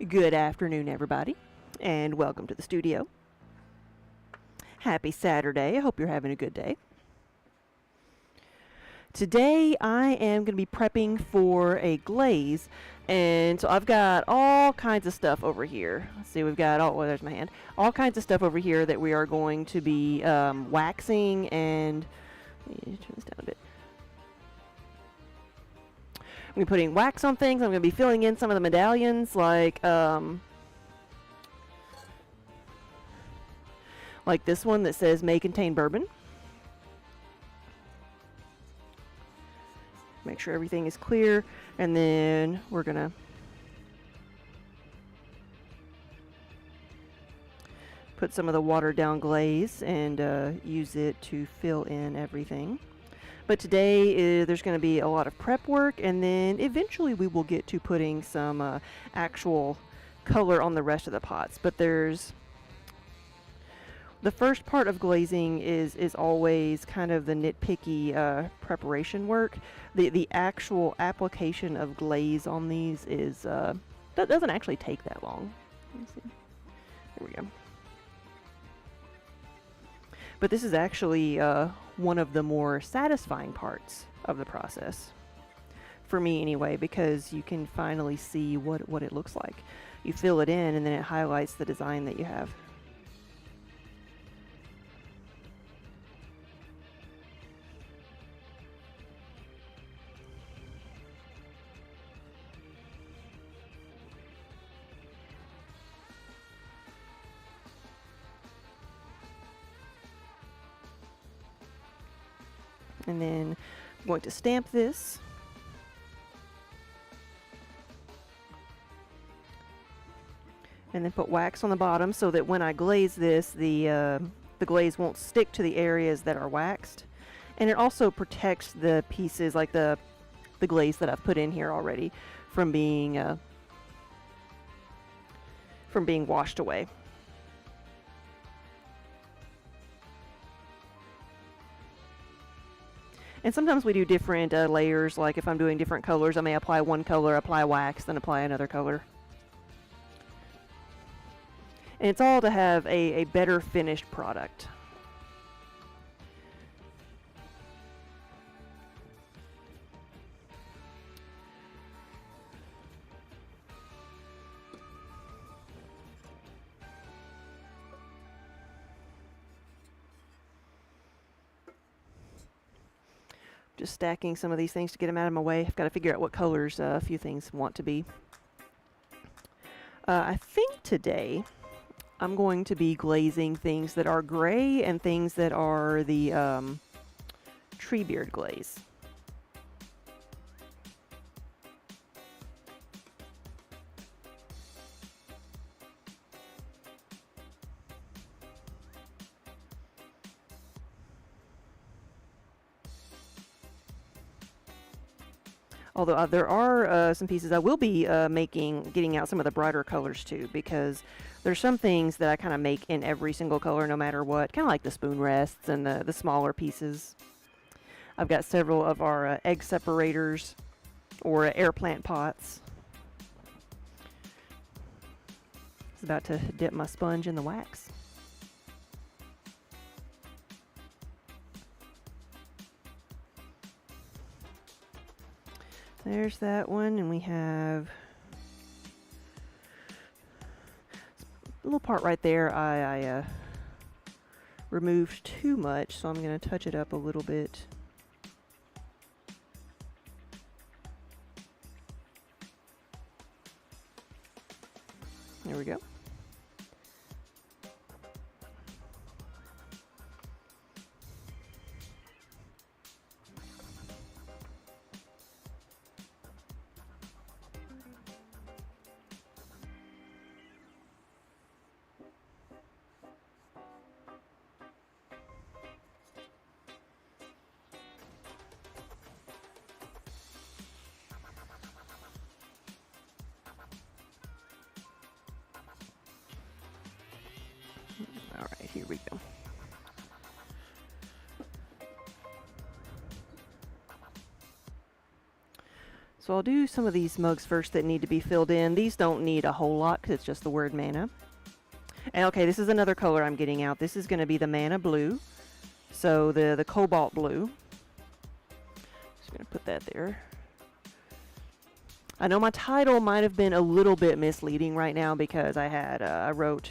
Good afternoon, everybody, and welcome to the studio. Happy Saturday. I hope you're having a good day. Today, I am going to be prepping for a glaze, and so I've got all kinds of stuff over here. Let's see, we've got, oh, well, there's my hand. All kinds of stuff over here that we are going to be waxing and, let me turn this down a bit. I'm going to be putting wax on things. I'm going to be filling in some of the medallions, like this one that says may contain bourbon. Make sure everything is clear, and then we're going to put some of the watered down glaze and use it to fill in everything. But today there's going to be a lot of prep work, and then eventually we will get to putting some actual color on the rest of the pots. But there's the first part of glazing is always kind of the nitpicky preparation work. The actual application of glaze on these is that doesn't actually take that long. Let me see. There we go. But this is actually one of the more satisfying parts of the process, for me anyway, because you can finally see what it looks like. You fill it in, and then it highlights the design that you have. And then I'm going to stamp this. And then put wax on the bottom so that when I glaze this, the glaze won't stick to the areas that are waxed. And it also protects the pieces, like the glaze that I've put in here already, from being washed away. And sometimes we do different layers, like if I'm doing different colors, I may apply one color, apply wax, then apply another color. And it's all to have a better finished product. Just stacking some of these things to get them out of my way. I've got to figure out what colors a few things want to be. I think today I'm going to be glazing things that are gray and things that are the Treebeard glaze. Although there are some pieces I will be getting out some of the brighter colors too, because there's some things that I kind of make in every single color no matter what, kind of like the spoon rests and the smaller pieces. I've got several of our egg separators or air plant pots. I was about to dip my sponge in the wax. There's that one, and we have a little part right there I removed too much, so I'm going to touch it up a little bit. There we go. All right, here we go. So I'll do some of these mugs first that need to be filled in. These don't need a whole lot because it's just the word mana. And okay, this is another color I'm getting out. This is going to be the mana blue. So the cobalt blue. Just going to put that there. I know my title might have been a little bit misleading right now because I wrote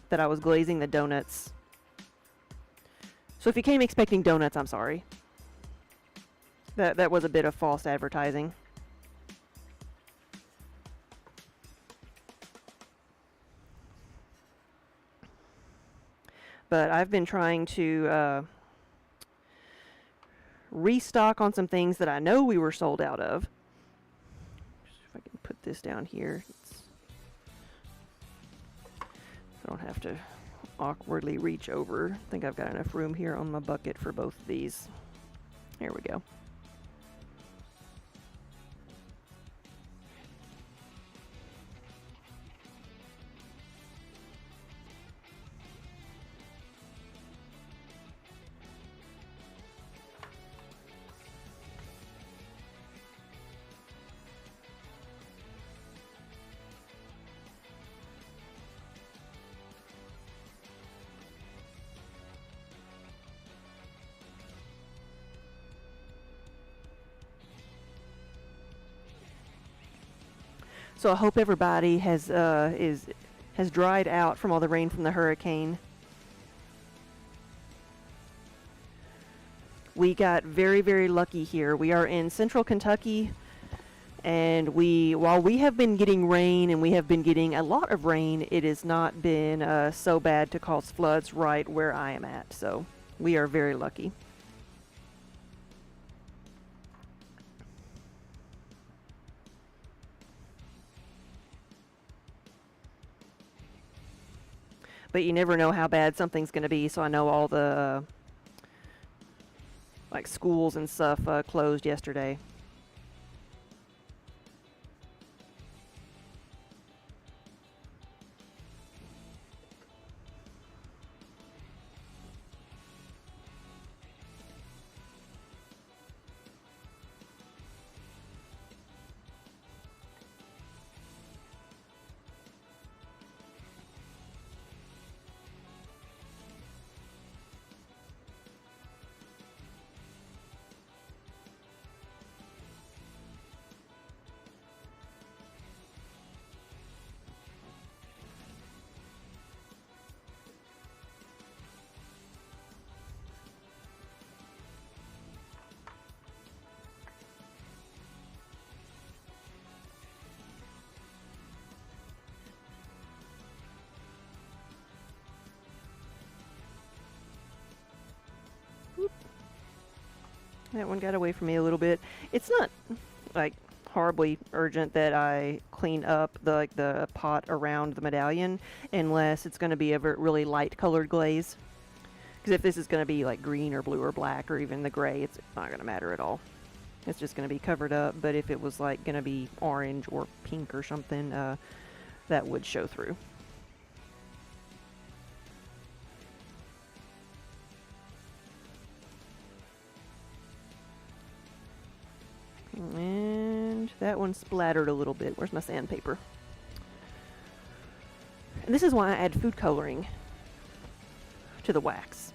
that I was glazing the donuts. So if you came expecting donuts, I'm sorry. That was a bit of false advertising. But I've been trying to restock on some things that I know we were sold out of. If I can put this down here, I don't have to awkwardly reach over. I think I've got enough room here on my bucket for both of these. There we go. So I hope everybody has dried out from all the rain from the hurricane. We got very, very lucky here. We are in central Kentucky, and while we have been getting rain and we have been getting a lot of rain, it has not been so bad to cause floods right where I am at. So we are very lucky. But you never know how bad something's going to be, so I know all the like schools and stuff closed yesterday. That one got away from me a little bit. It's not like horribly urgent that I clean up the pot around the medallion unless it's going to be a really light colored glaze. Because if this is going to be like green or blue or black or even the gray, it's not going to matter at all. It's just going to be covered up. But if it was like going to be orange or pink or something, that would show through. And that one splattered a little bit. Where's my sandpaper? And this is why I add food coloring to the wax.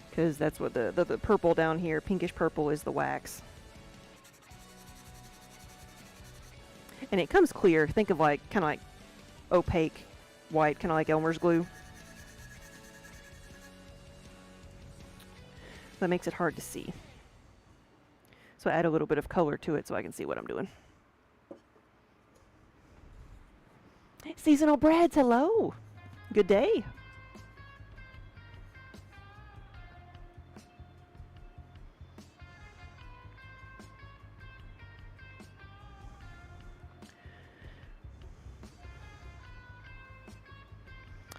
Because that's what the purple down here, pinkish purple, is the wax. And it comes clear. Think of like, kind of like opaque white, kind of like Elmer's glue. That makes it hard to see. So I add a little bit of color to it so I can see what I'm doing. Seasonal breads, hello. Good day.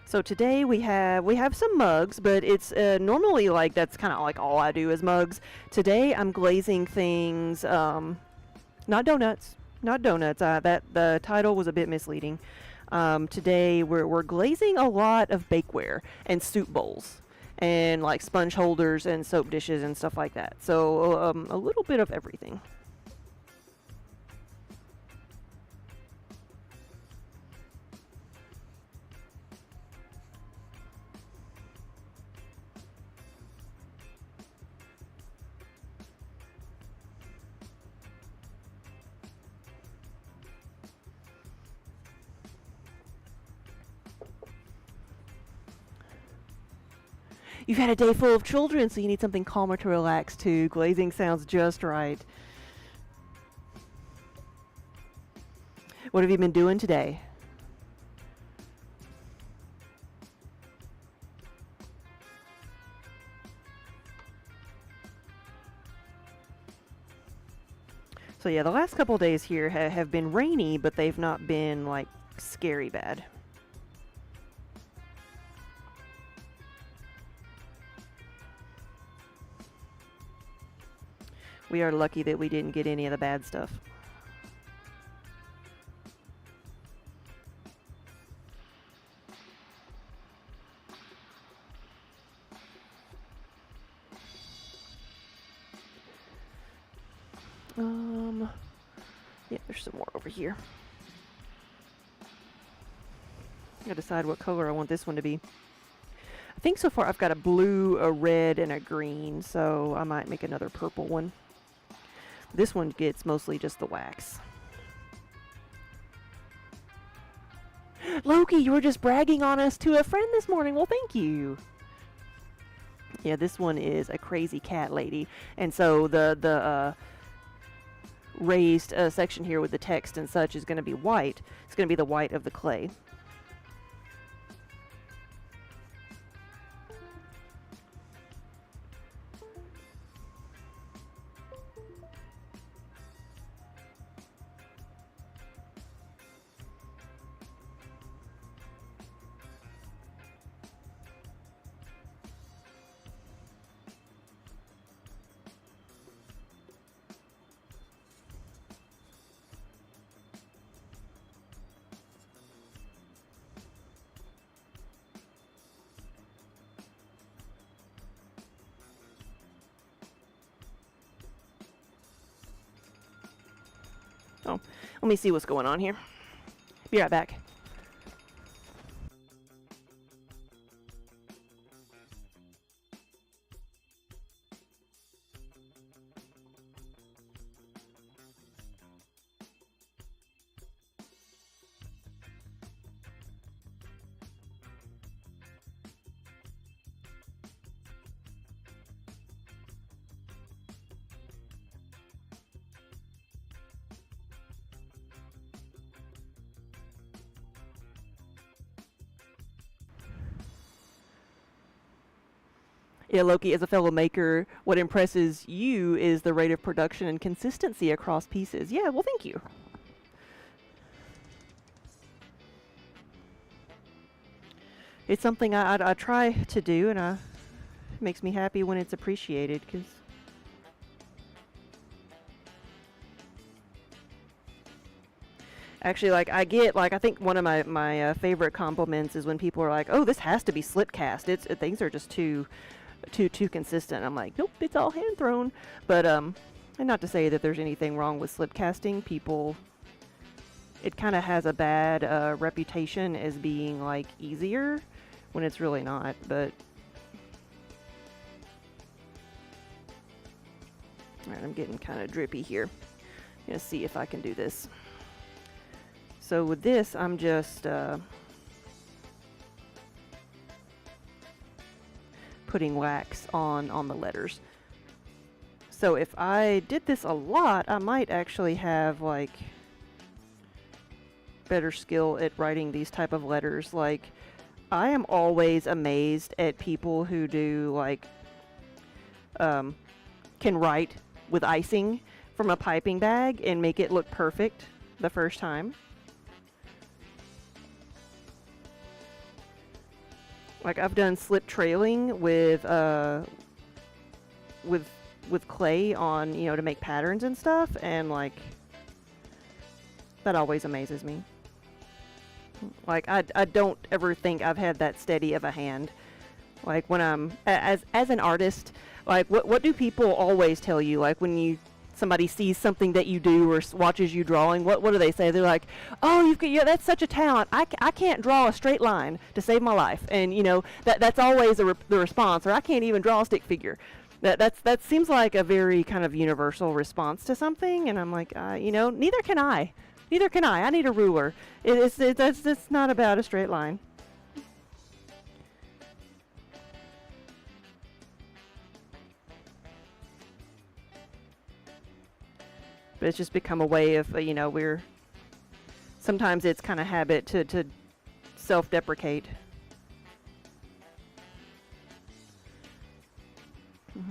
So today we have some mugs, but it's normally like that's kind of like all I do is mugs. Today I'm glazing things, not donuts, not donuts. That the title was a bit misleading. Today we're glazing a lot of bakeware and soup bowls and like sponge holders and soap dishes and stuff like that. So a little bit of everything. You've had a day full of children, so you need something calmer to relax to. Glazing sounds just right. What have you been doing today? So yeah, the last couple days here have been rainy, but they've not been like scary bad. We are lucky that we didn't get any of the bad stuff. Yeah, there's some more over here. I gotta decide what color I want this one to be. I think so far I've got a blue, a red, and a green, so I might make another purple one. This one gets mostly just the wax. Loki, you were just bragging on us to a friend this morning. Well, thank you. Yeah, this one is a crazy cat lady, and so the raised section here with the text and such is going to be white. It's going to be the white of the clay. Oh, let me see what's going on here. Be right back. Yeah, Loki, as a fellow maker, what impresses you is the rate of production and consistency across pieces. Yeah, well, thank you. It's something I try to do, and it makes me happy when it's appreciated, because actually, like, I get, like, I think one of my favorite compliments is when people are like, oh, this has to be slip cast. Things are just too consistent. I'm like, nope, it's all hand thrown. But and not to say that there's anything wrong with slip casting. It kind of has a bad reputation as being like easier when it's really not. But all right, I'm getting kind of drippy here. I'm gonna see if I can do this. So with this, I'm just putting wax on the letters. So if I did this a lot, I might actually have like better skill at writing these type of letters. Like, I am always amazed at people who do like can write with icing from a piping bag and make it look perfect the first time. Like, I've done slip trailing with clay on, you know, to make patterns and stuff, and like that always amazes me. Like, I don't ever think I've had that steady of a hand. Like, when I'm as an artist, like what do people always tell you? Like, when somebody sees something that you do or watches you drawing, what do they say? They're like, oh, that's such a talent. I can't draw a straight line to save my life. And, you know, that's always the response. Or I can't even draw a stick figure. That seems like a very kind of universal response to something. And I'm like, you know, neither can I. Neither can I. I need a ruler. It's not about a straight line. But it's just become a way of, you know, sometimes it's kind of habit to self-deprecate. Mm-hmm.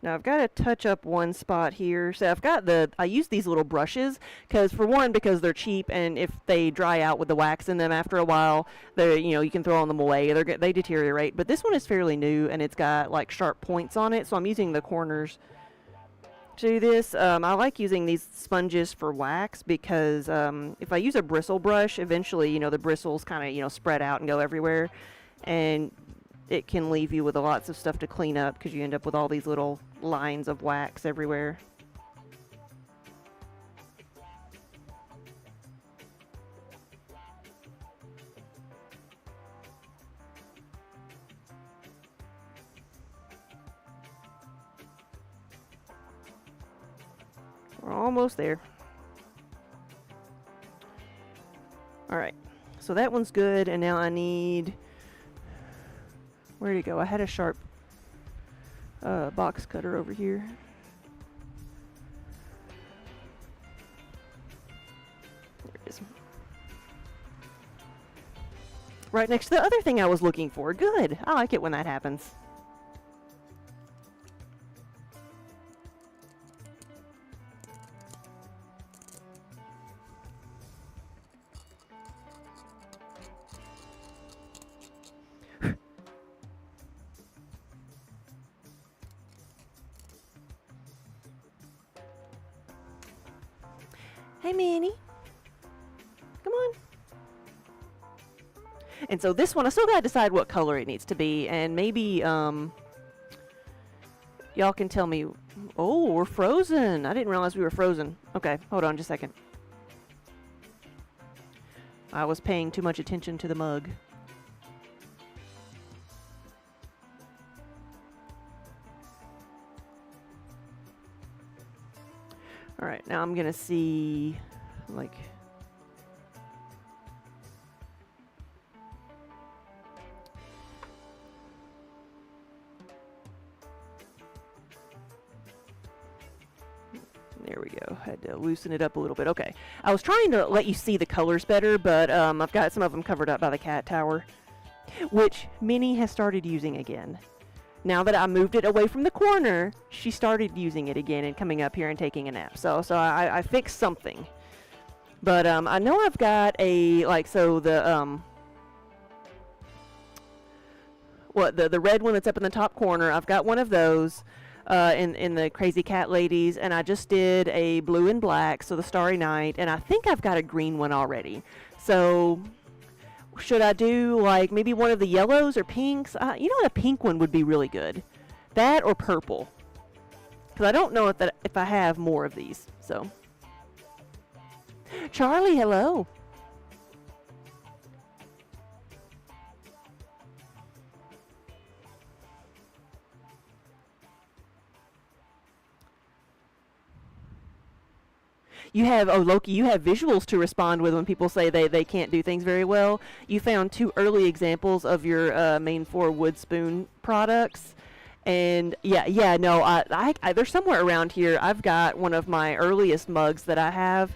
Now I've got to touch up one spot here. So I use these little brushes because because they're cheap, and if they dry out with the wax in them after a while, you can throw them away. They deteriorate. But this one is fairly new, and it's got like sharp points on it, so I'm using the corners to do this. I like using these sponges for wax because if I use a bristle brush, eventually, the bristles kind of, spread out and go everywhere, and it can leave you with lots of stuff to clean up because you end up with all these little lines of wax everywhere. We're almost there. Alright, so that one's good, and now I need... Where'd it go? I had a sharp box cutter over here. There it is. Right next to the other thing I was looking for. Good. I like it when that happens. Hey, Minnie. Come on. And so this one, I still gotta decide what color it needs to be, and maybe, y'all can tell me. Oh, we're frozen. I didn't realize we were frozen. Okay, hold on just a second. I was paying too much attention to the mug. Alright, now I'm gonna see, like... There we go. Had to loosen it up a little bit. Okay. I was trying to let you see the colors better, but I've got some of them covered up by the cat tower, which Minnie has started using again. Now that I moved it away from the corner, she started using it again and coming up here and taking a nap. So I fixed something. But I know I've got a, like, so the, the red one that's up in the top corner, I've got one of those in the Crazy Cat Ladies, and I just did a blue and black, so the Starry Night, and I think I've got a green one already. So... should I do, like, maybe one of the yellows or pinks? You know what, a pink one would be really good. That or purple. Because I don't know if I have more of these, so. Charlie, hello. You have, oh, Loki, you have visuals to respond with when people say they can't do things very well. You found 2 early examples of your main 4 wood spoon products. And yeah, no, I they're somewhere around here. I've got one of my earliest mugs that I have,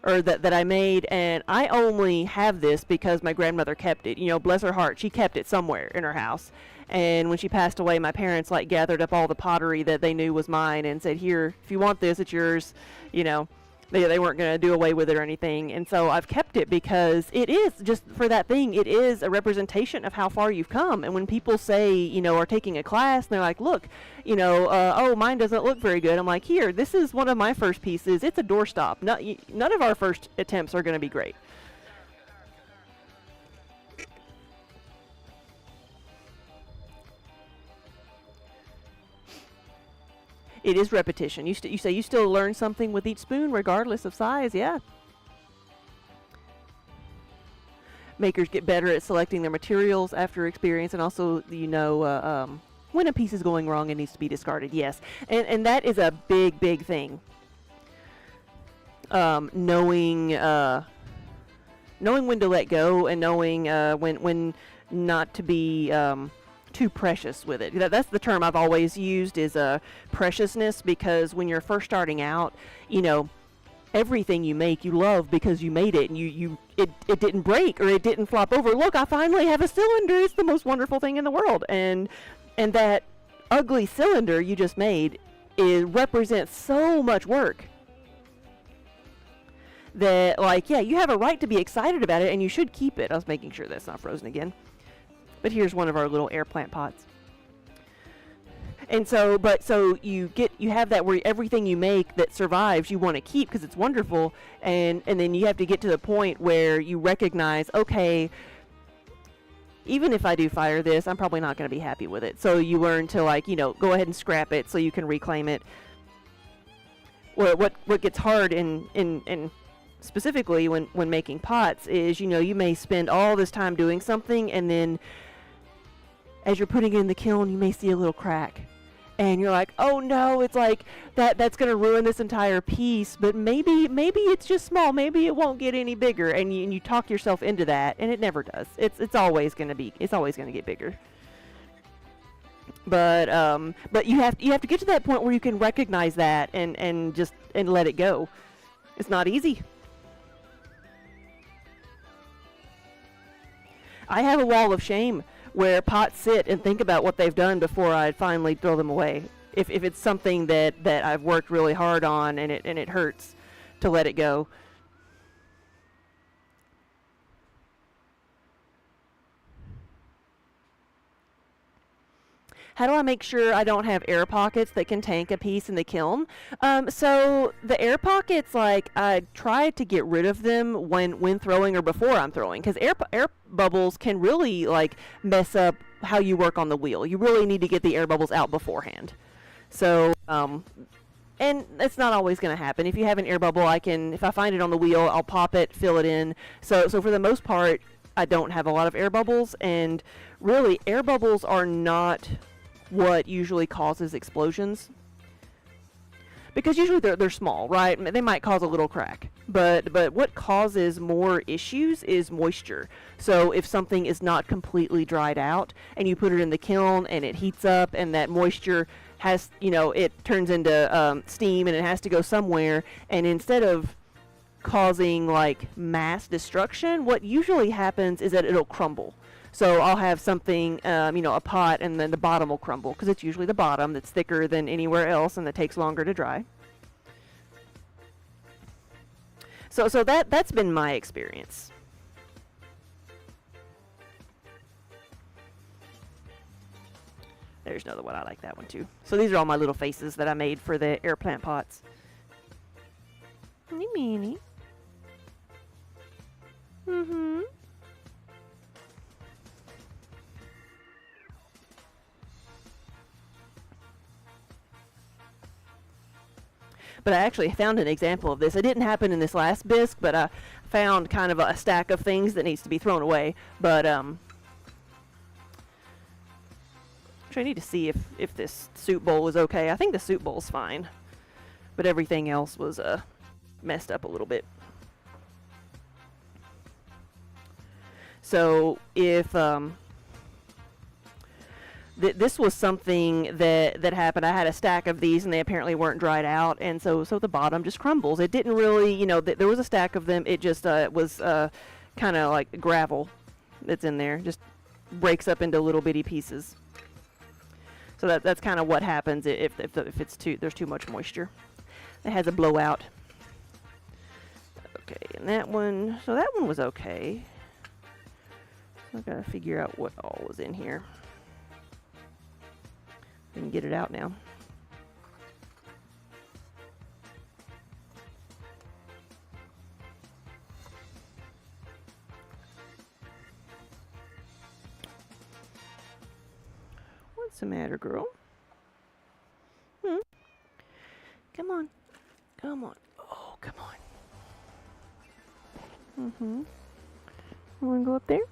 or that I made, and I only have this because my grandmother kept it. You know, bless her heart, she kept it somewhere in her house. And when she passed away, my parents, like, gathered up all the pottery that they knew was mine and said, here, if you want this, it's yours. You know, they weren't going to do away with it or anything. And so I've kept it because it is, just for that thing, it is a representation of how far you've come. And when people say, you know, are taking a class, and they're like, look, you know, oh, mine doesn't look very good. I'm like, here, this is one of my first pieces. It's a doorstop. None of our first attempts are going to be great. It is repetition. You say you still learn something with each spoon, regardless of size. Yeah. Makers get better at selecting their materials after experience, and also, you know, when a piece is going wrong, it needs to be discarded. Yes, and that is a big thing. Knowing when to let go, and knowing when not to be too precious with it. That's the term I've always used, is preciousness, because when you're first starting out, you know, everything you make you love because you made it, and it didn't break or it didn't flop over. Look, I finally have a cylinder. It's the most wonderful thing in the world. And that ugly cylinder you just made, it represents so much work that, like, yeah, you have a right to be excited about it, and you should keep it. I was making sure that's not frozen again. But here's one of our little air plant pots. And so, so you have that where everything you make that survives you want to keep because it's wonderful, and then you have to get to the point where you recognize, okay, even if I do fire this, I'm probably not going to be happy with it. So you learn to, like, you know, go ahead and scrap it so you can reclaim it. Well, what gets hard in specifically when making pots is, you know, you may spend all this time doing something, and then as you're putting it in the kiln, you may see a little crack. And you're like, oh no, it's like that's going to ruin this entire piece. But maybe it's just small. Maybe it won't get any bigger. And you talk yourself into that, and it never does. It's always going to get bigger. But you have to get to that point where you can recognize that and just let it go. It's not easy. I have a wall of shame where pots sit and think about what they've done before I finally throw them away. If it's something that I've worked really hard on, and it hurts to let it go. How do I make sure I don't have air pockets that can tank a piece in the kiln? So the air pockets, like, I try to get rid of them when throwing or before I'm throwing, because air bubbles can really, like, mess up how you work on the wheel. You really need to get the air bubbles out beforehand. So, and it's not always going to happen. If you have an air bubble, if I find it on the wheel, I'll pop it, fill it in. So for the most part, I don't have a lot of air bubbles, and really, air bubbles are not what usually causes explosions, because usually they're small, right? They might cause a little crack, but what causes more issues is moisture. So if something is not completely dried out and you put it in the kiln and it heats up, and that moisture has, you know, it turns into steam, and it has to go somewhere, and instead of causing, like, mass destruction, what usually happens is that it'll crumble. So I'll have something, you know, a pot, and then the bottom will crumble, because it's usually the bottom that's thicker than anywhere else and that takes longer to dry. So that's been my experience. There's another one. I like that one too. So these are all my little faces that I made for the air plant pots. Meanie. Mm-hmm. But I actually found an example of this. It didn't happen in this last bisque, but I found kind of a stack of things that needs to be thrown away. But actually, I need to see if this soup bowl is okay. I think the soup bowl's fine, but everything else was messed up a little bit. So if this was something that happened. I had a stack of these, and they apparently weren't dried out, and so the bottom just crumbles. It didn't really, you know, there was a stack of them. It just was kind of like gravel that's in there. Just breaks up into little bitty pieces. So that's kind of what happens if there's too much moisture. It has a blowout. Okay, and that one was okay. So I gotta figure out what all was in here. I can get it out now. What's the matter, girl? Come on. Come on. Oh, come on. You wanna go up there?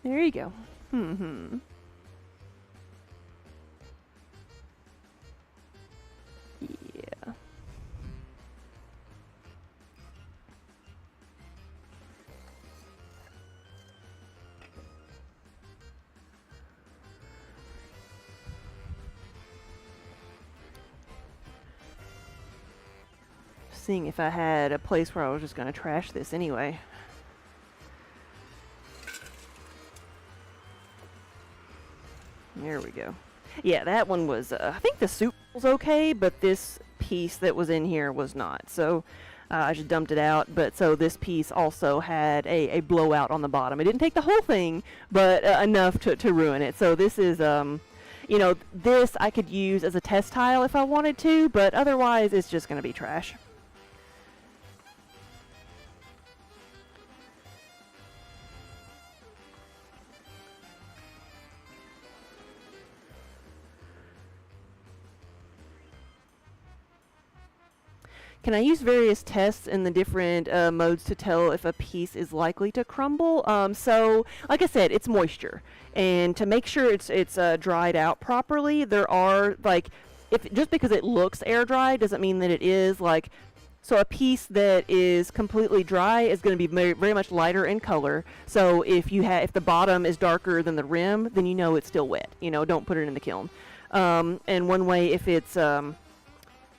There you go. Yeah. seeing if I had a place where I was just going to trash this anyway. There we go. Yeah, that one was, I think the soup was okay, but this piece that was in here was not. So I just dumped it out. But so this piece also had a blowout on the bottom. It didn't take the whole thing, but enough to ruin it. So this is, you know, this I could use as a test tile if I wanted to, but otherwise it's just going to be trash. Can I use various tests in the different modes to tell if a piece is likely to crumble? So, like I said, it's moisture. And to make sure it's dried out properly, there are, like, just because it looks air dry doesn't mean that it is. Like, so a piece that is completely dry is going to be very, very much lighter in color. So if the bottom is darker than the rim, then you know it's still wet. You know, don't put it in the kiln. And one way, if it's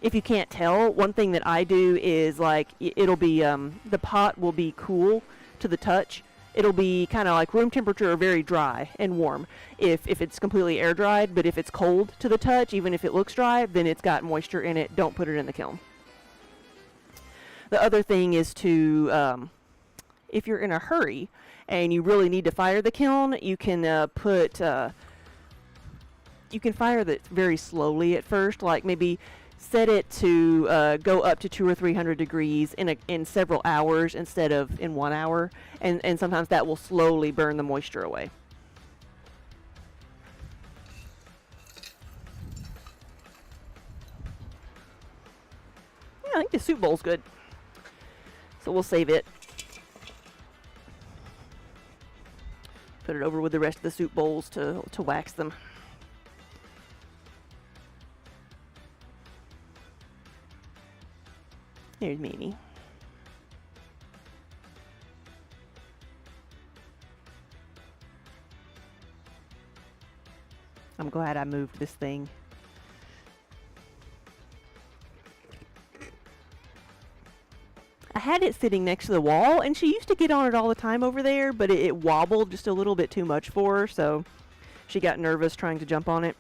if you can't tell, one thing that I do is, like, it'll be, the pot will be cool to the touch. It'll be kind of like room temperature or very dry and warm if it's completely air dried, but if it's cold to the touch, even if it looks dry, then it's got moisture in it. Don't put it in the kiln. The other thing is to, if you're in a hurry and you really need to fire the kiln, you can you can fire that very slowly at first, like maybe set it to go up to 200 or 300 degrees in several hours instead of in 1 hour, and sometimes that will slowly burn the moisture away. Yeah, I think the soup bowl's good, so we'll save it. Put it over with the rest of the soup bowls to wax them. There's Mimi. I'm glad I moved this thing. I had it sitting next to the wall, and she used to get on it all the time over there, but it wobbled just a little bit too much for her, so she got nervous trying to jump on it.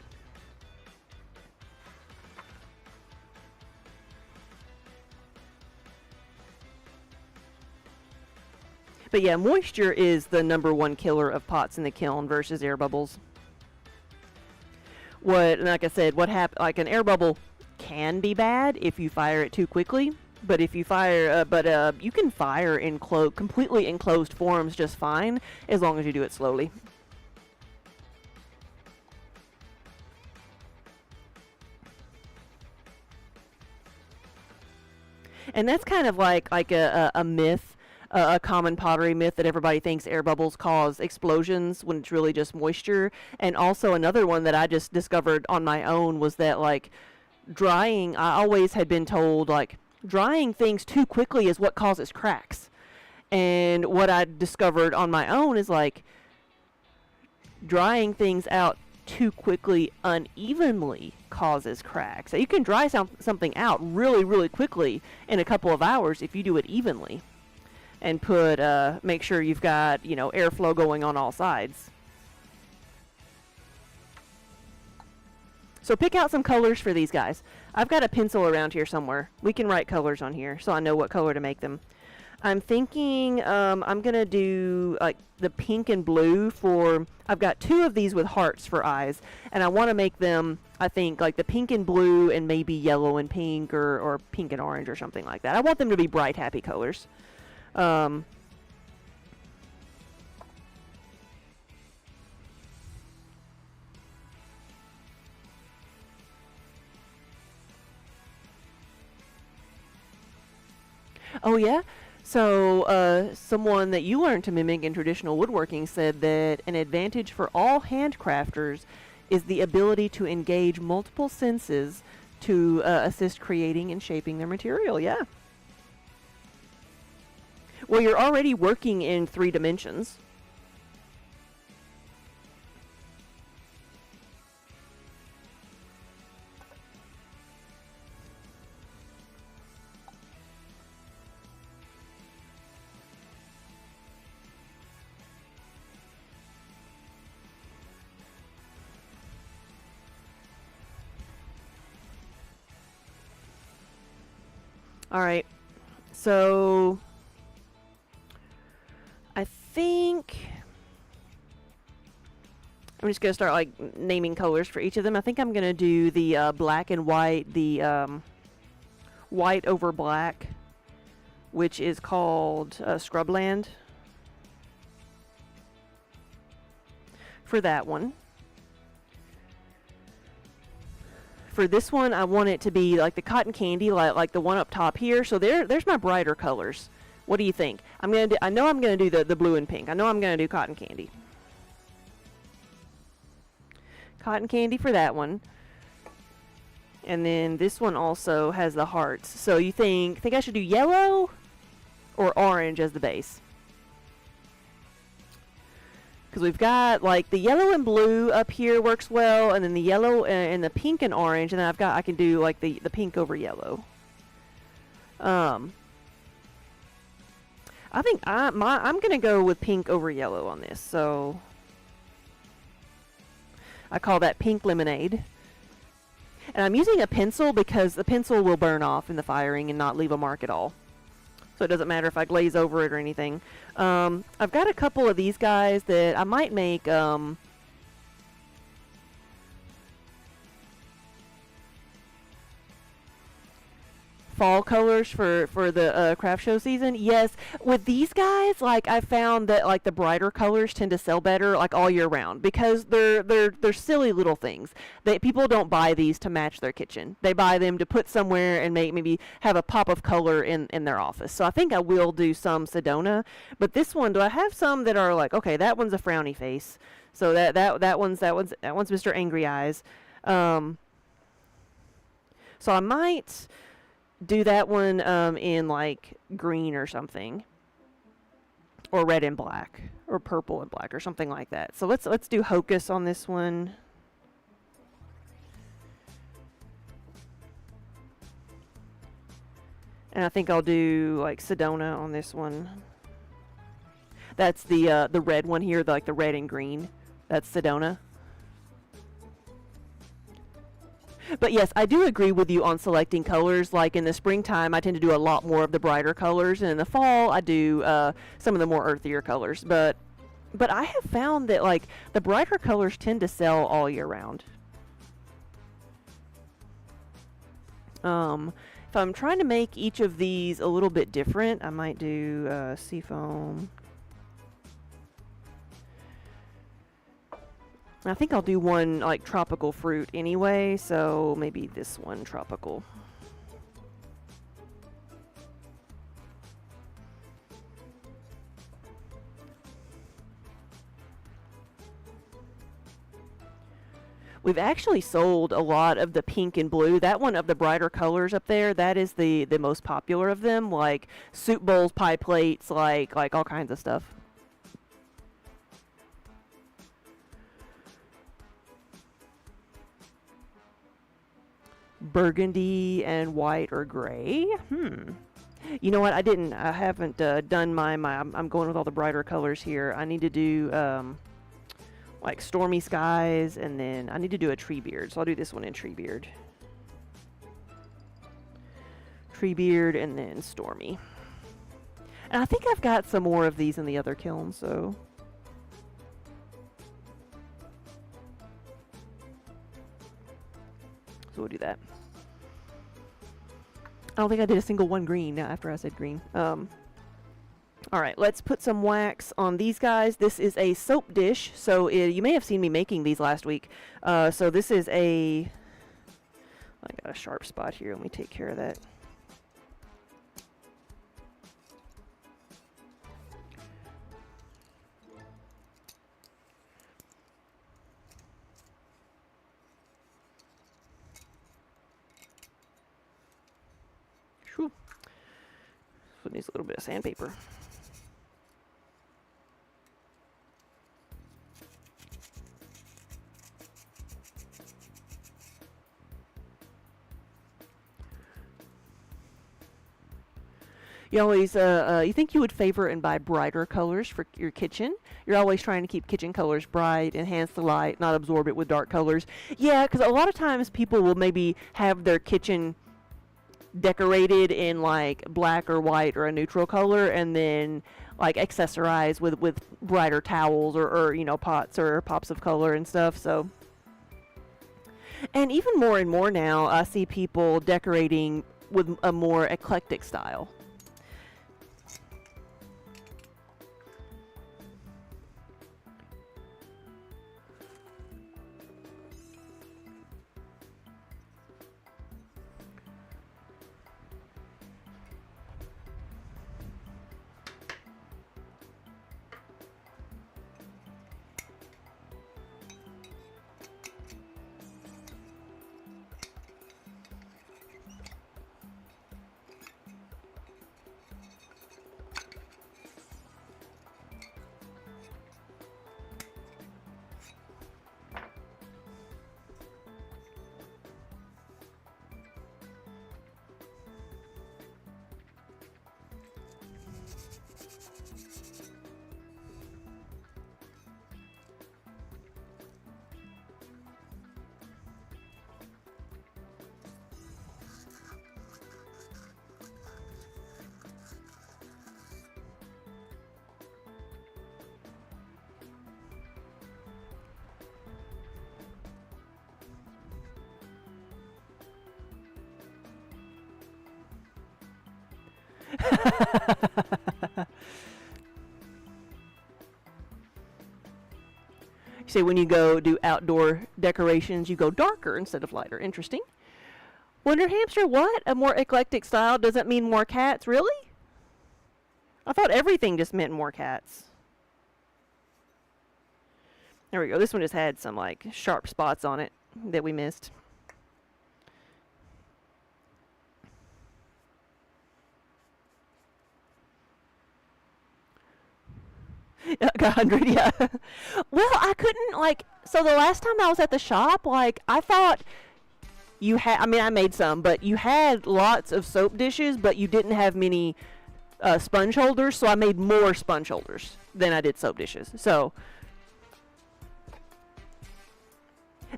But yeah, moisture is the #1 killer of pots in the kiln versus air bubbles. Like I said, like an air bubble can be bad if you fire it too quickly. But if you fire, you can fire in completely enclosed forms just fine as long as you do it slowly. And that's kind of like a myth. A common pottery myth that everybody thinks air bubbles cause explosions when it's really just moisture. And also another one that I just discovered on my own was that, like, drying, I always had been told, like, drying things too quickly is what causes cracks. And what I discovered on my own is, like, drying things out too quickly unevenly causes cracks. So you can dry something out really, really quickly in a couple of hours if you do it evenly. And make sure you've got, you know, airflow going on all sides. So pick out some colors for these guys. I've got a pencil around here somewhere. We can write colors on here so I know what color to make them. I'm thinking I'm going to do like the pink and blue I've got 2 of these with hearts for eyes. And I want to make them, I think, like the pink and blue and maybe yellow and pink or pink and orange or something like that. I want them to be bright, happy colors. Oh yeah? So someone that you learned to mimic in traditional woodworking said that an advantage for all handcrafters is the ability to engage multiple senses to assist creating and shaping their material. Yeah. Well, you're already working in 3 dimensions. Alright, so I think I'm just going to start like naming colors for each of them. I think I'm going to do the black and white, the white over black, which is called Scrubland for that one. For this one, I want it to be like the cotton candy, like the one up top here. So there's my brighter colors. What do you think? I know I'm gonna do the blue and pink. I know I'm gonna do cotton candy. Cotton candy for that one. And then this one also has the hearts. So you think I should do yellow or orange as the base? Because we've got like the yellow and blue up here works well, and then the yellow and the pink and orange, and then I can do like the pink over yellow. I think I'm gonna go with pink over yellow on this. So I call that pink lemonade. And I'm using a pencil because the pencil will burn off in the firing and not leave a mark at all. So it doesn't matter if I glaze over it or anything. I've got a couple of these guys that I might make fall colors for the craft show season. Yes, with these guys, like I found that like the brighter colors tend to sell better like all year round because they're silly little things. People don't buy these to match their kitchen. They buy them to put somewhere and maybe have a pop of color in their office. So I think I will do some Sedona, but this one, do I have some that are like, okay, that one's a frowny face. So that one's Mr. Angry Eyes. So I might do that one in like green or something, or red and black, or purple and black, or something like that. So let's do Hocus on this one. And I think I'll do like Sedona on this one. That's the red one here, like the red and green. That's Sedona. But yes, I do agree with you on selecting colors. Like in the springtime, I tend to do a lot more of the brighter colors, and in the fall, I do some of the more earthier colors. But I have found that like the brighter colors tend to sell all year round. If I'm trying to make each of these a little bit different, I might do seafoam. I think I'll do one like tropical fruit anyway, so maybe this one tropical. We've actually sold a lot of the pink and blue. That one of the brighter colors up there, that is the most popular of them, like soup bowls, pie plates, like all kinds of stuff. Burgundy and white or gray. You know what? I haven't done I'm going with all the brighter colors here. I need to do like stormy skies, and then I need to do a tree beard. So I'll do this one in tree beard. Tree beard and then stormy. And I think I've got some more of these in the other kiln, so we'll do that. I don't think I did a single one green after I said green. Alright, let's put some wax on these guys. This is a soap dish, so you may have seen me making these last week. So this is I got a sharp spot here. Let me take care of that. So it needs a little bit of sandpaper. You always, you think you would favor and buy brighter colors for your kitchen. You're always trying to keep kitchen colors bright, enhance the light, not absorb it with dark colors. Yeah, because a lot of times people will maybe have their kitchen decorated in like black or white or a neutral color, and then like accessorize with brighter towels or you know, pots or pops of color and stuff. So, and even more and more now, I see people decorating with a more eclectic style. See, when you go do outdoor decorations, you go darker instead of lighter. Interesting. Wonder Hamster, what? A more eclectic style doesn't mean more cats? Really? I thought everything just meant more cats. There we go. This one just had some like sharp spots on it that we missed. Like 100, yeah. Well, I couldn't, like, so the last time I was at the shop, like, I thought you had, I mean, I made some, but you had lots of soap dishes, but you didn't have many sponge holders, so I made more sponge holders than I did soap dishes. So,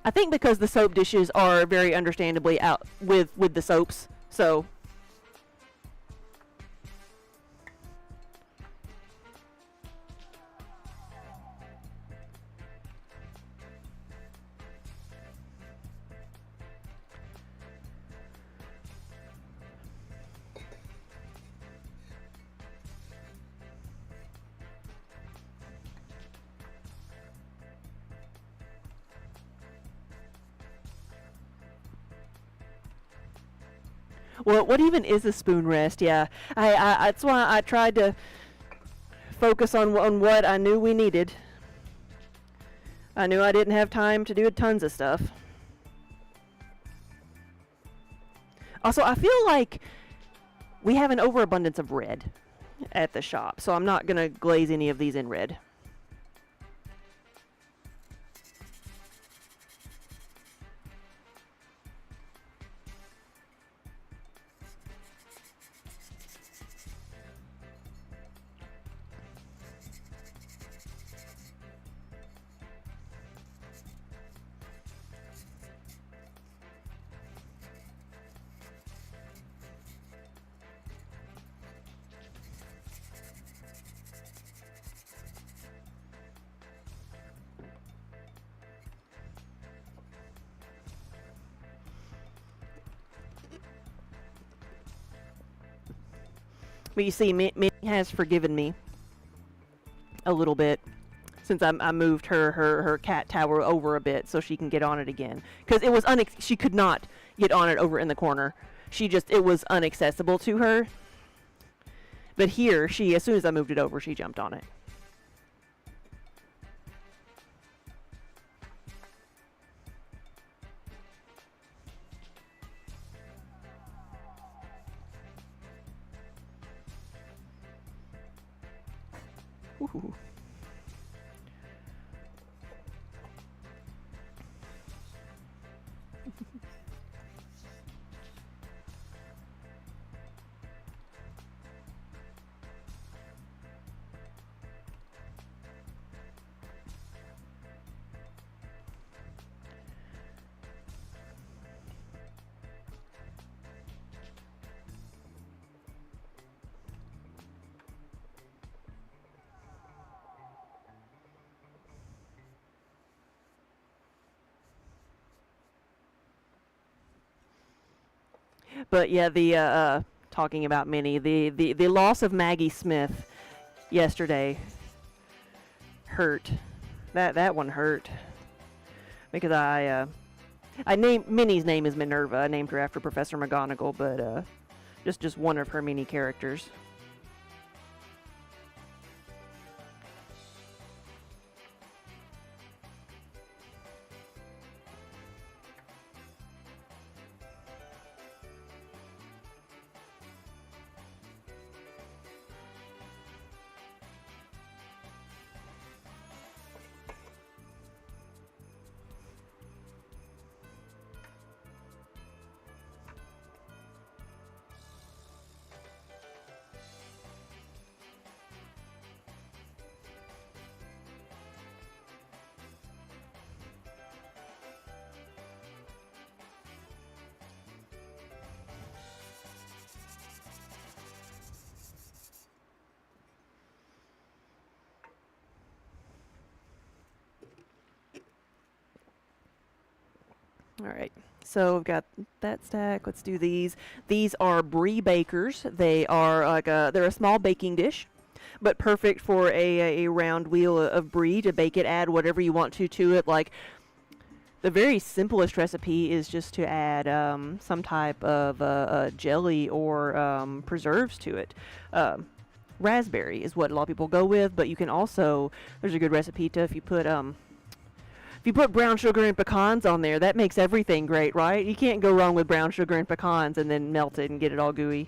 I think because the soap dishes are very understandably out with the soaps, so... Well, what even is a spoon rest? Yeah, I that's why I tried to focus on what I knew we needed. I knew I didn't have time to do tons of stuff. Also, I feel like we have an overabundance of red at the shop, so I'm not gonna glaze any of these in red. But you see, Minnie has forgiven me a little bit since I moved her cat tower over a bit so she can get on it again. Because it was she could not get on it over in the corner. It was inaccessible to her. But here, as soon as I moved it over, she jumped on it. Ooh. But yeah, the talking about Minnie, the loss of Maggie Smith yesterday hurt. That one hurt because I named Minnie's name is Minerva. I named her after Professor McGonagall, but just one of her many characters. All right, so we've got that stack. Let's do these. These are brie bakers. They are they're a small baking dish, but perfect for a round wheel of brie to bake it. Add whatever you want to it. Like the very simplest recipe is just to add some type of jelly or preserves to it. Raspberry is what a lot of people go with, but you can also, there's a good recipe to if you put brown sugar and pecans on there, that makes everything great, right? You can't go wrong with brown sugar and pecans and then melt it and get it all gooey.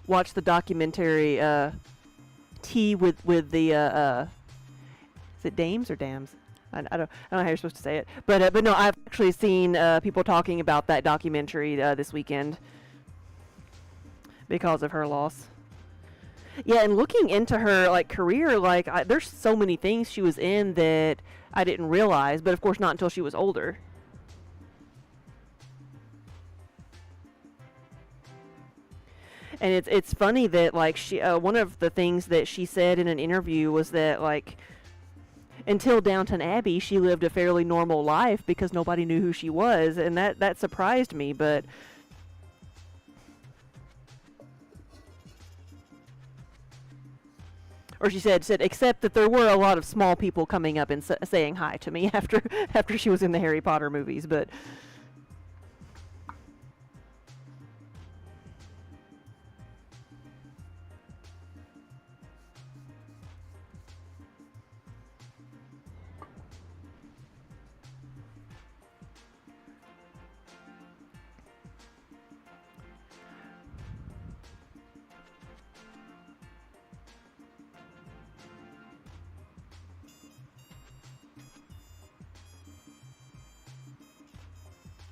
Watch the documentary Tea with the is it dames or dams? I don't know how you're supposed to say it, but no, I've actually seen people talking about that documentary this weekend because of her loss. Yeah, and looking into her like career, like there's so many things she was in that I didn't realize, but of course not until she was older. And it's funny that like she one of the things that she said in an interview was that like until Downton Abbey she lived a fairly normal life because nobody knew who she was, and that surprised me. But or she said except that there were a lot of small people coming up and saying hi to me after she was in the Harry Potter movies, but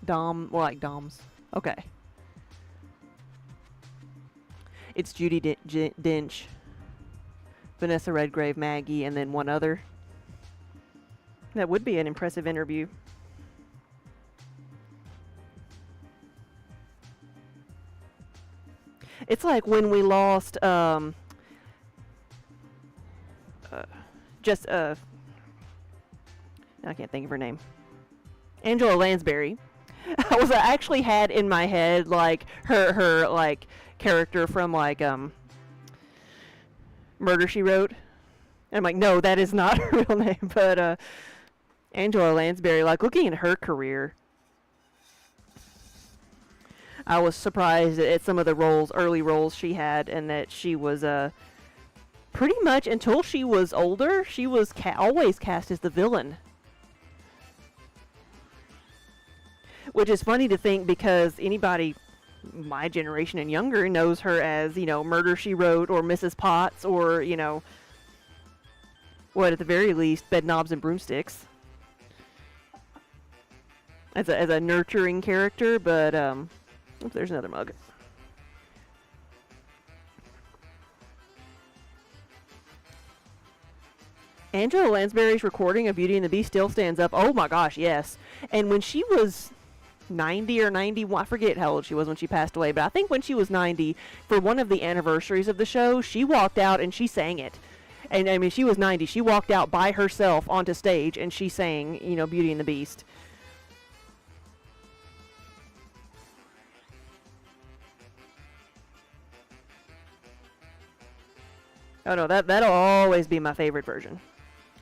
more like Doms. Okay. It's Judy Dench, Vanessa Redgrave, Maggie, and then one other. That would be an impressive interview. It's like when we lost just I can't think of her name. Angela Lansbury. I actually had in my head like her like character from like Murder She Wrote. And I'm like, no, that is not her real name. But Angela Lansbury, like looking at her career, I was surprised at some of the early roles she had, and that she was pretty much until she was older, she was always cast as the villain. Which is funny to think because anybody my generation and younger knows her as, Murder, She Wrote or Mrs. Potts or, what at the very least, Bed Knobs and Broomsticks. As a nurturing character, but there's another mug. Angela Lansbury's recording of Beauty and the Beast still stands up. Oh my gosh, yes. And when she was 90 or 91. I forget how old she was when she passed away, but I think when she was 90, for one of the anniversaries of the show, she walked out and she sang it. And I mean, she was 90. She walked out by herself onto stage and she sang, you know, Beauty and the Beast. Oh no, that'll always be my favorite version.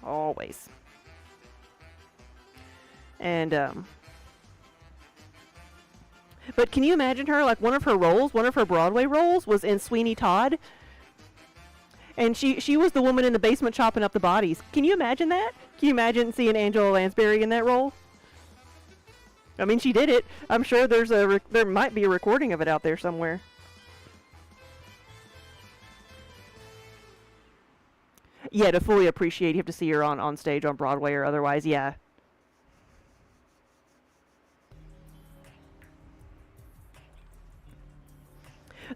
Always. And but can you imagine her, like, one of her Broadway roles was in Sweeney Todd? And she was the woman in the basement chopping up the bodies. Can you imagine that? Can you imagine seeing Angela Lansbury in that role? I mean, she did it. I'm sure there might be a recording of it out there somewhere. Yeah, to fully appreciate, you have to see her on stage on Broadway or otherwise, yeah.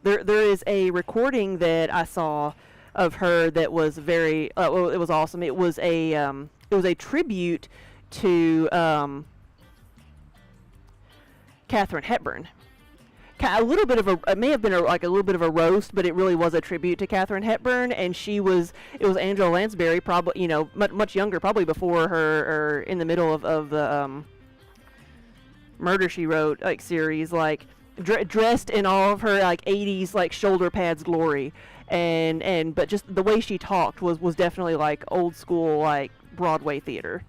There is a recording that I saw of her that was very well, it was awesome. It was a tribute to Katharine Hepburn. A little bit of it may have been like a little bit of a roast, but it really was a tribute to Katharine Hepburn. And it was Angela Lansbury, probably, you know, much younger, probably before her, or in the middle of the Murder, She Wrote, like, series, like dressed in all of her, like, 80s, like, shoulder pads glory, but just the way she talked was definitely like old school, like, Broadway theater.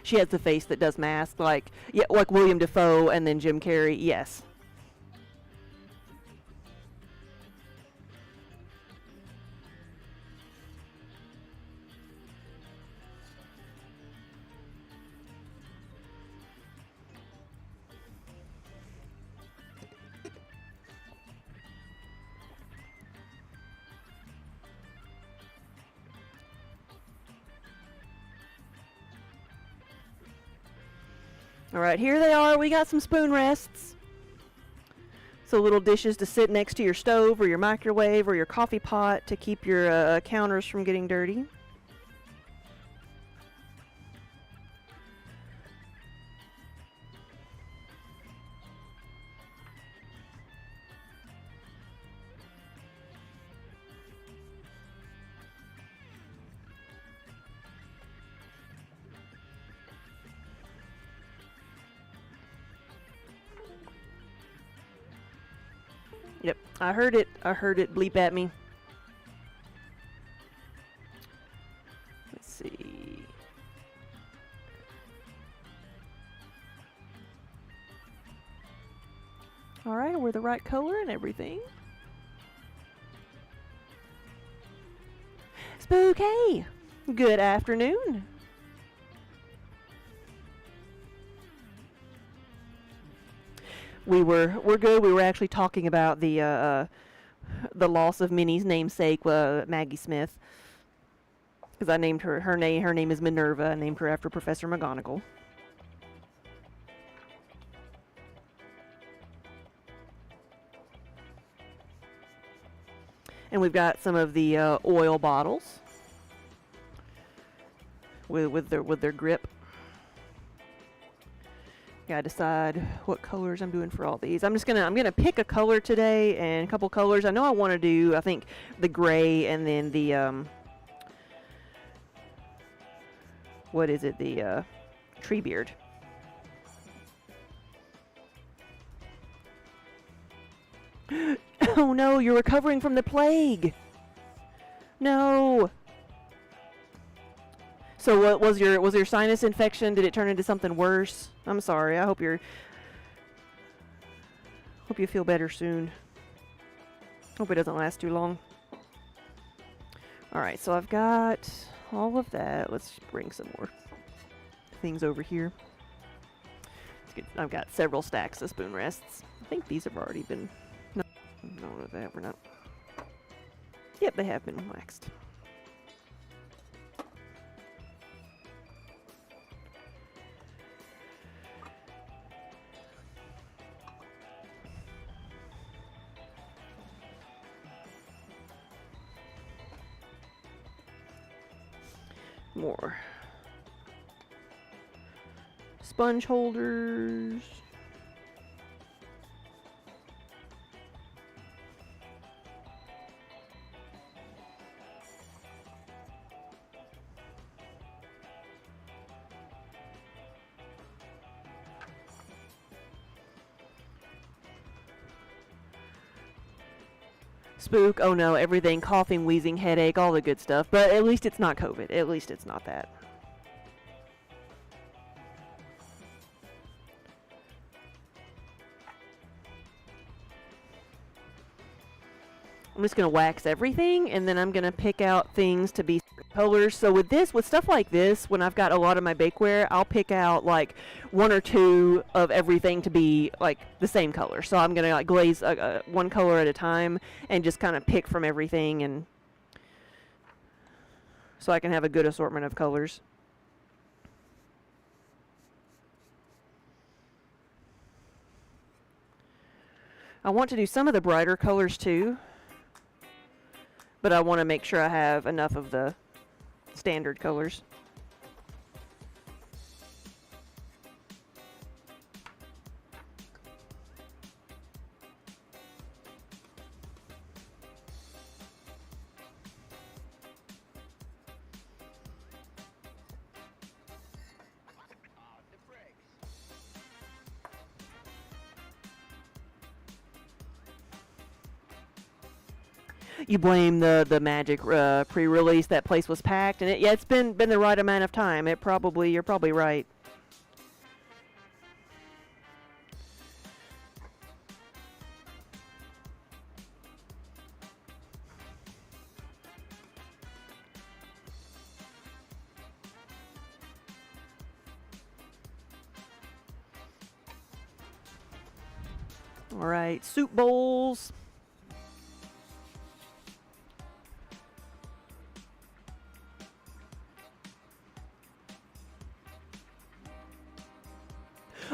She has the face that does mask, like, yeah, like William Dafoe and then Jim Carrey. Yes. All right, here they are. We got some spoon rests. So little dishes to sit next to your stove or your microwave or your coffee pot to keep your counters from getting dirty. Yep, I heard it. I heard it bleep at me. Let's see. All right, we're the right color and everything. Spooky. Good afternoon. We're good. We were actually talking about the loss of Minnie's namesake, Maggie Smith, because I named her name. Her name is Minerva. I named her after Professor McGonagall. And we've got some of the oil bottles with their grip. Gotta decide what colors I'm doing for all these. I'm gonna pick a color today and a couple colors. I know I want to do, I think, the gray and then the what is it, the tree beard. Oh no, you're recovering from the plague. No. So what was your sinus infection? Did it turn into something worse? I'm sorry. I hope you feel better soon. Hope it doesn't last too long. All right, so I've got all of that. Let's bring some more things over here. I've got several stacks of spoon rests. I think these have already been. No, they have. We're not. Yep, they have been waxed. More sponge holders. Spook, oh no, everything, coughing, wheezing, headache, all the good stuff. But at least it's not COVID. At least it's not that. I'm just going to wax everything, and then I'm going to pick out things to be colors. So with stuff like this, when I've got a lot of my bakeware, I'll pick out like one or two of everything to be like the same color. So I'm going to like glaze one color at a time and just kind of pick from everything, and so I can have a good assortment of colors. I want to do some of the brighter colors too, but I want to make sure I have enough of the standard colors. You blame the Magic pre-release. That place was packed, and it's been the right amount of time. You're probably right. All right, soup bowls.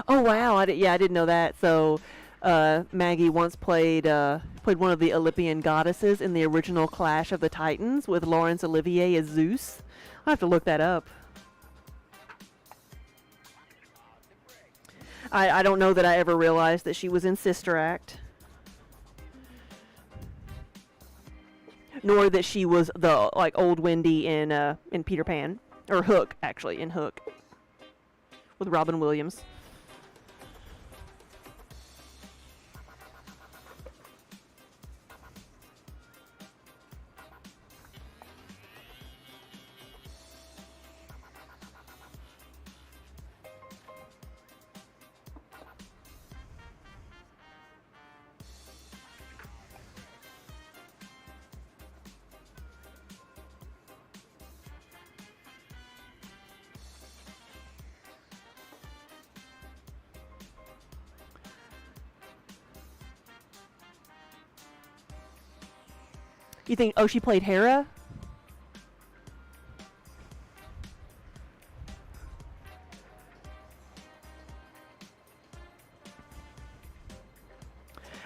Oh wow! I didn't know that. So, Maggie once played one of the Olympian goddesses in the original Clash of the Titans with Laurence Olivier as Zeus. I'll have to look that up. I don't know that I ever realized that she was in Sister Act, nor that she was the like old Wendy in Peter Pan, or Hook actually, in Hook with Robin Williams. You think, oh, she played Hera?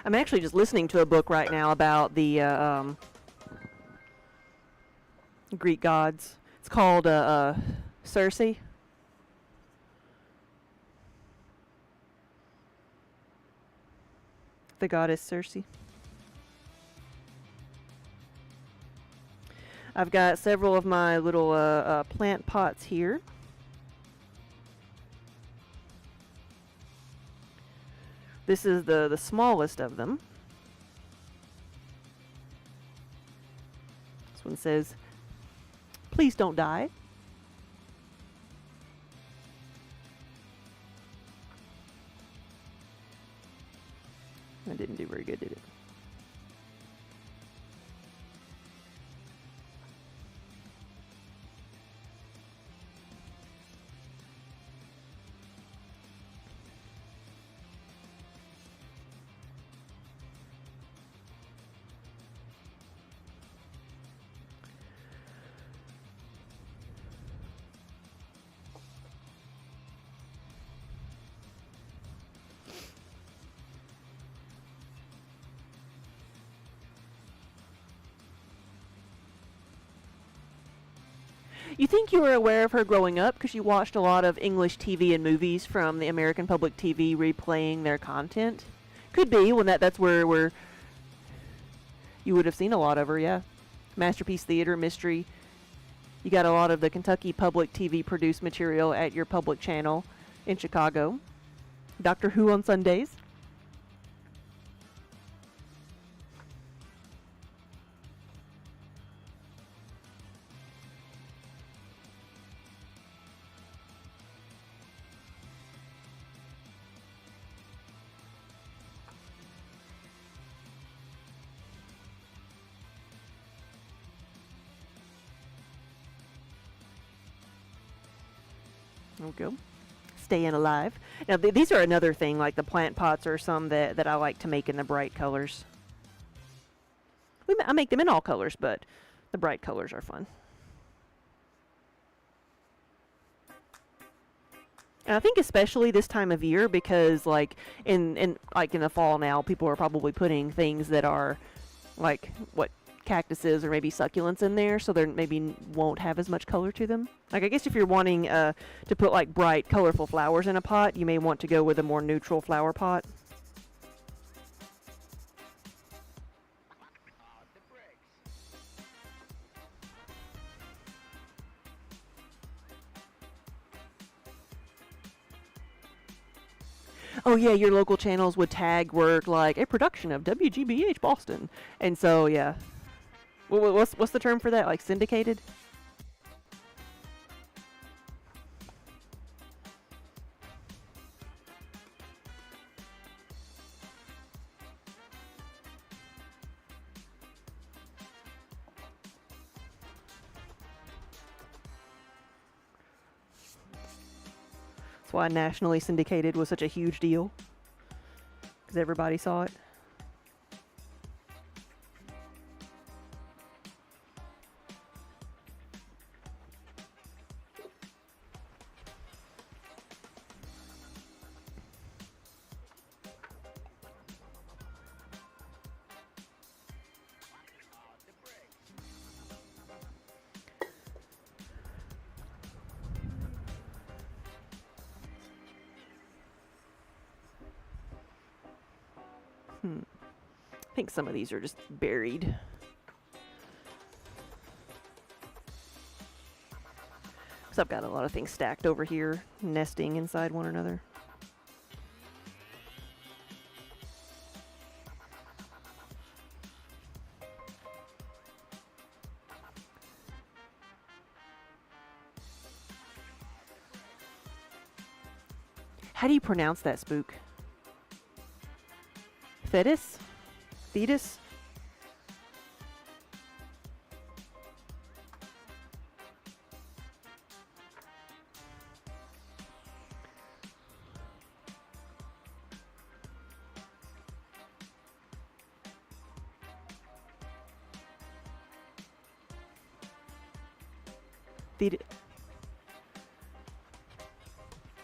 I'm actually just listening to a book right now about the Greek gods. It's called Circe. The goddess Circe. I've got several of my little plant pots here. This is the smallest of them. This one says, "Please don't die." That didn't do very good, did it? You think you were aware of her growing up because you watched a lot of English TV and movies from the American Public TV replaying their content? Could be. When that's where you would have seen a lot of her, yeah. Masterpiece Theater, Mystery. You got a lot of the Kentucky Public TV produced material at your public channel in Chicago. Doctor Who on Sundays. There we go. Staying alive. Now these are another thing, like the plant pots are some that I like to make in the bright colors. I make them in all colors, but the bright colors are fun. And I think especially this time of year, because like in the fall now, people are probably putting things that are like cactuses or maybe succulents in there, so they maybe won't have as much color to them. Like, I guess if you're wanting to put like bright, colorful flowers in a pot, you may want to go with a more neutral flower pot. Oh yeah, your local channels would tag work like a production of WGBH Boston, and so yeah. What's the term for that? Like syndicated? That's why nationally syndicated was such a huge deal, because everybody saw it. I think some of these are just buried. So I've got a lot of things stacked over here, nesting inside one another. How do you pronounce that, Spook? Thetis? Thetis? Thetis.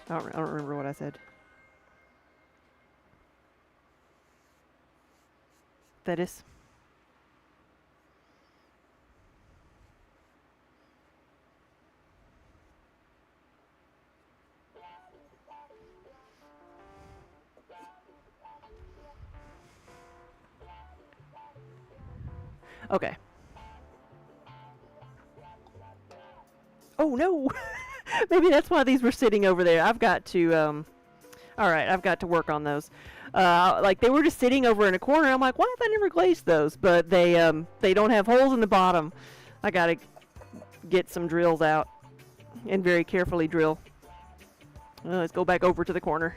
I don't remember what I said. Thetis. Okay. Oh no! Maybe that's why these were sitting over there. I've got to, alright, I've got to work on those. Like, they were just sitting over in a corner. I'm like, why have I never glazed those? But they don't have holes in the bottom. I gotta get some drills out and very carefully drill. Let's go back over to the corner.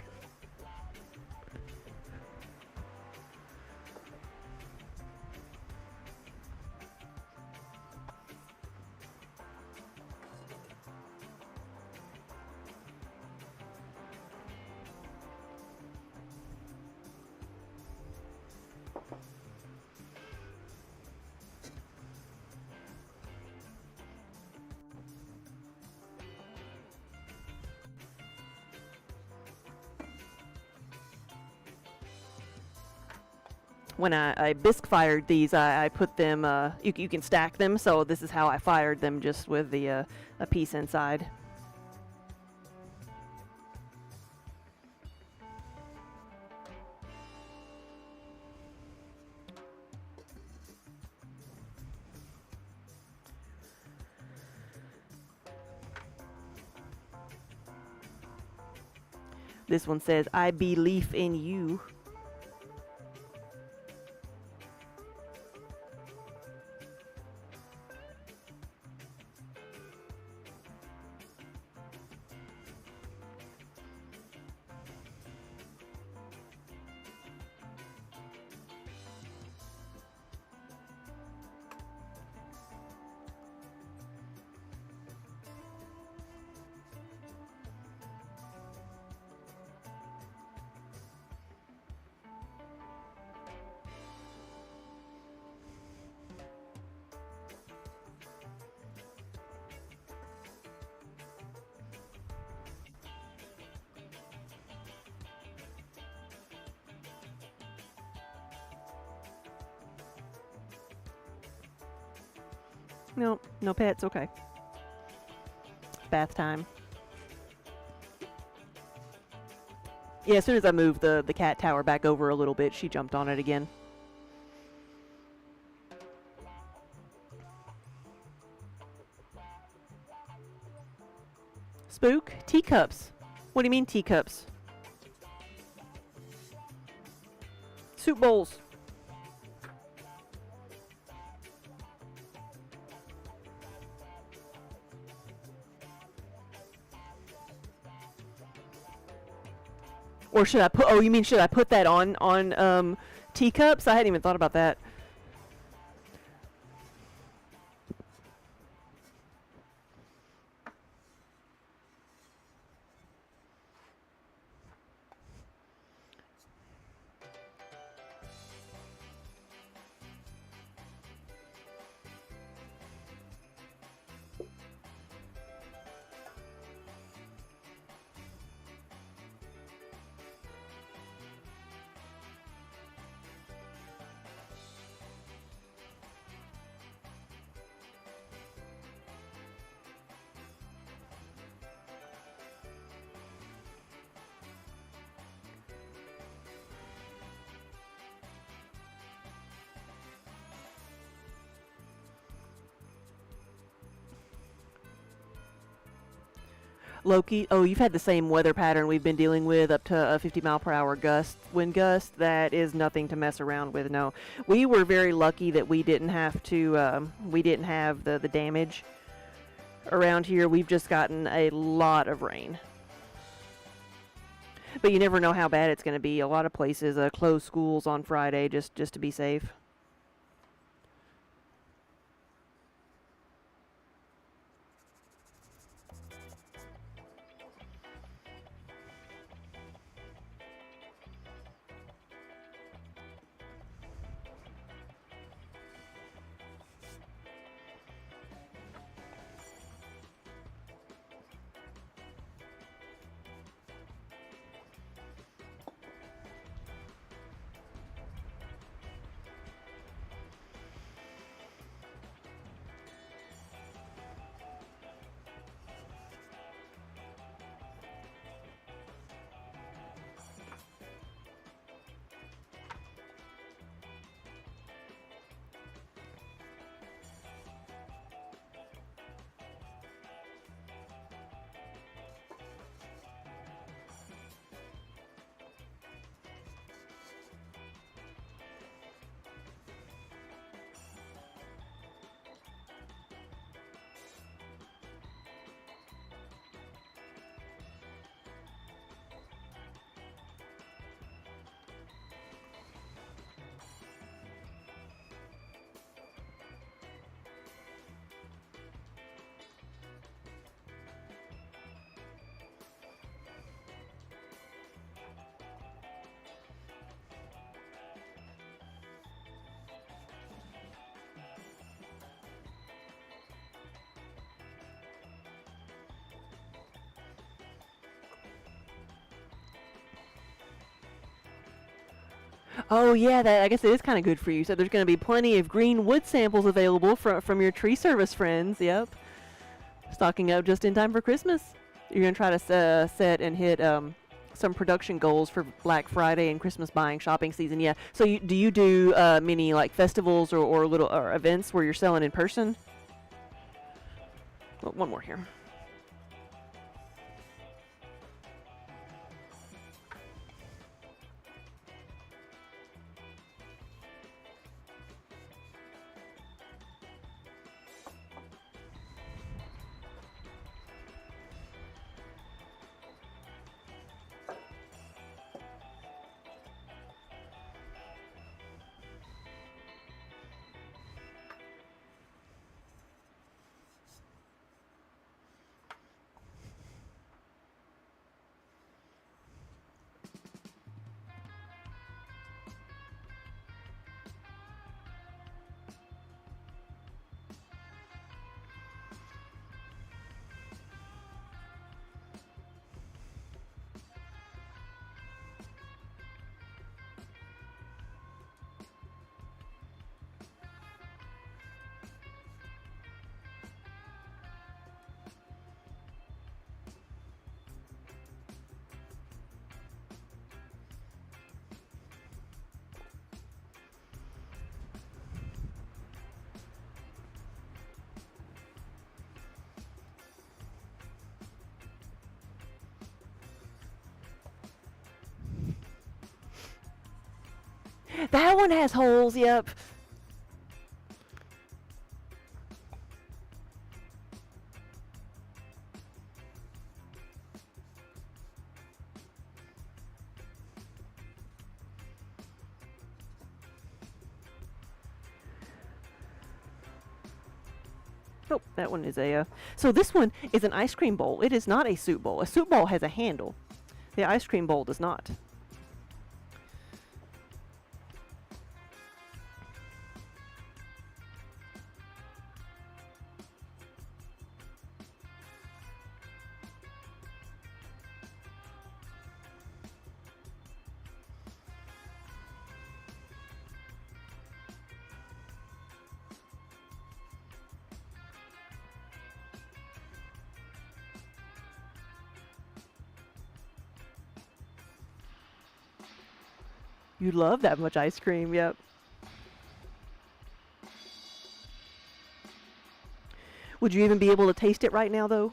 when I bisque fired these, I put them, you can stack them, so this is how I fired them, just with the a piece inside. This one says, I believe in you. No, no pets, okay. Bath time. Yeah, as soon as I moved the cat tower back over a little bit, she jumped on it again. Spook? Teacups. What do you mean teacups? Soup bowls. Or should I put, oh, you mean should I put that on teacups? I hadn't even thought about that. Loki, oh, you've had the same weather pattern we've been dealing with, up to a 50-mile-per-hour wind gust. That is nothing to mess around with. No, we were very lucky that we didn't have to. We didn't have the damage around here. We've just gotten a lot of rain, but you never know how bad it's going to be. A lot of places close schools on Friday just to be safe. Oh yeah, that I guess it is kind of good for you. So there's going to be plenty of green wood samples available from your tree service friends. Yep, stocking up just in time for Christmas. You're going to try to set and hit some production goals for Black Friday and Christmas buying shopping season. Yeah. So do you do many like festivals or little or events where you're selling in person? Well, one more here. That one has holes. Yep. Oh, that one is a. So this one is an ice cream bowl. It is not a soup bowl. A soup bowl has a handle. The ice cream bowl does not. You love that much ice cream. Yep. Would you even be able to taste it right now, though?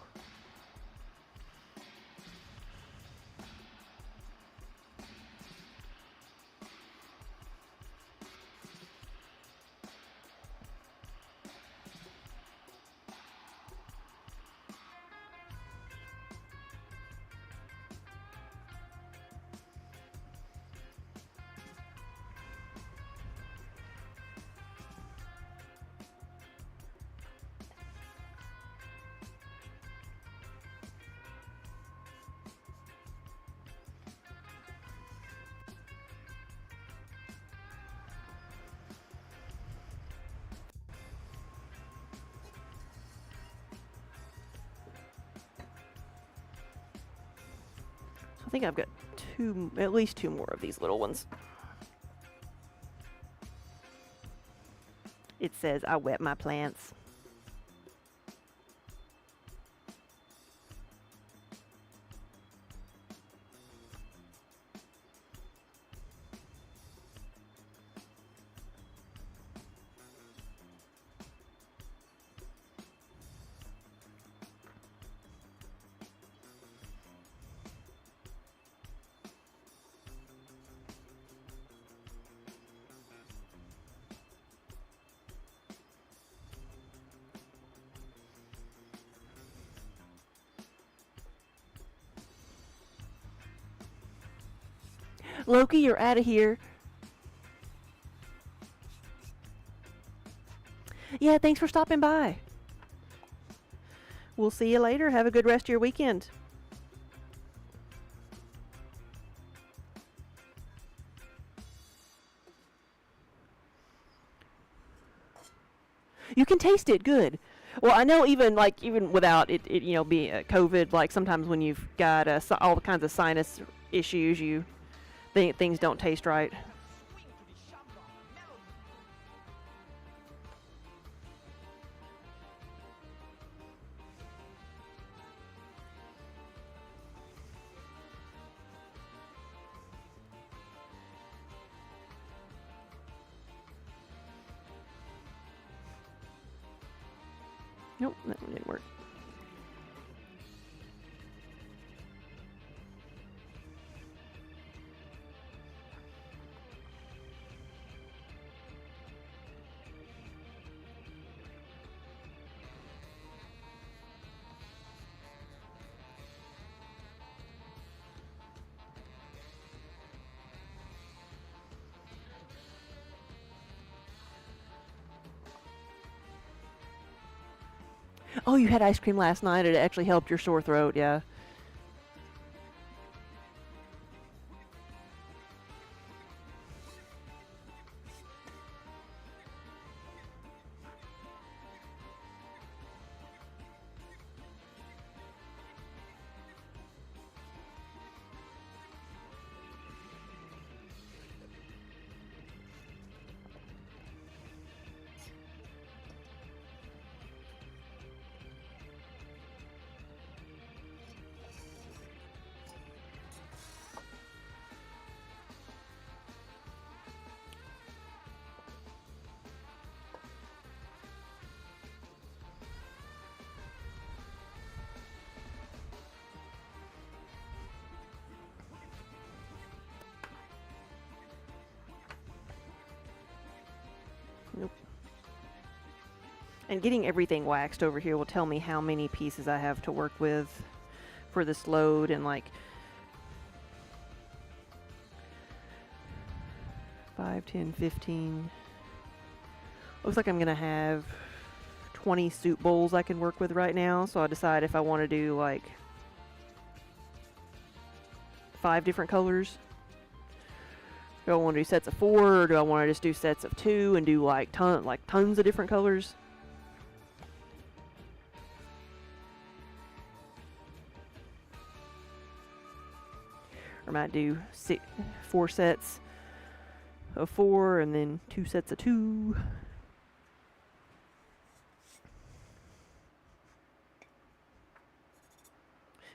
I think I've got at least two more of these little ones. It says, I wet my plants. Loki, you're out of here. Yeah, thanks for stopping by. We'll see you later. Have a good rest of your weekend. You can taste it good. Well, I know even without it being COVID, like sometimes when you've got all kinds of sinus issues, things don't taste right. Nope, that one didn't work. Oh, you had ice cream last night. It actually helped your sore throat, yeah. Nope. And getting everything waxed over here will tell me how many pieces I have to work with for this load, and like 5, 10, 15. Looks like I'm gonna have 20 soup bowls I can work with right now, so I'll decide if I want to do like 5 different colors. Do I want to do sets of 4, or do I want to just do sets of 2 and do like tons of different colors? Or might do 4 sets of 4 and then 2 sets of 2.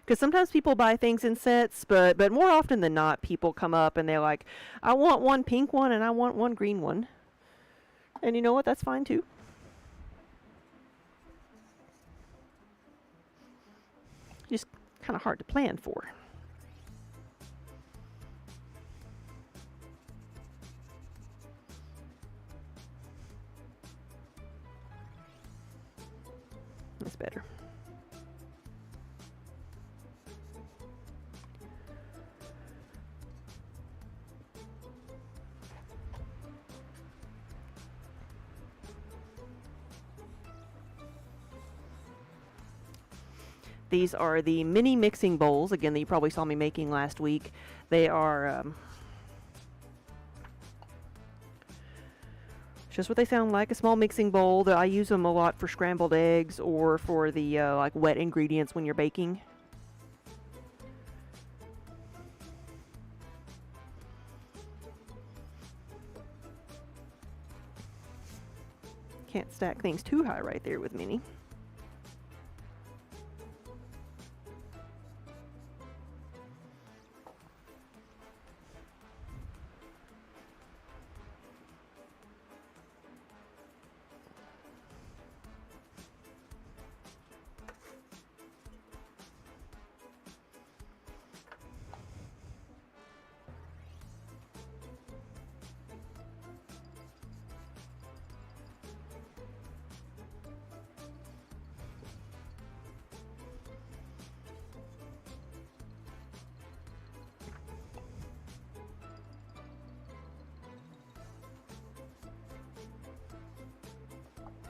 Because sometimes people buy things in sets, but more often than not, people come up and they're like, I want one pink one and I want one green one. And you know what? That's fine too. Just kind of hard to plan for. That's better. These are the mini mixing bowls, again, that you probably saw me making last week. They are just what they sound like, a small mixing bowl. That I use them a lot for scrambled eggs or for the like wet ingredients when you're baking. Can't stack things too high right there with mini.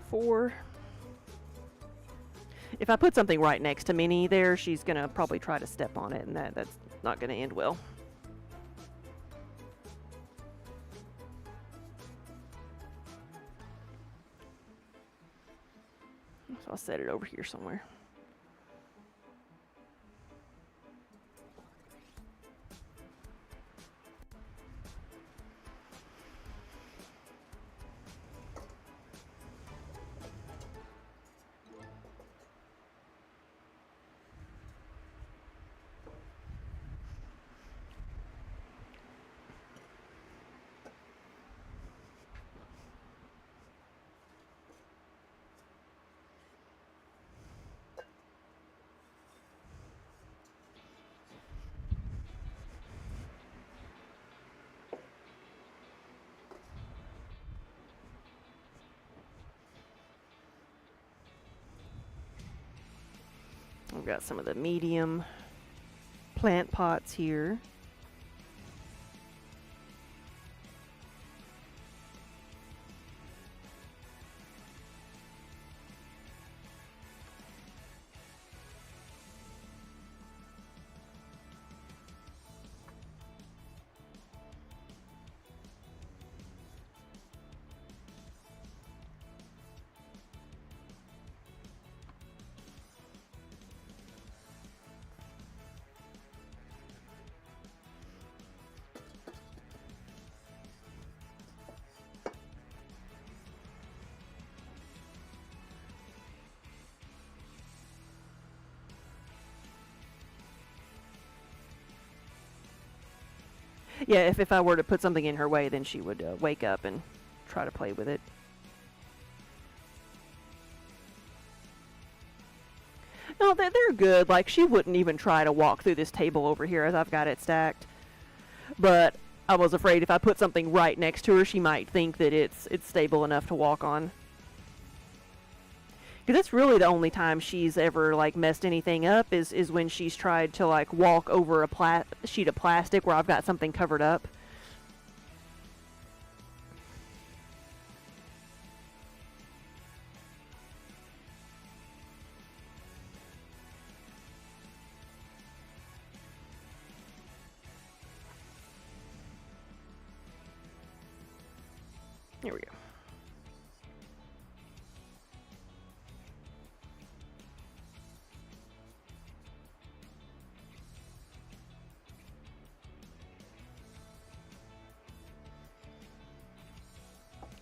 Four. If I put something right next to Minnie there, she's gonna probably try to step on it, and that's not gonna end well. So I'll set it over here somewhere. I've got some of the medium plant pots here. Yeah, if I were to put something in her way, then she would wake up and try to play with it. No, they're good. Like, she wouldn't even try to walk through this table over here as I've got it stacked. But I was afraid if I put something right next to her, she might think that it's stable enough to walk on. Because that's really the only time she's ever, like, messed anything up is when she's tried to, like, walk over a sheet of plastic where I've got something covered up. Here we go.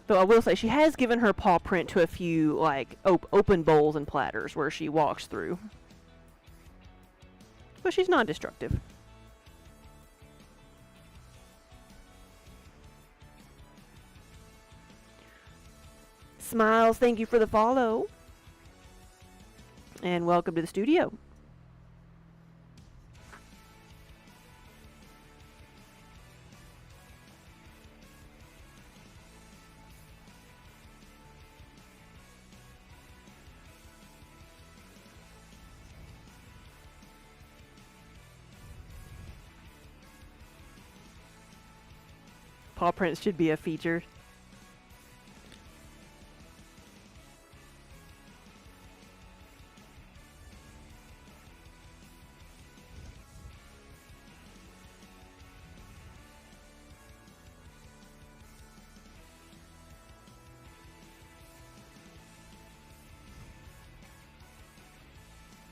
Though I will say she has given her paw print to a few, like, open bowls and platters where she walks through. But she's non-destructive. Smiles, thank you for the follow. And welcome to the studio. Paw prints should be a feature.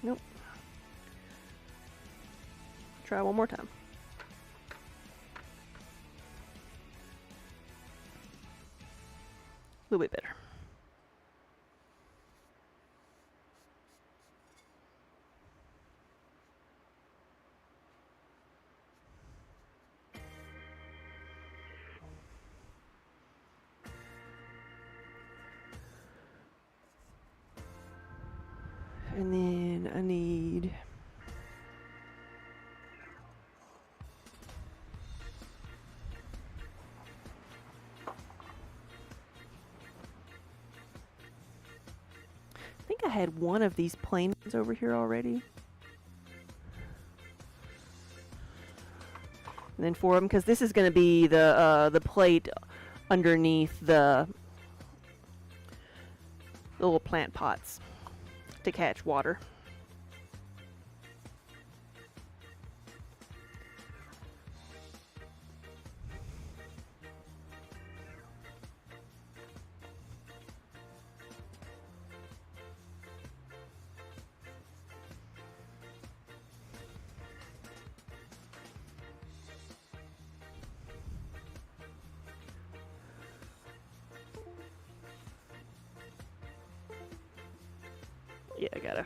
Nope. Try one more time. A little bit better. And then I need I think I had one of these plain ones over here already. And then for them, because this is going to be the plate underneath the little plant pots to catch water. Yeah, I gotta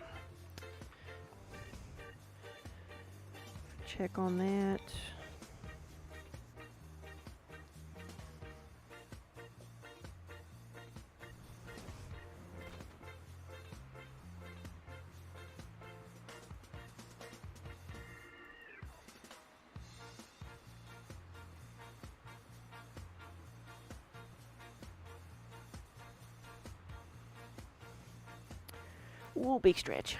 check on that. Ooh, big stretch.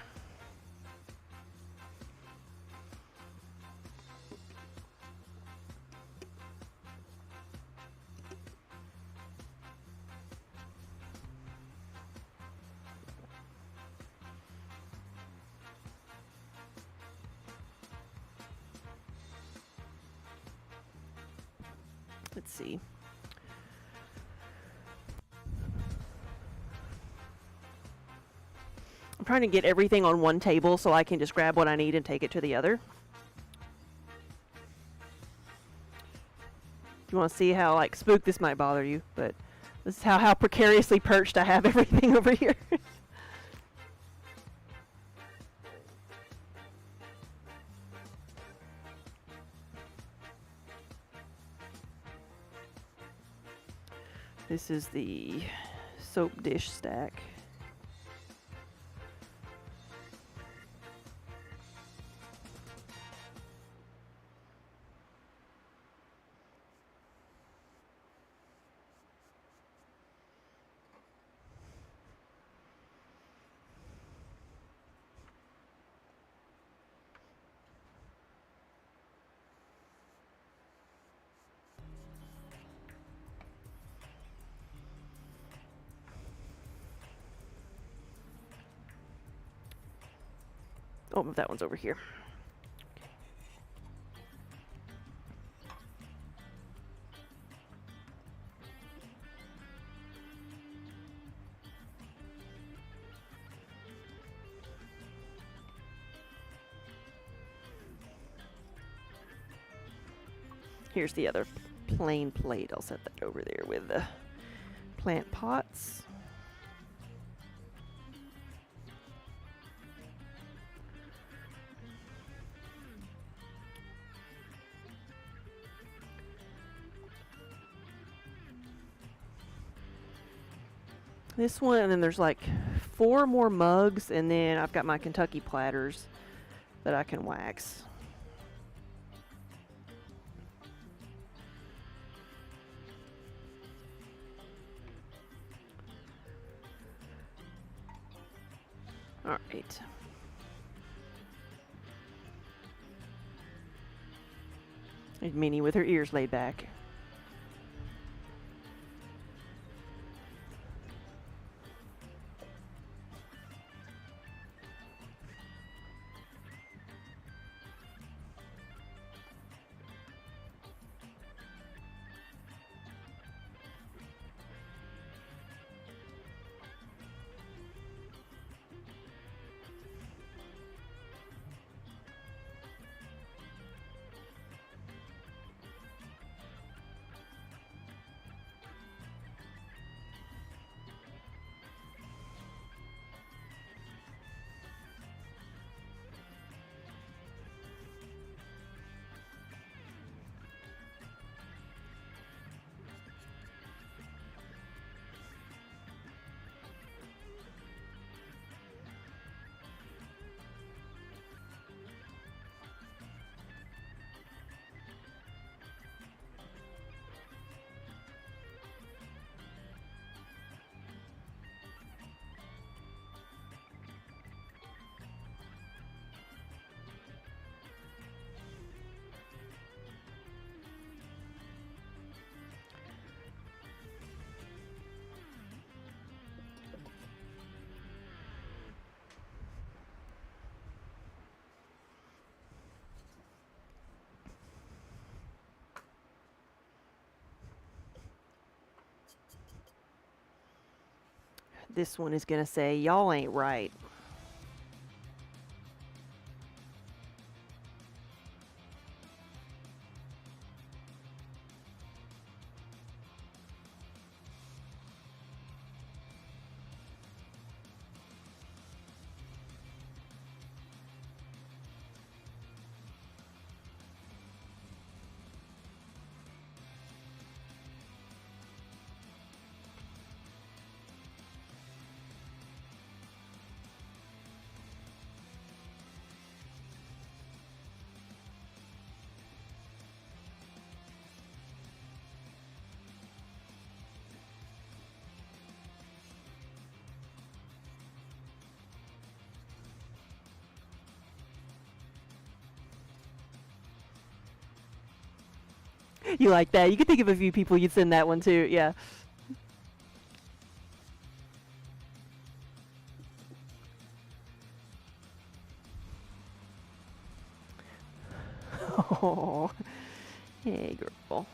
Let's see. I'm trying to get everything on one table so I can just grab what I need and take it to the other. You want to see how, like, spook this might bother you, but this is how precariously perched I have everything over here. This is the soap dish stack. Oh, that one's over here. Here's the other plain plate. I'll set that over there with the plant pots. This one, and then there's like 4 more mugs, and then I've got my Kentucky platters that I can wax. All right. And Minnie with her ears laid back. This one is going to say, y'all ain't right. You like that? You can think of a few people you'd send that one to, yeah. Oh, hey, girl.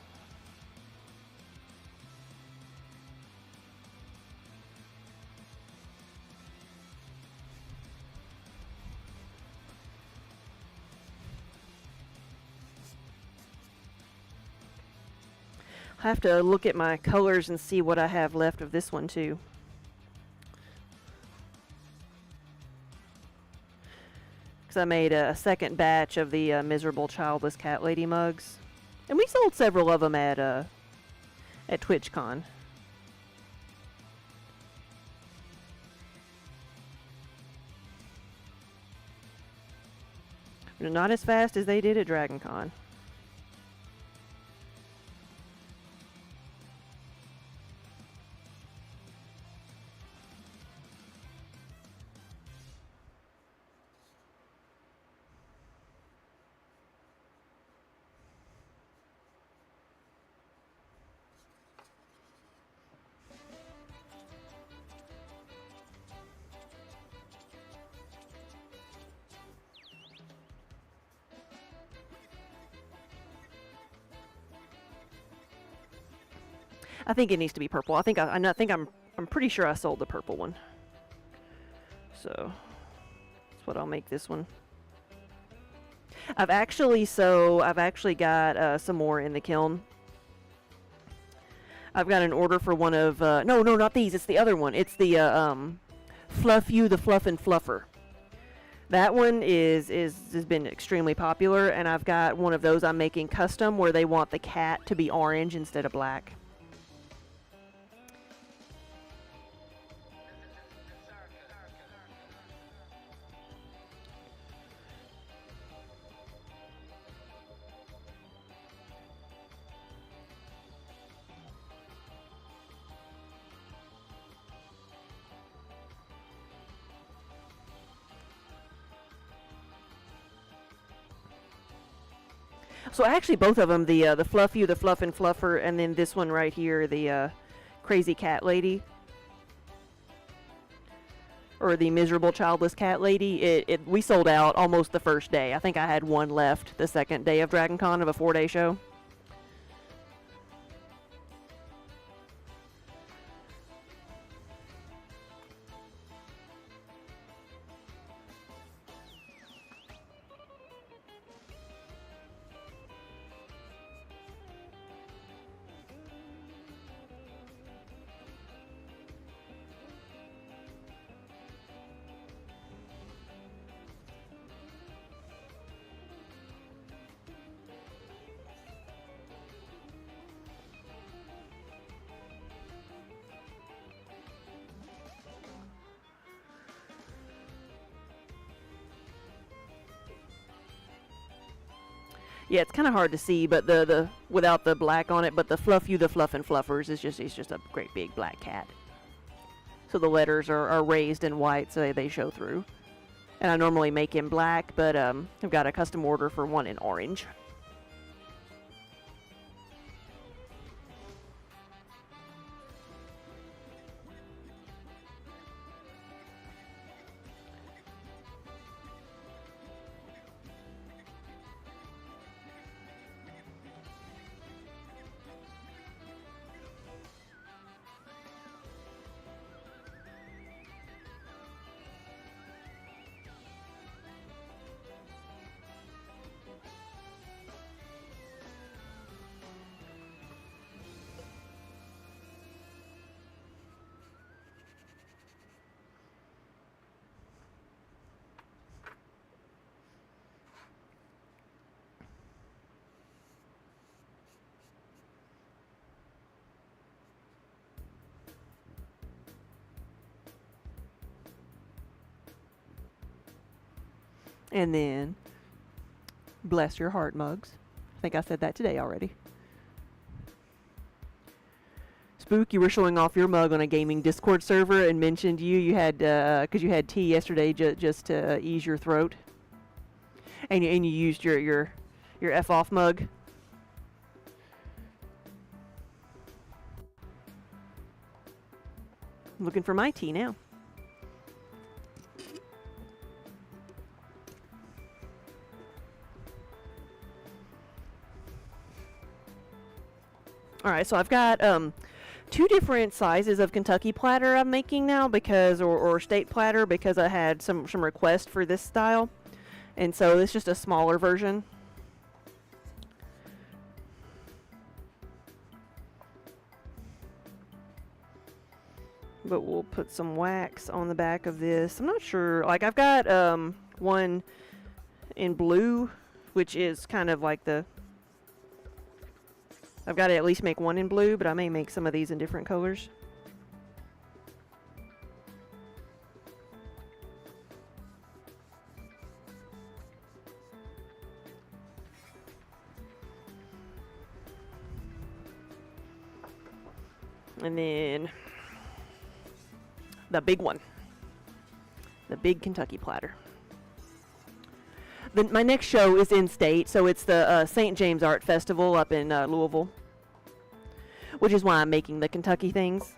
I have to look at my colors and see what I have left of this one too. Because I made a second batch of the Miserable Childless Cat Lady mugs. And we sold several of them at TwitchCon. Not as fast as they did at DragonCon. I think it needs to be purple. I think I'm pretty sure I sold the purple one. So that's what I'll make this one. I've actually got some more in the kiln. I've got an order for one of no, not these. It's the other one. It's the Fluff You the Fluff and Fluffer. That one has been extremely popular, and I've got one of those I'm making custom where they want the cat to be orange instead of black. So actually both of them, the Fluff You, the Fluff and Fluffer, and then this one right here, the Crazy Cat Lady, or the Miserable Childless Cat Lady, we sold out almost the first day. I think I had one left the second day of DragonCon of a 4-day show. Yeah, it's kind of hard to see, but the without the black on it, but the Fluff You, the Fluff and Fluffers is just a great big black cat. So the letters are raised in white, so they show through. And I normally make him black, but I've got a custom order for one in orange. And then, bless your heart mugs. I think I said that today already. Spook, you were showing off your mug on a gaming Discord server and mentioned you had, because you had tea yesterday just to ease your throat. And you used your F off mug. I'm looking for my tea now. Alright, so I've got two different sizes of Kentucky platter I'm making now because, or state platter, because I had some requests for this style. And so it's just a smaller version. but we'll put some wax on the back of this. I'm not sure. Like, I've got one in blue, which is kind of like the... I've got to at least make one in blue, but I may make some of these in different colors. And then the big one, the big Kentucky platter. My next show is in state, so it's the St. James Art Festival up in Louisville, which is why I'm making the Kentucky things.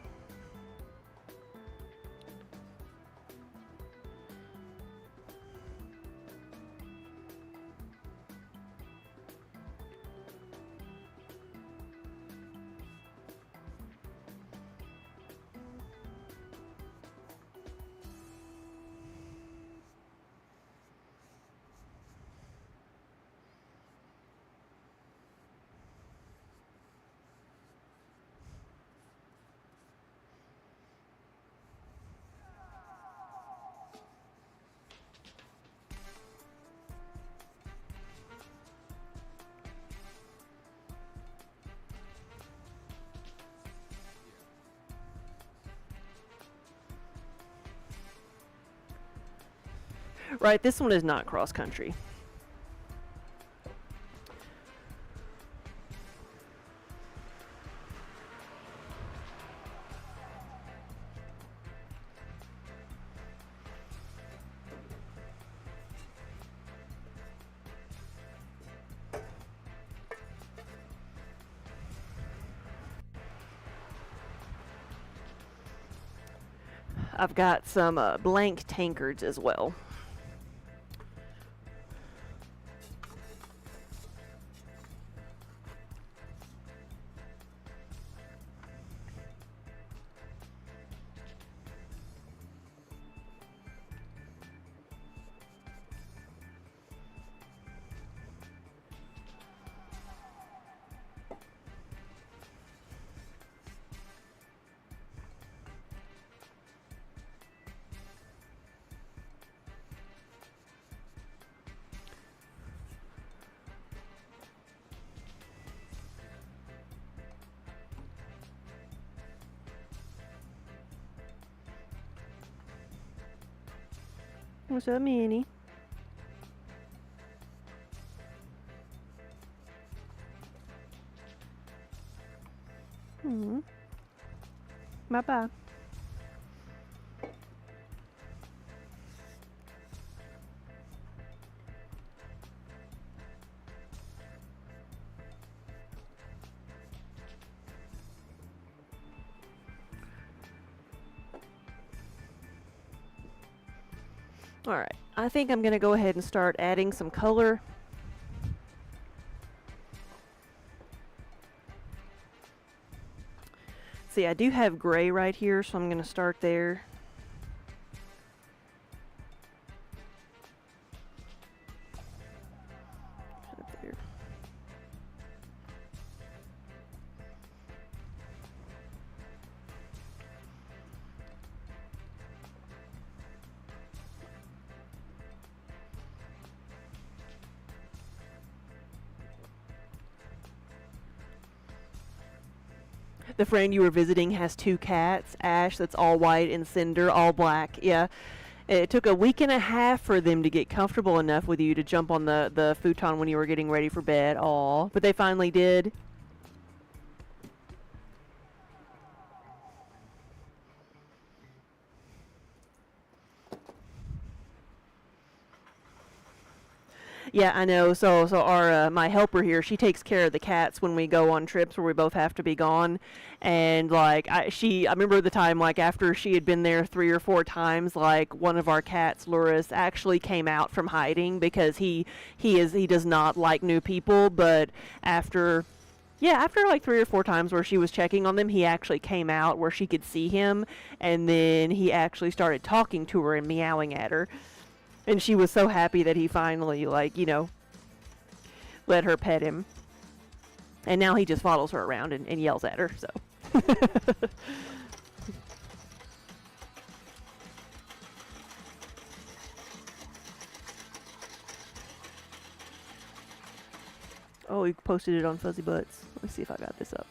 Right, this one is not cross country. I've got some blank tankards as well. What's up, Minnie? Bye-bye. Alright, I think I'm going to go ahead and start adding some color. See, I do have gray right here, so I'm going to start there. The friend you were visiting has 2 cats, Ash, that's all white, and Cinder, all black. Yeah, it took a week and a half for them to get comfortable enough with you to jump on the futon when you were getting ready for bed. Aw, but they finally did. Yeah, I know. So our my helper here, she takes care of the cats when we go on trips where we both have to be gone. And like I remember the time, like after she had been there 3 or 4 times, like one of our cats, Luris, actually came out from hiding because he does not like new people. But after like 3 or 4 times where she was checking on them, he actually came out where she could see him, and then he actually started talking to her and meowing at her. And she was so happy that he finally, like, you know, let her pet him. And now he just follows her around and yells at her, so. Oh, you posted it on Fuzzy Butts. Let me see if I got this up.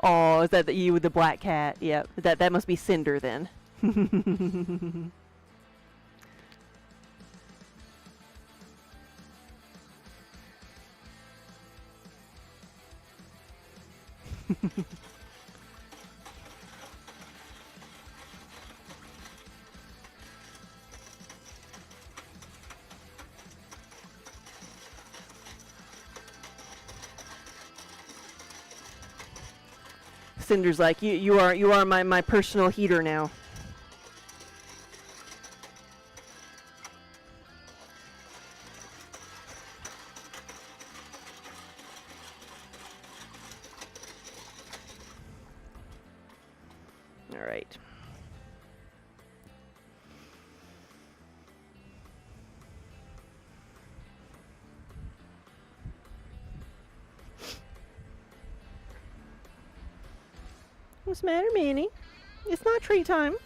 Oh, is that you with the black cat? Yep. That must be Cinder then. Cinder's like, you are my personal heater now. All right. What's the matter, Minnie? It's not treat time.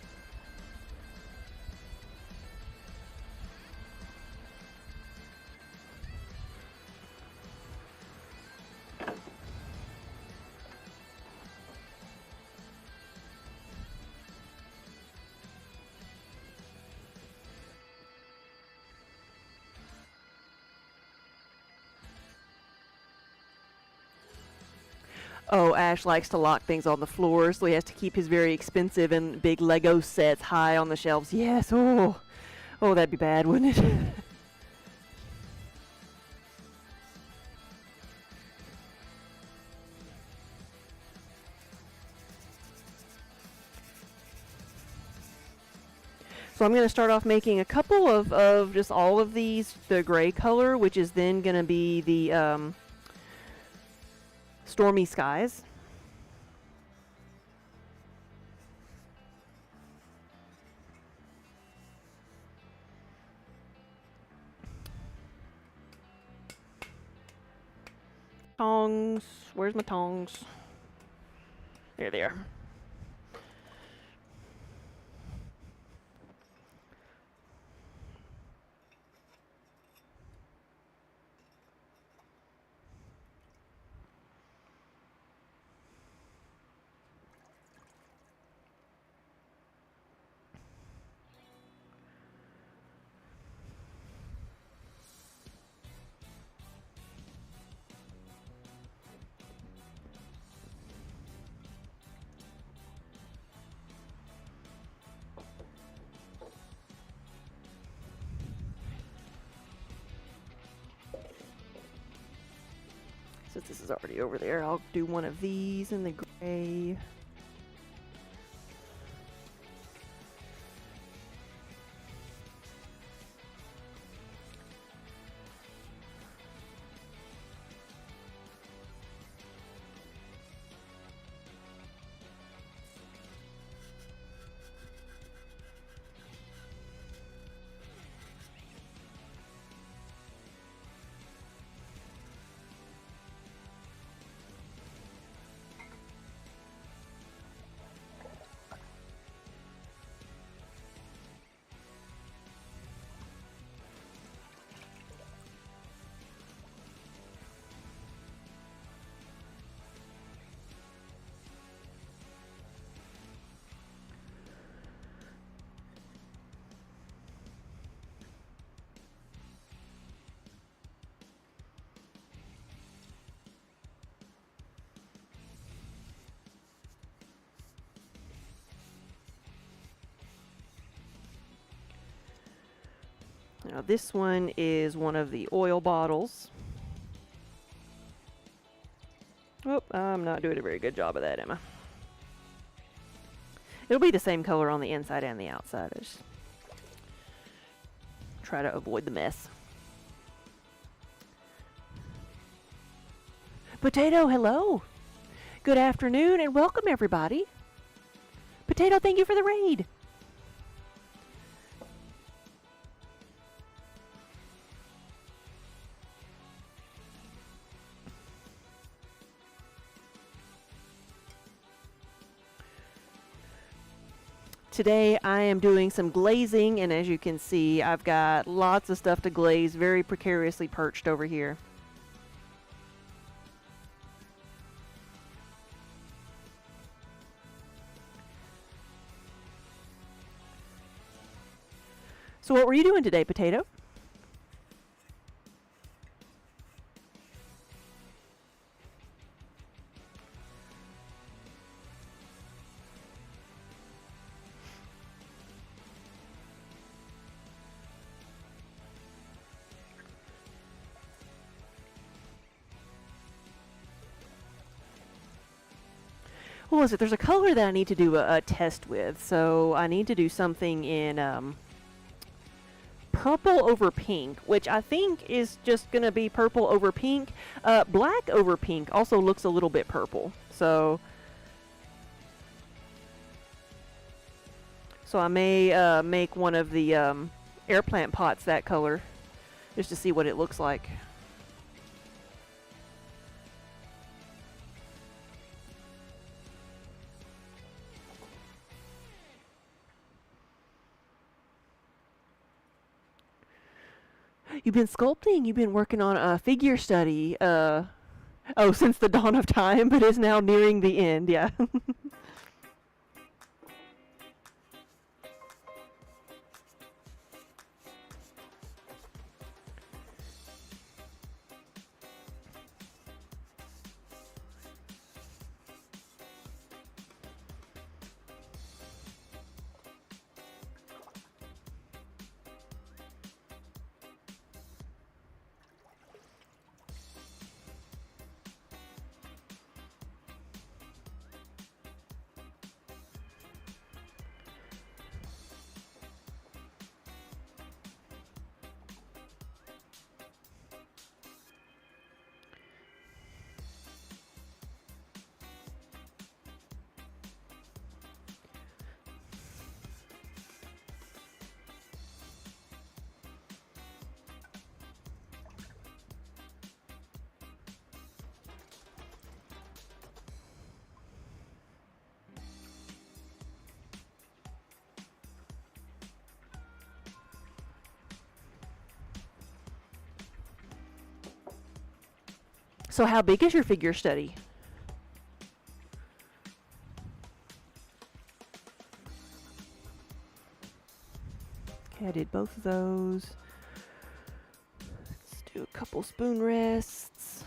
Oh, Ash likes to lock things on the floor, so he has to keep his very expensive and big Lego sets high on the shelves. Yes, oh, that'd be bad, wouldn't it? So I'm going to start off making a couple of just all of these, the gray color, which is then going to be the Stormy Skies. Tongs. Where's my tongs? There they are. Since this is already over there, I'll do one of these in the gray. Now this one is one of the oil bottles. Oh, I'm not doing a very good job of that, am I? It'll be the same color on the inside and the outside. I just try to avoid the mess. Potato, hello. Good afternoon and welcome everybody. Potato, thank you for the raid. Today I am doing some glazing, and as you can see, I've got lots of stuff to glaze, very precariously perched over here. So what were you doing today, Potato? What was it? There's a color that I need to do a test with, so I need to do something in purple over pink, which I think is just going to be purple over pink. Black over pink also looks a little bit purple, so I may make one of the air plant pots that color, just to see what it looks like. You've been sculpting. You've been working on a figure study. Oh, since the dawn of time, but is now nearing the end. Yeah. So how big is your figure study? Okay, I did both of those. Let's do a couple spoon rests.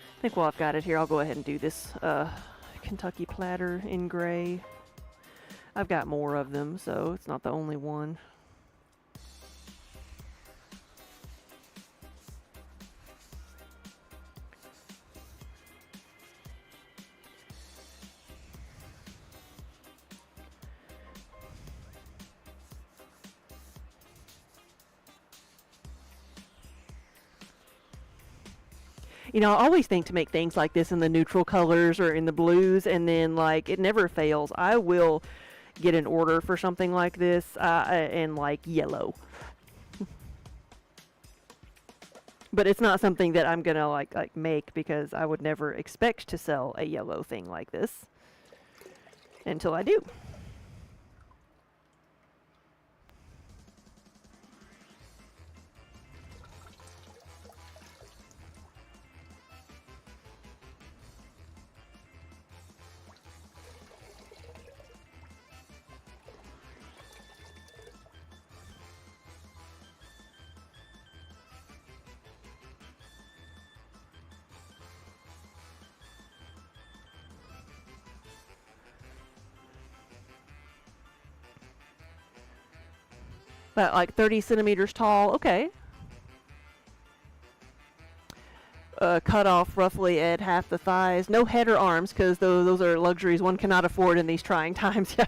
I think while I've got it here, I'll go ahead and do this Kentucky platter in gray. I've got more of them, so it's not the only one. You know, I always think to make things like this in the neutral colors or in the blues, and then, like, it never fails. I will get an order for something like this in, like, yellow. But it's not something that I'm gonna, like make, because I would never expect to sell a yellow thing like this until I do. About like 30 centimeters tall. Okay. Cut off roughly at half the thighs. No head or arms, because those are luxuries one cannot afford in these trying times. Yeah.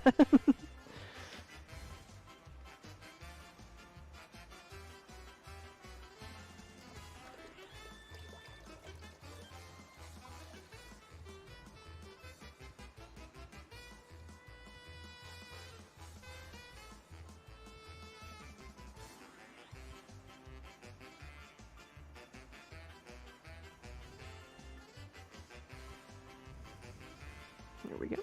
Here we go.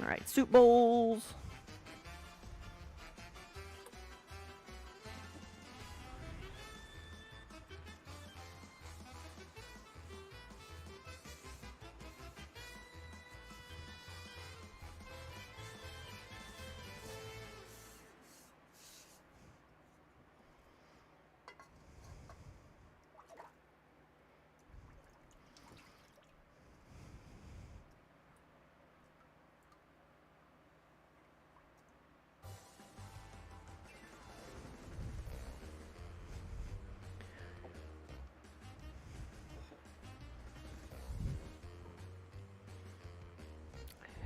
All right, soup bowls.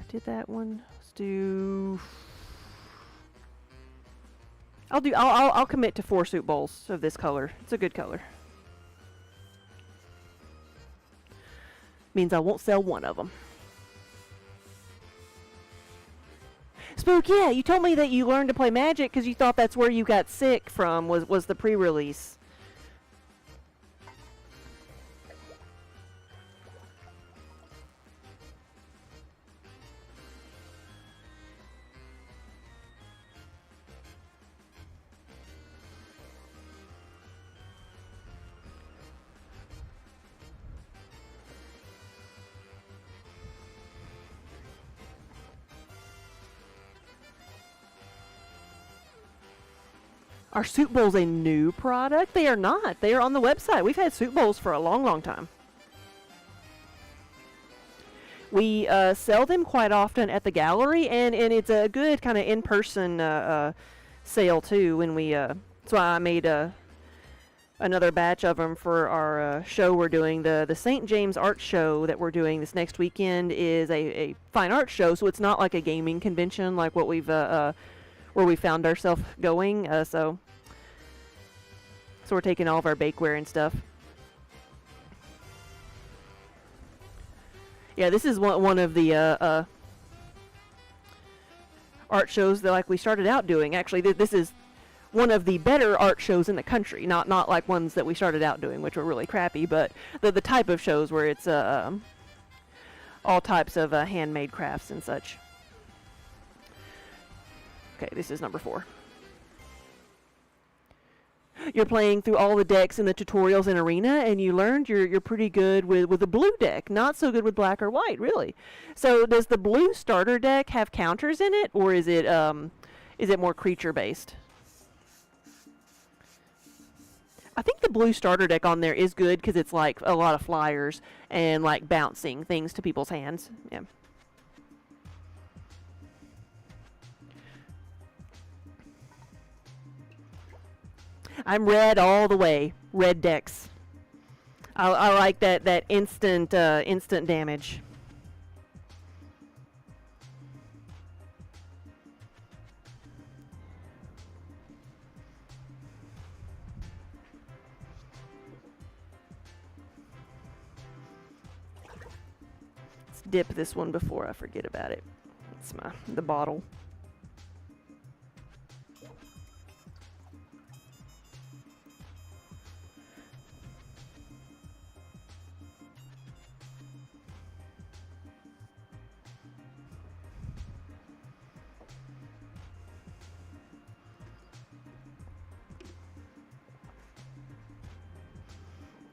Did that one. Let's do. I'll commit to 4 soup bowls of this color. It's a good color. Means I won't sell one of them. Spook, yeah, you told me that you learned to play Magic because you thought that's where you got sick from, was the pre-release. Are soup bowls a new product? They are not. They are on the website. We've had soup bowls for a long, long time. We sell them quite often at the gallery, and it's a good kind of in-person sale too. When we, so I made another batch of them for our show we're doing. The St. James Art Show that we're doing this next weekend is a fine art show, so it's not like a gaming convention like what we've where we found ourselves going. So we're taking all of our bakeware and stuff. Yeah, this is one of the art shows that like we started out doing. Actually, this is one of the better art shows in the country. Not like ones that we started out doing, which were really crappy, but the type of shows where it's all types of handmade crafts and such. Okay, this is number 4. You're playing through all the decks in the tutorials in Arena, and you learned you're pretty good with the blue deck. Not so good with black or white, really. So does the blue starter deck have counters in it, or is it more creature based? I think the blue starter deck on there is good because it's like a lot of flyers and like bouncing things to people's hands. Yeah. I'm red all the way. Red decks. I like that instant damage. Let's dip this one before I forget about it. It's the bottle.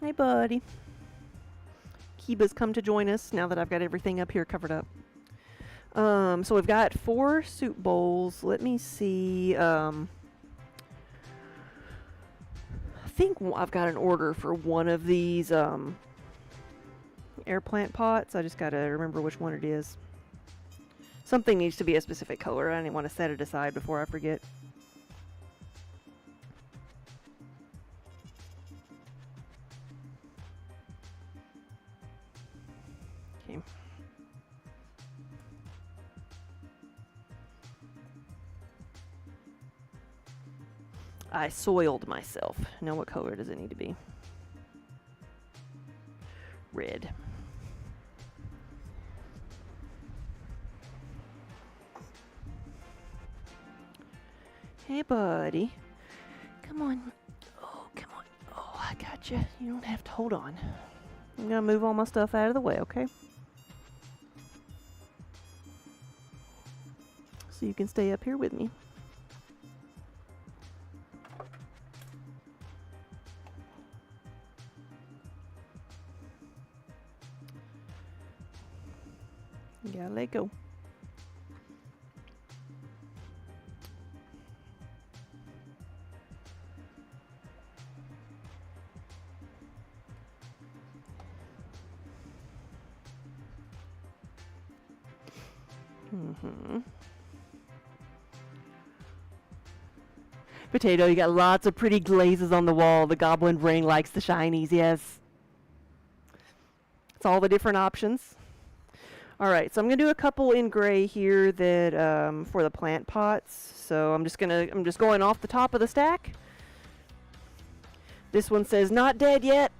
Hey, buddy. Kiba's come to join us now that I've got everything up here covered up. So we've got 4 soup bowls. Let me see. I think I've got an order for one of these. Yeah, air plant pots. I just gotta remember which one it is. Something needs to be a specific color. I didn't want to set it aside before I forget. Okay. I soiled myself. Now what color does it need to be? Red. Hey, buddy. Come on. Oh, come on. Oh, I got you. You don't have to hold on. I'm gonna move all my stuff out of the way, okay? So you can stay up here with me. You gotta let go. Potato, you got lots of pretty glazes on the wall. The goblin brain likes the shinies, yes. It's all the different options. Alright, so I'm going to do a couple in gray here that for the plant pots. So I'm just going off the top of the stack. This one says not dead yet.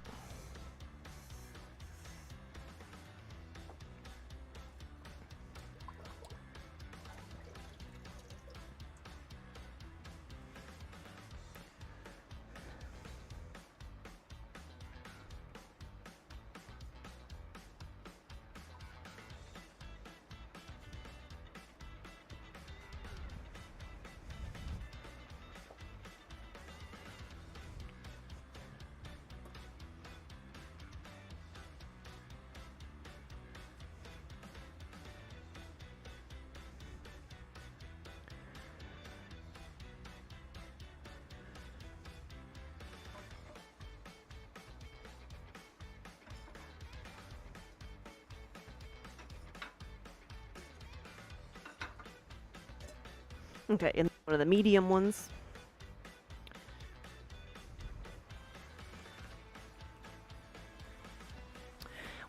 Okay, and one of the medium ones.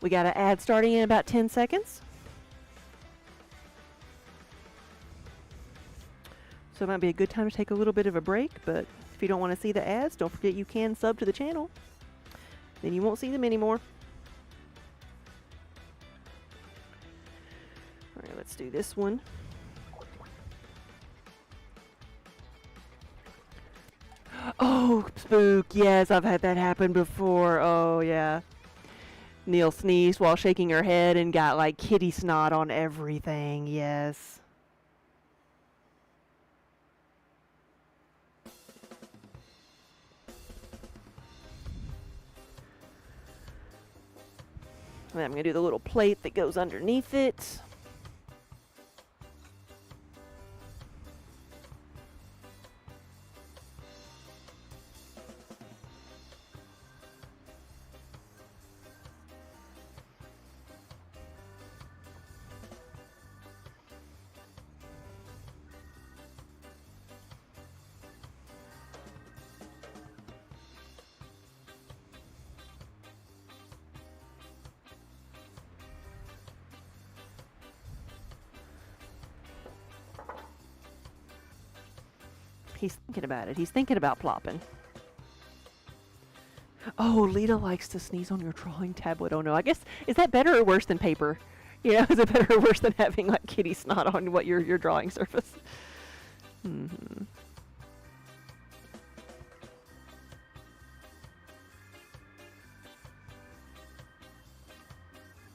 We got an ad starting in about 10 seconds. So it might be a good time to take a little bit of a break, but if you don't want to see the ads, don't forget you can sub to the channel. Then you won't see them anymore. Alright, let's do this one. Oh, spook. Yes, I've had that happen before. Oh, yeah. Neil sneezed while shaking her head and got like kitty snot on everything. Yes. And I'm going to do the little plate that goes underneath it. He's thinking about it. He's thinking about plopping. Oh, Lita likes to sneeze on your drawing tablet. Oh no, I guess, is that better or worse than paper? You know, is it better or worse than having like kitty snot on what your drawing surface? Mm-hmm.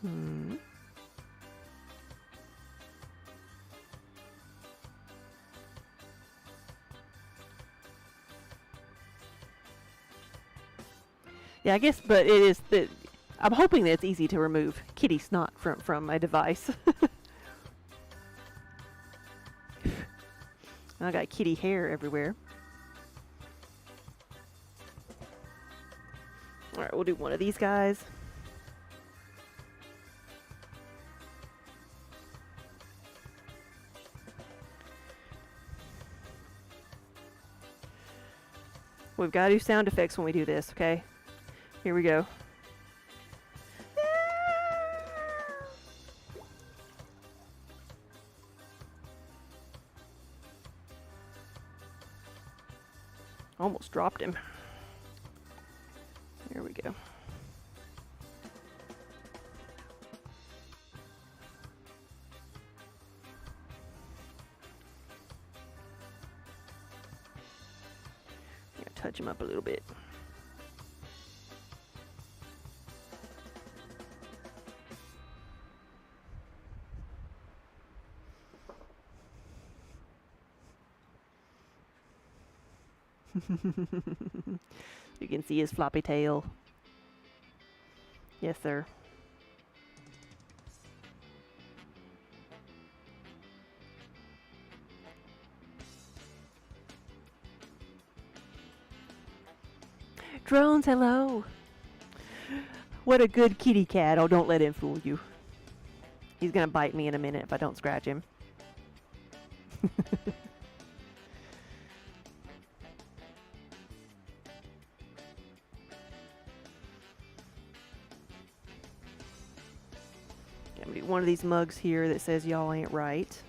Hmm. Yeah, I guess, but it is that I'm hoping that it's easy to remove kitty snot from a device. I got kitty hair everywhere. All right, we'll do one of these guys. We've got to do sound effects when we do this, okay? Here we go. Almost dropped him. There we go. Touch him up a little bit. You can see his floppy tail. Yes, sir. Drones, hello. What a good kitty cat. Oh, don't let him fool you. He's gonna bite me in a minute if I don't scratch him. I'm gonna do one of these mugs here that says y'all ain't right.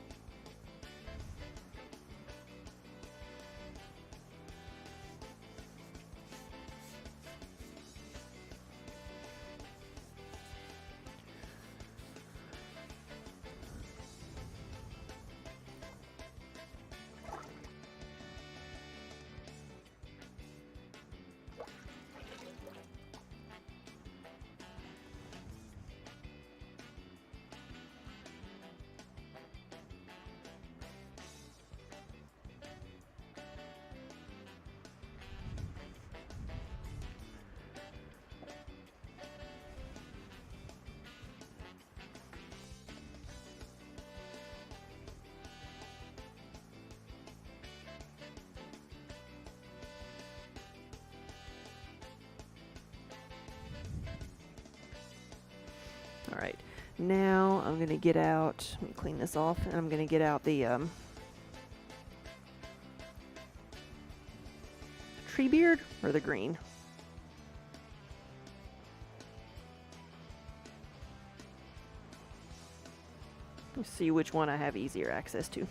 Alright, now I'm going to get out, let me clean this off, and I'm going to get out the tree beard or the green. Let's see which one I have easier access to.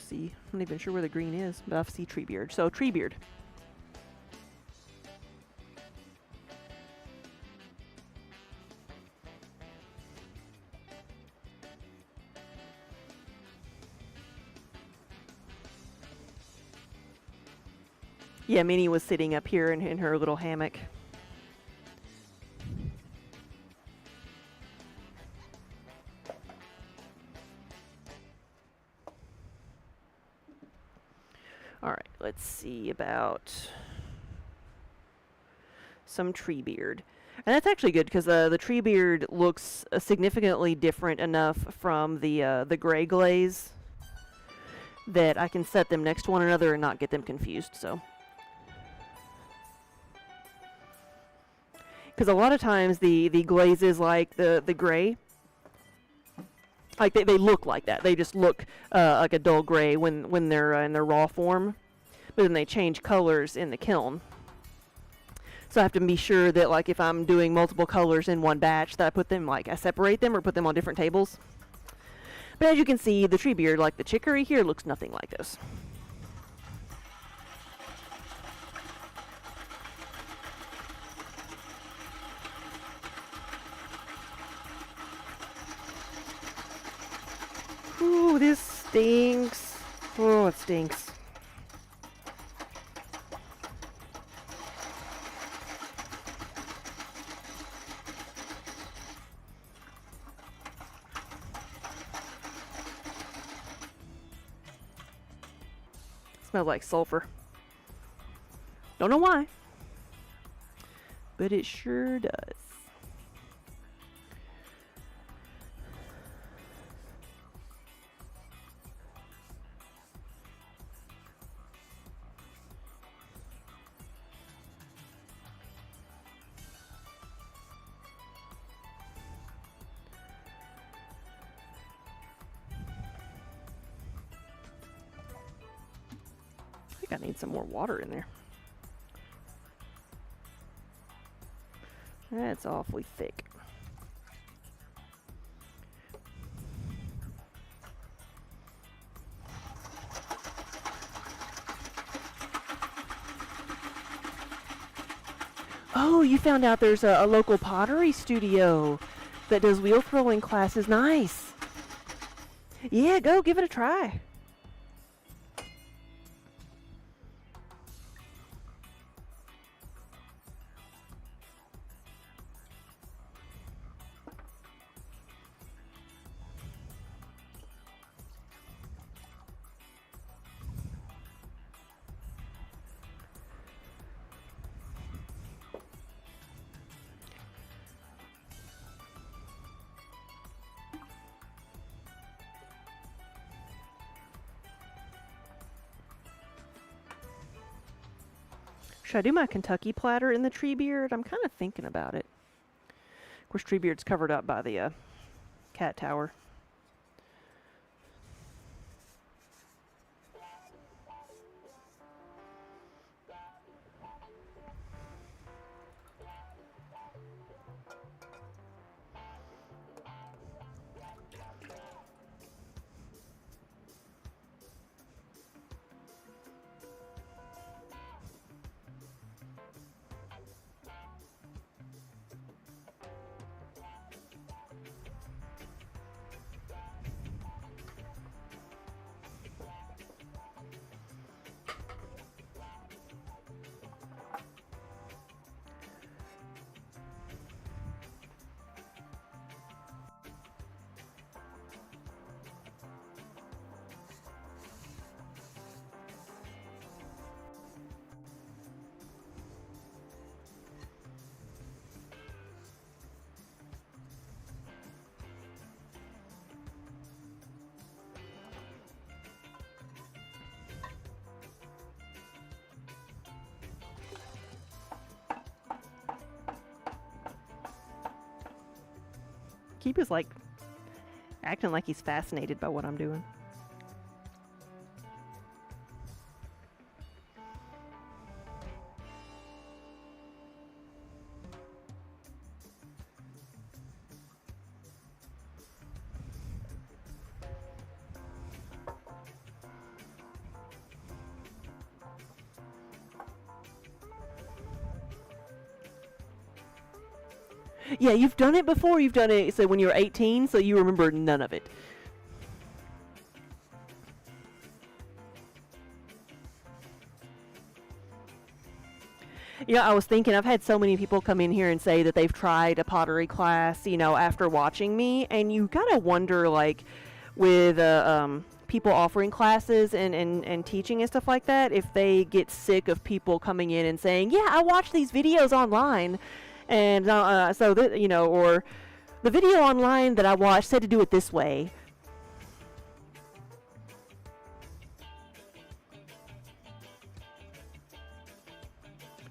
See, I'm not even sure where the green is, but I see tree beard. So tree beard. Yeah, Minnie was sitting up here in her little hammock. Alright, let's see about some tree beard. And that's actually good because the tree beard looks significantly different enough from the gray glaze that I can set them next to one another and not get them confused. So, because a lot of times the glazes like the gray, like they look like that. They just look like a dull gray when they're in their raw form, but then they change colors in the kiln. So I have to be sure that, like, if I'm doing multiple colors in one batch, that I put them, like, I separate them or put them on different tables. But as you can see, the tree beard, like the chicory here, looks nothing like this. Ooh, this stinks. Oh, it stinks. Smells like sulfur. Don't know why, but it sure does. I think I need some more water in there. That's awfully thick. Oh, you found out there's a local pottery studio that does wheel throwing classes. Nice. Yeah, go give it a try. Should I do my Kentucky platter in the tree beard? I'm kind of thinking about it. Of course, tree beard's covered up by the cat tower. Kiba's like acting like he's fascinated by what I'm doing. Yeah, you've done it before. You've done it so when you were 18, so you remember none of it. I was thinking, I've had so many people come in here and say that they've tried a pottery class, after watching me, and you gotta wonder, like, with people offering classes and teaching and stuff like that, if they get sick of people coming in and saying, yeah, I watched these videos online, and so that, or the video online that I watched said to do it this way.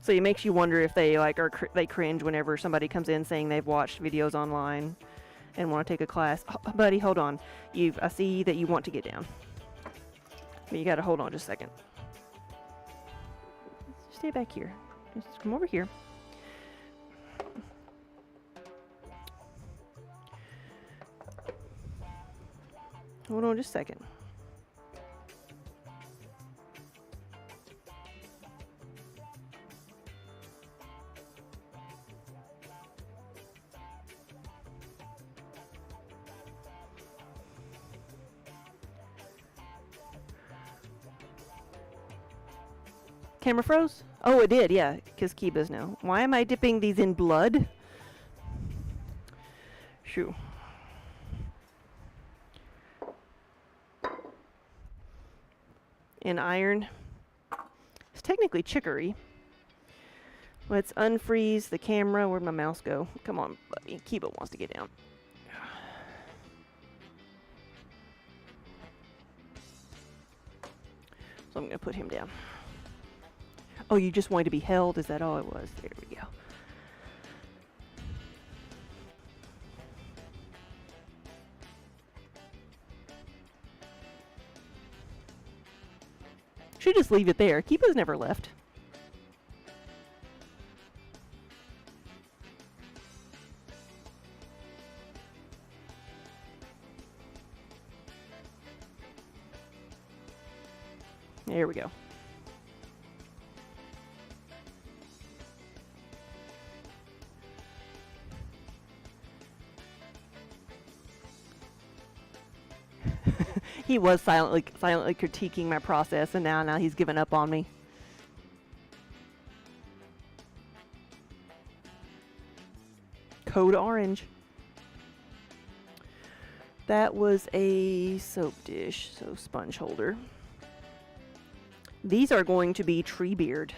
So it makes you wonder if they they cringe whenever somebody comes in saying they've watched videos online and want to take a class. Oh, buddy, hold on. I see that you want to get down, but you got to hold on just a second. Stay back here. Just come over here. Hold on just a second. Camera froze? Oh, it did, yeah, because Kiba's now. Why am I dipping these in blood? Shoo. In iron. It's technically chicory. Let's unfreeze the camera. Where'd my mouse go? Come on, buddy. Kiba wants to get down. So I'm going to put him down. Oh, you just wanted to be held? Is that all it was? There we go. Should just leave it there. Kiba's never left. There we go. He was silently critiquing my process, and now he's given up on me. Code orange. That was a soap dish, so sponge holder. These are going to be tree beard.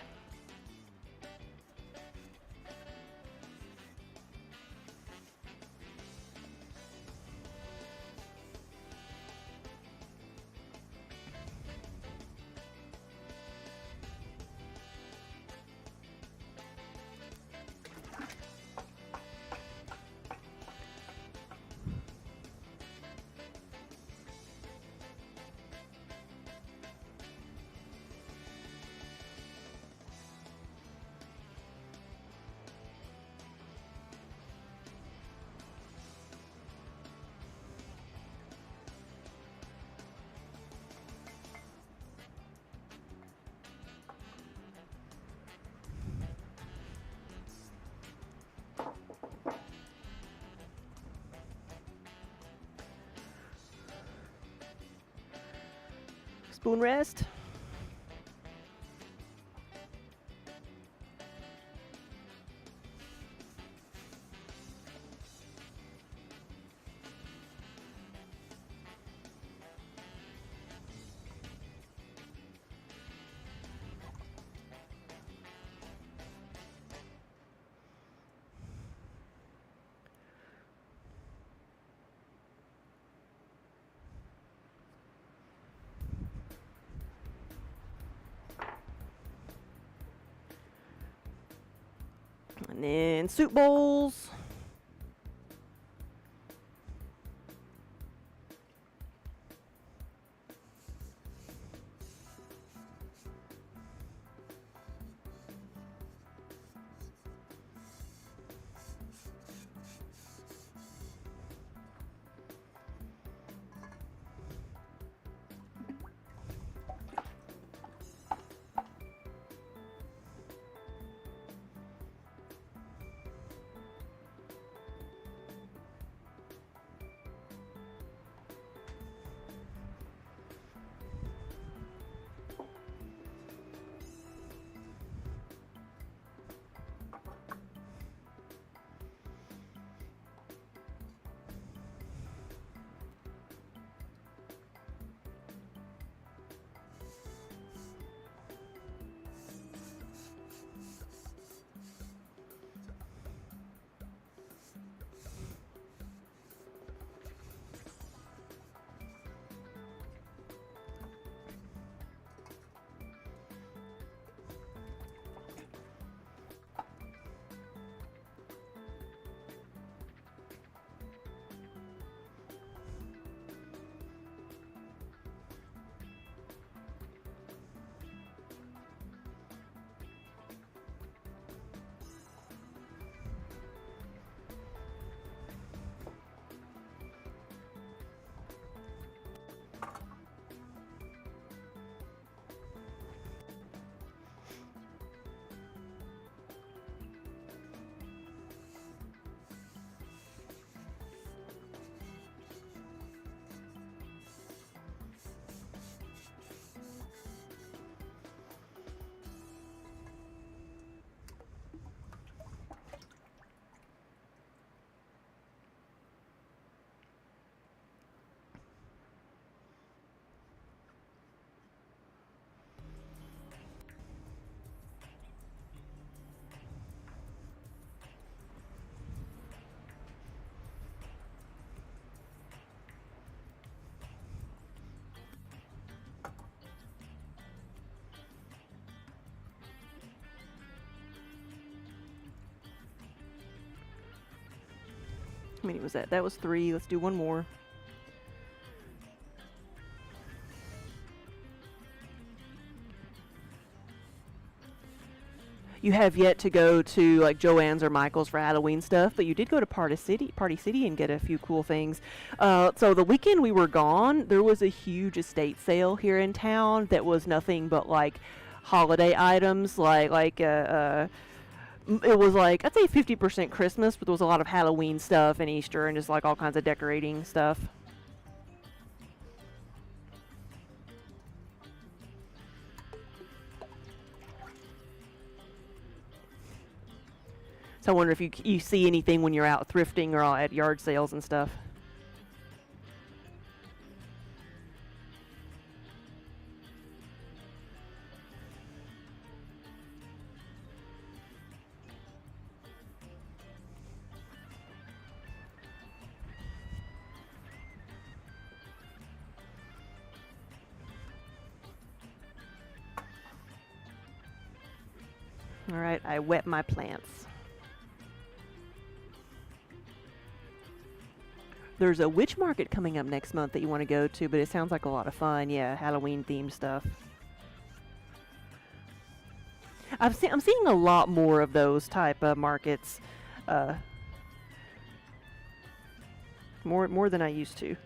Spoon rest. And then soup bowls. How many was that? That was 3. Let's do one more. You have yet to go to like Joann's or Michael's for Halloween stuff, but you did go to Party City and get a few cool things. So the weekend we were gone, there was a huge estate sale here in town that was nothing but like holiday items, it was like I'd say 50% Christmas, but there was a lot of Halloween stuff and Easter and just like all kinds of decorating stuff. So I wonder if you see anything when you're out thrifting or at yard sales and stuff. All right, I wet my plants. There's a witch market coming up next month that you want to go to, but it sounds like a lot of fun. Yeah, Halloween themed stuff. I'm seeing a lot more of those type of markets, uh, more than I used to.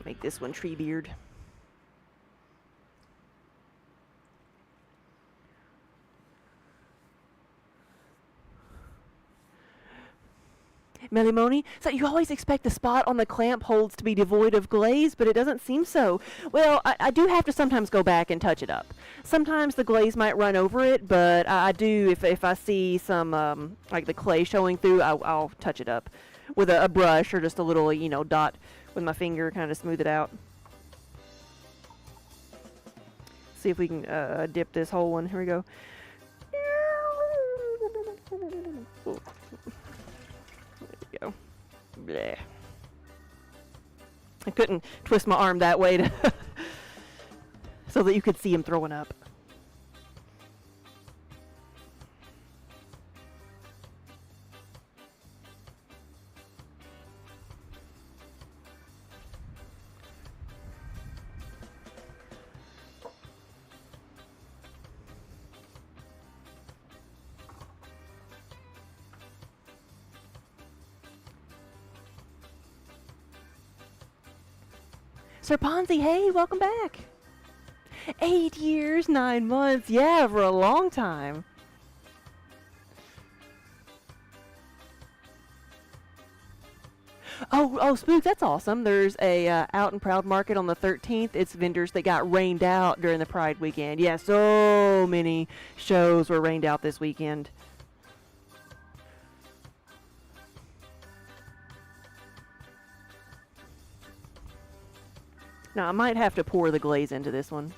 Make this one tree beard. Melimoni, so you always expect the spot on the clamp holds to be devoid of glaze, but it doesn't seem so. Well, I do have to sometimes go back and touch it up. Sometimes the glaze might run over it, but I do, if I see some, like the clay showing through, I'll touch it up with a brush or just a little, dot with my finger, kind of smooth it out. See if we can dip this whole one. Here we go. Go. Bleh. I couldn't twist my arm that way to so that you could see him throwing up. Sir Ponzi, hey, welcome back. 8 years, 9 months. Yeah, for a long time. Oh, Spook, that's awesome. There's a Out and Proud market on the 13th. It's vendors that got rained out during the Pride weekend. Yeah, so many shows were rained out this weekend. Now, I might have to pour the glaze into this one.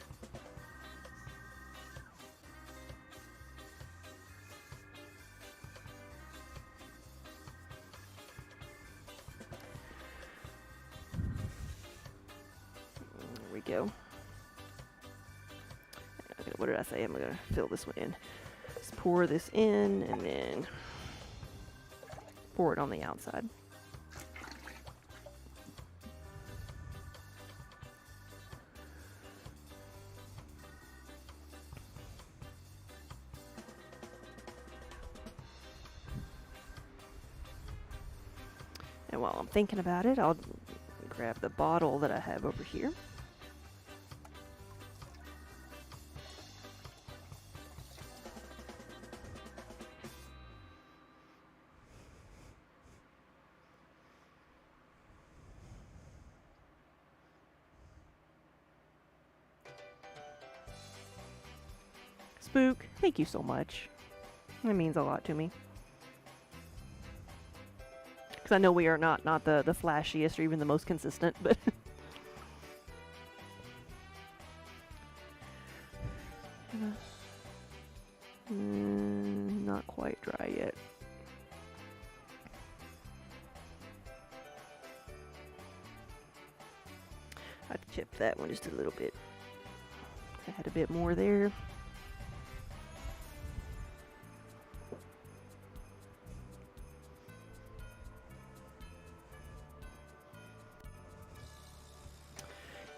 There we go. Okay, what did I say? I'm going to fill this one in. Just pour this in and then pour it on the outside. And while I'm thinking about it, I'll grab the bottle that I have over here. Spook, thank you so much. That means a lot to me. Because Because I know we are not the flashiest or even the most consistent, but not quite dry yet. I'd chip that one just a little bit. Add a bit more there.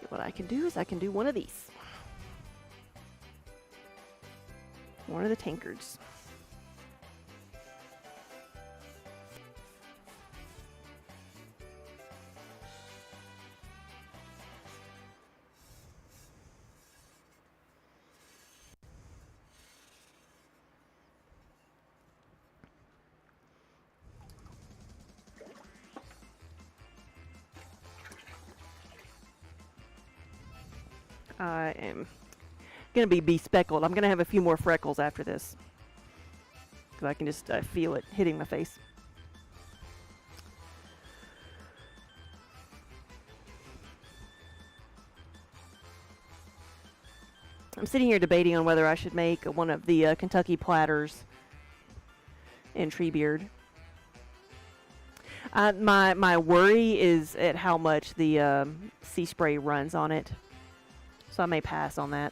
What I can do is I can do one of these. One of the tankards. I am going to be bespeckled. I'm going to have a few more freckles after this. Because I can just feel it hitting my face. I'm sitting here debating on whether I should make one of the Kentucky platters in Treebeard. My worry is at how much the sea spray runs on it. So I may pass on that.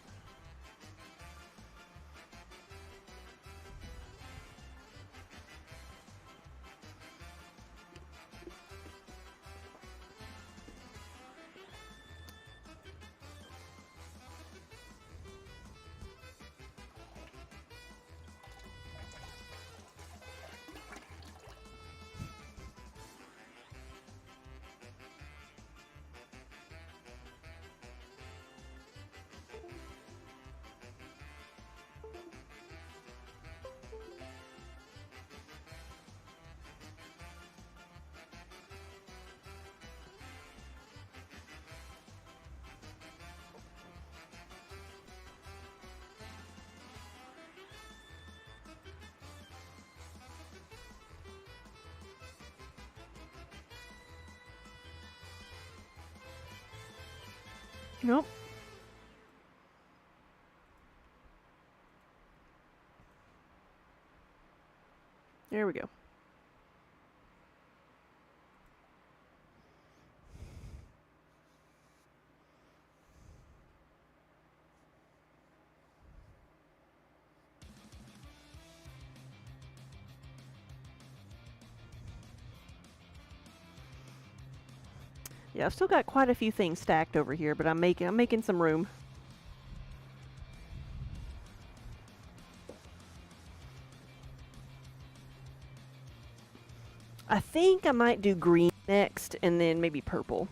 Nope. There we go. Yeah, I've still got quite a few things stacked over here, but I'm making some room. I think I might do green next, and then maybe purple.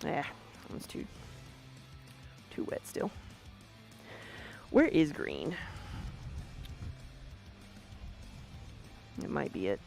Yeah, that's too wet still. Where is green? It might be it.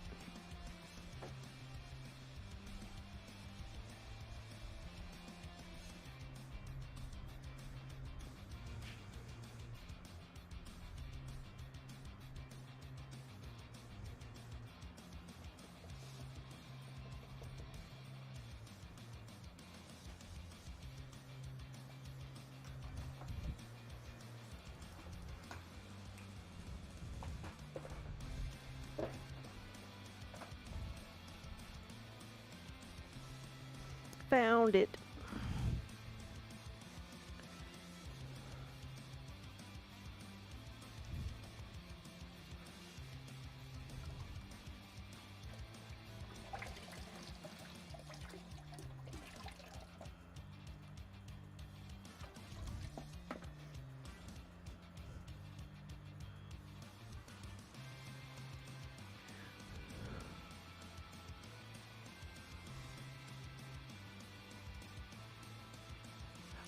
Found it.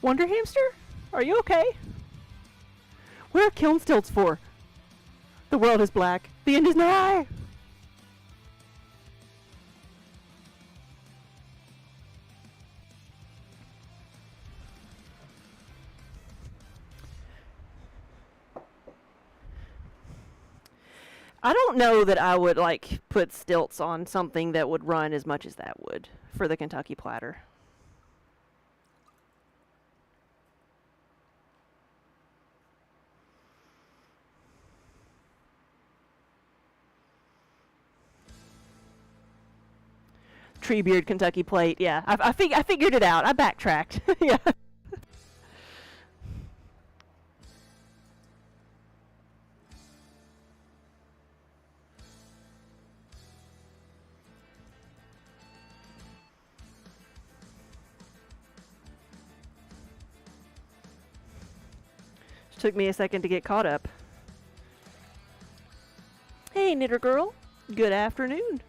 Wonder Hamster? Are you okay? Where are kiln stilts for? The world is black. The end is nigh! I don't know that I would like put stilts on something that would run as much as that would for the Kentucky platter. Treebeard Kentucky plate, yeah. I figured it out. I backtracked. Yeah. Took me a second to get caught up. Hey, Knitter Girl. Good afternoon.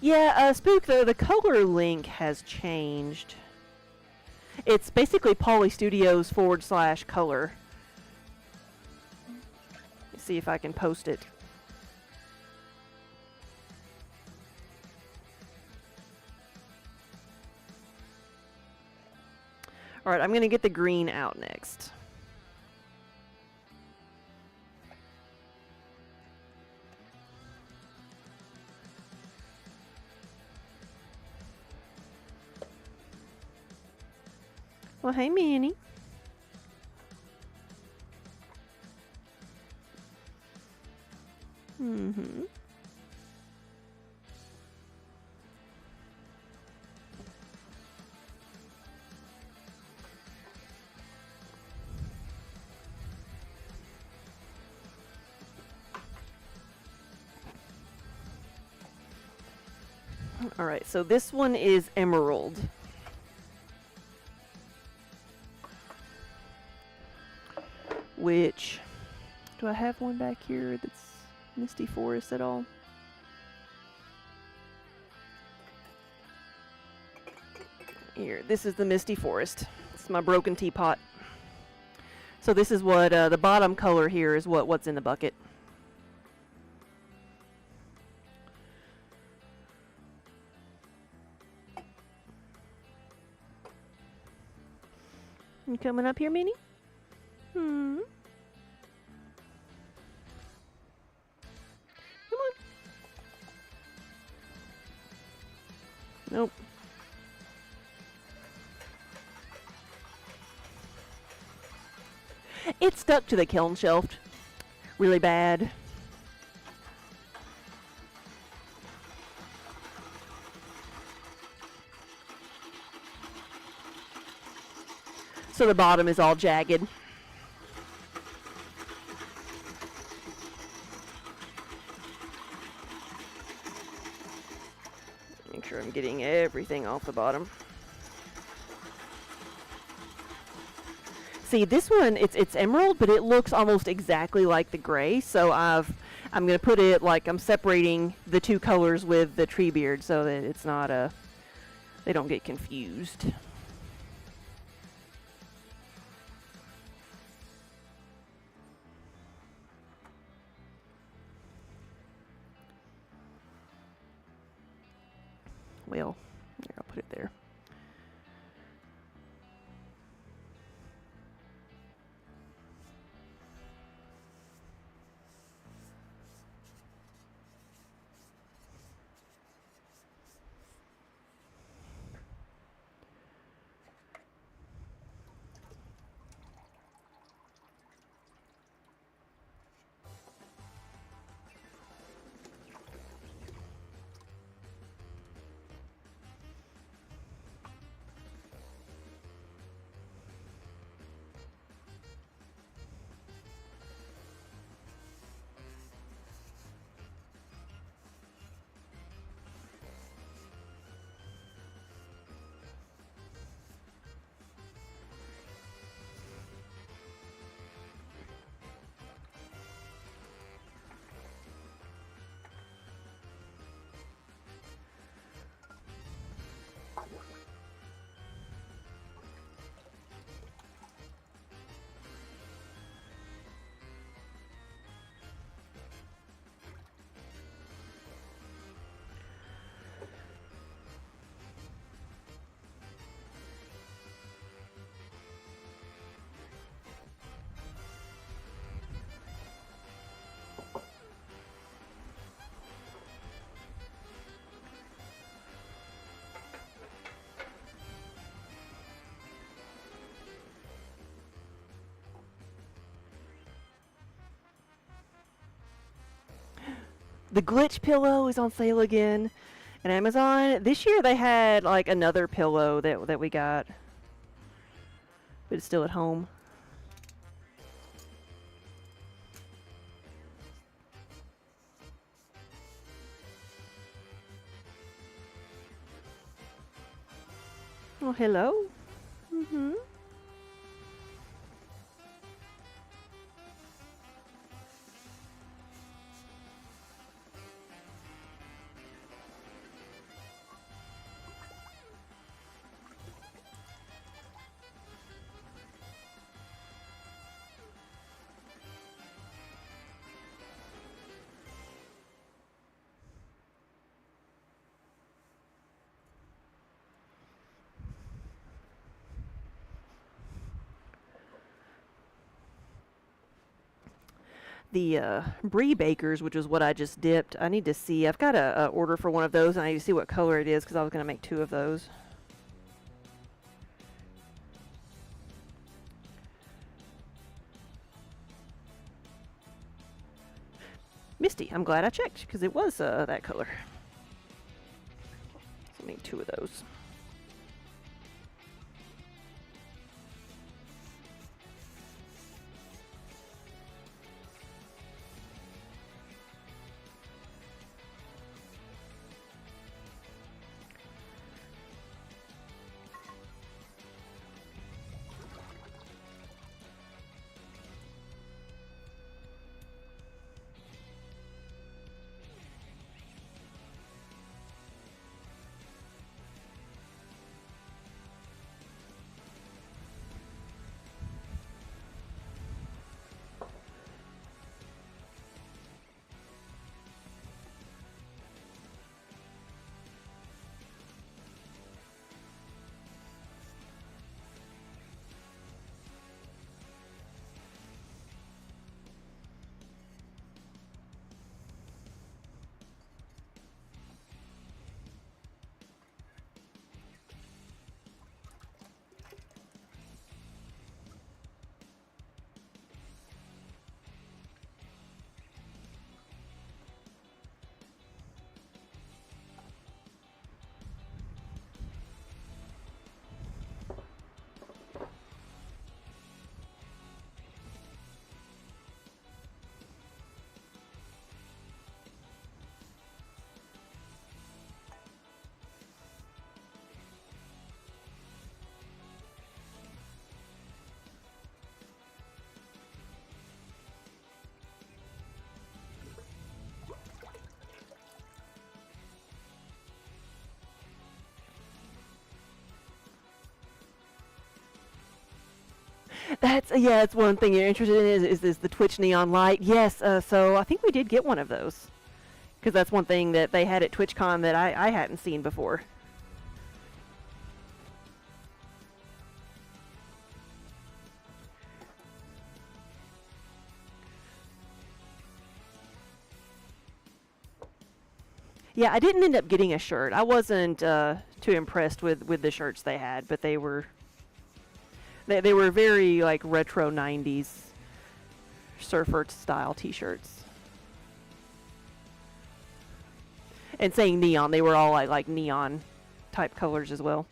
Yeah, Spook, the color link has changed. It's basically Poly Studios / color. Let's see if I can post it. Alright, I'm going to get the green out next. Well, hey, Minnie. Mm-hmm. Alright, so this one is emerald. Which, do I have one back here that's Misty Forest at all? Here, this is the Misty Forest. It's my broken teapot. So this is what, the bottom color here is what's in the bucket. You coming up here, Minnie? Hmm. Come on. Nope. It stuck to the kiln shelf really bad. So the bottom is all jagged. Make sure I'm getting everything off the bottom. See, this one, it's emerald, but it looks almost exactly like the gray. So I'm gonna put it like I'm separating the two colors with the tree beard so that it's not they don't get confused. Well, here, I'll put it there. The glitch pillow is on sale again at Amazon. This year they had like another pillow that we got, but it's still at home. Oh, hello. Mm-hmm. The brie bakers, which is what I just dipped. I need to see. I've got a order for one of those, and I need to see what color it is because I was going to make 2 of those. Misty, I'm glad I checked because it was that color. So I need 2 of those. That's yeah. It's one thing you're interested in is the Twitch neon light. Yes. So I think we did get one of those because that's one thing that they had at TwitchCon that I hadn't seen before. Yeah, I didn't end up getting a shirt. I wasn't too impressed with the shirts they had, but they were very like retro 90s surfer style t-shirts. And saying neon, they were all like neon type colors as well.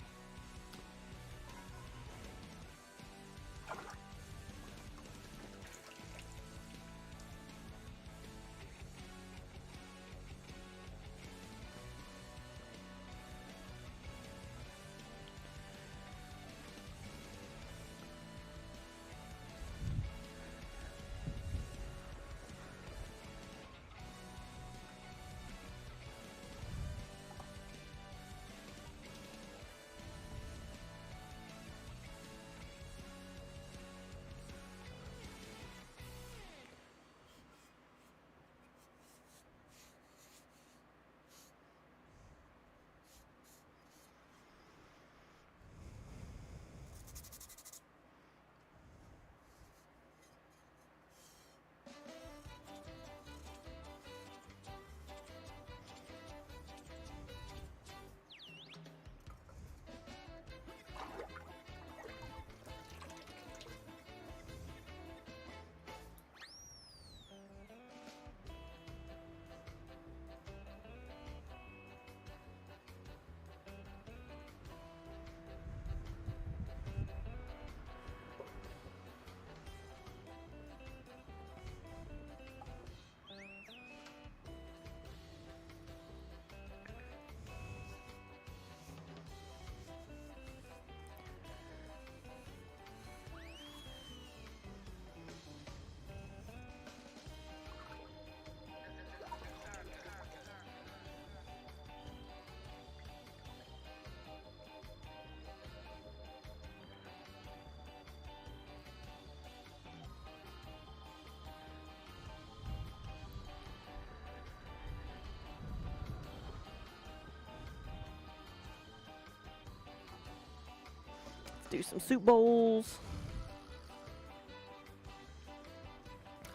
do some soup bowls.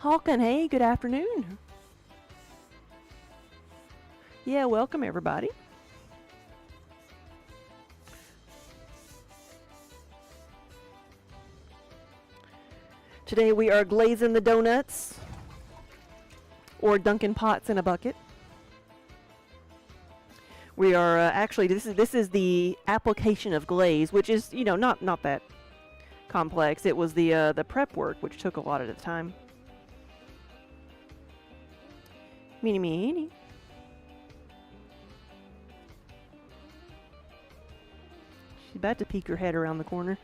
Hawken, hey, good afternoon. Yeah, welcome everybody. Today we are glazing the donuts, or dunking pots in a bucket. We are actually this is the application of glaze, which is, you know, not that complex. It was the prep work which took a lot of the time. Meeny meeny. She's about to peek her head around the corner.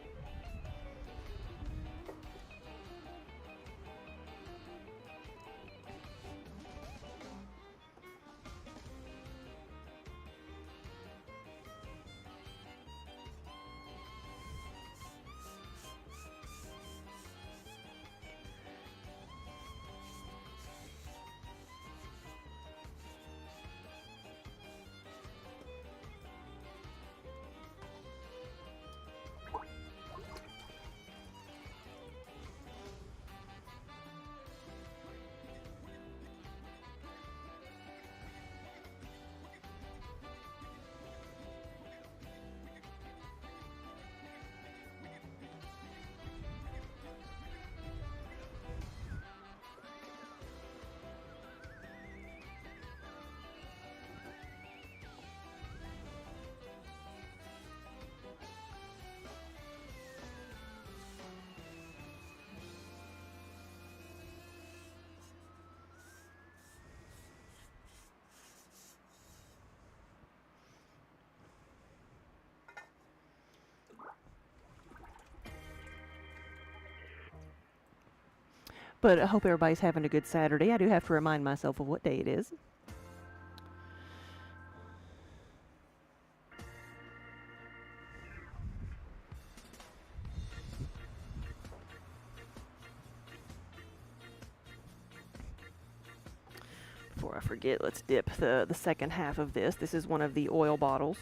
But I hope everybody's having a good Saturday. I do have to remind myself of what day it is. Before I forget, let's dip the second half of this. This is one of the oil bottles.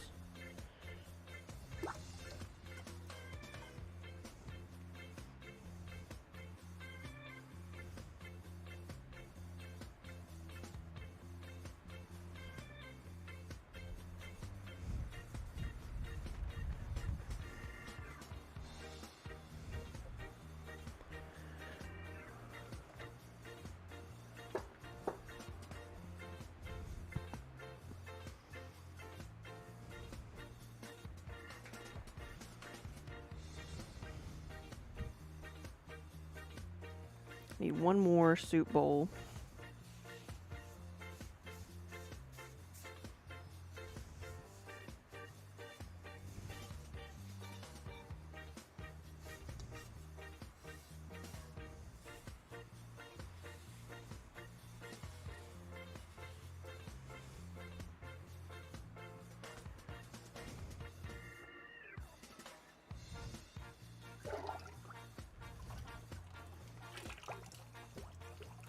Need one more soup bowl.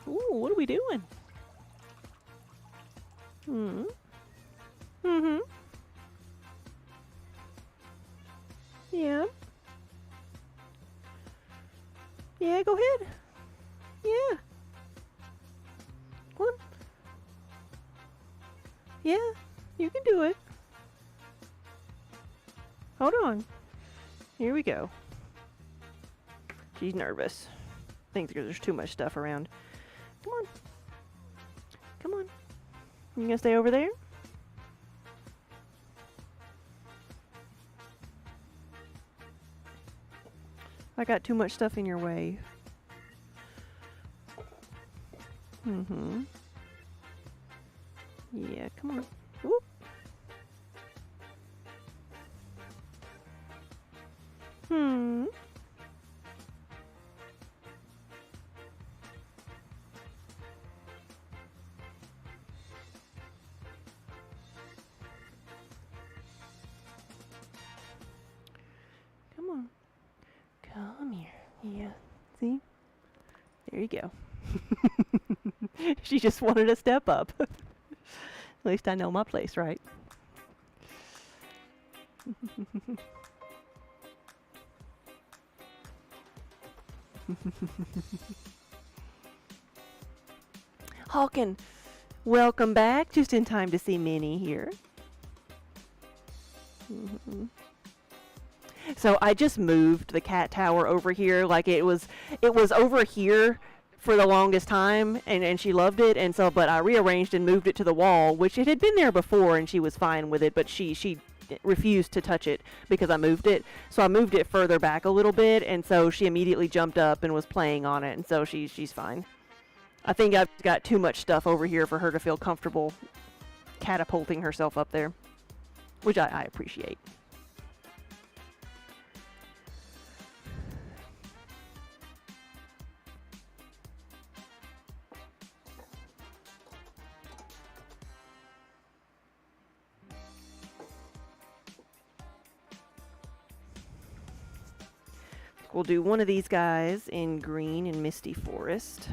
Ooh, what are we doing? Yeah. Yeah, go ahead. Yeah. Come on. Yeah, you can do it. Hold on. Here we go. She's nervous. I think there's too much stuff around. Come on. Come on. You gonna stay over there? I got too much stuff in your way. Yeah, come on. Whoop. Come on. Come here. Yeah. See? There you go. She just wanted to step up. At least I know my place, right? Hawken, welcome back. Just in time to see Minnie here. So I just moved the cat tower over here. Like it was over here for the longest time, and she loved it, and so but I rearranged and moved it to the wall, which it had been there before, and she was fine with it, but she refused to touch it because I moved it. So I moved it further back a little bit, and so she immediately jumped up and was playing on it, and so she's fine. I think I've got too much stuff over here for her to feel comfortable catapulting herself up there, which I appreciate. We'll do one of these guys in green and Misty Forest.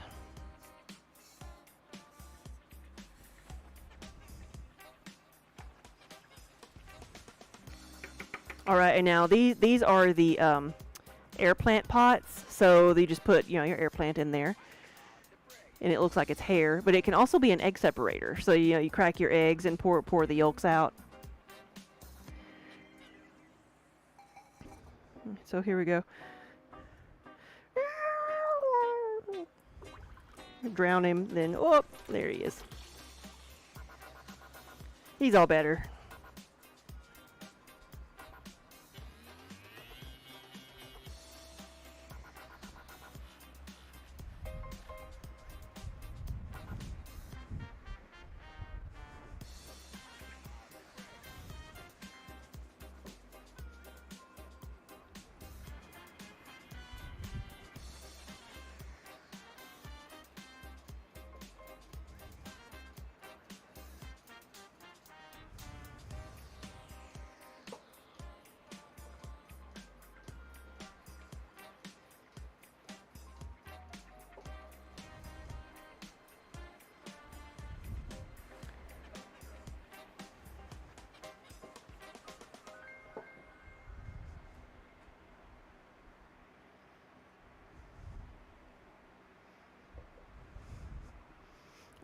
All right, and now these are the air plant pots. So you just put your air plant in there, and it looks like it's hair, but it can also be an egg separator. So you crack your eggs and pour the yolks out. So here we go. Drown him, then oh, there he is. He's all better.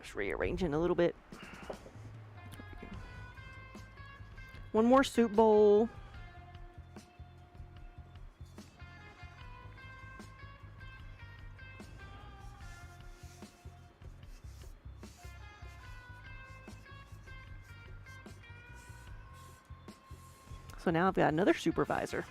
Just rearranging a little bit. One more soup bowl. So now I've got another supervisor.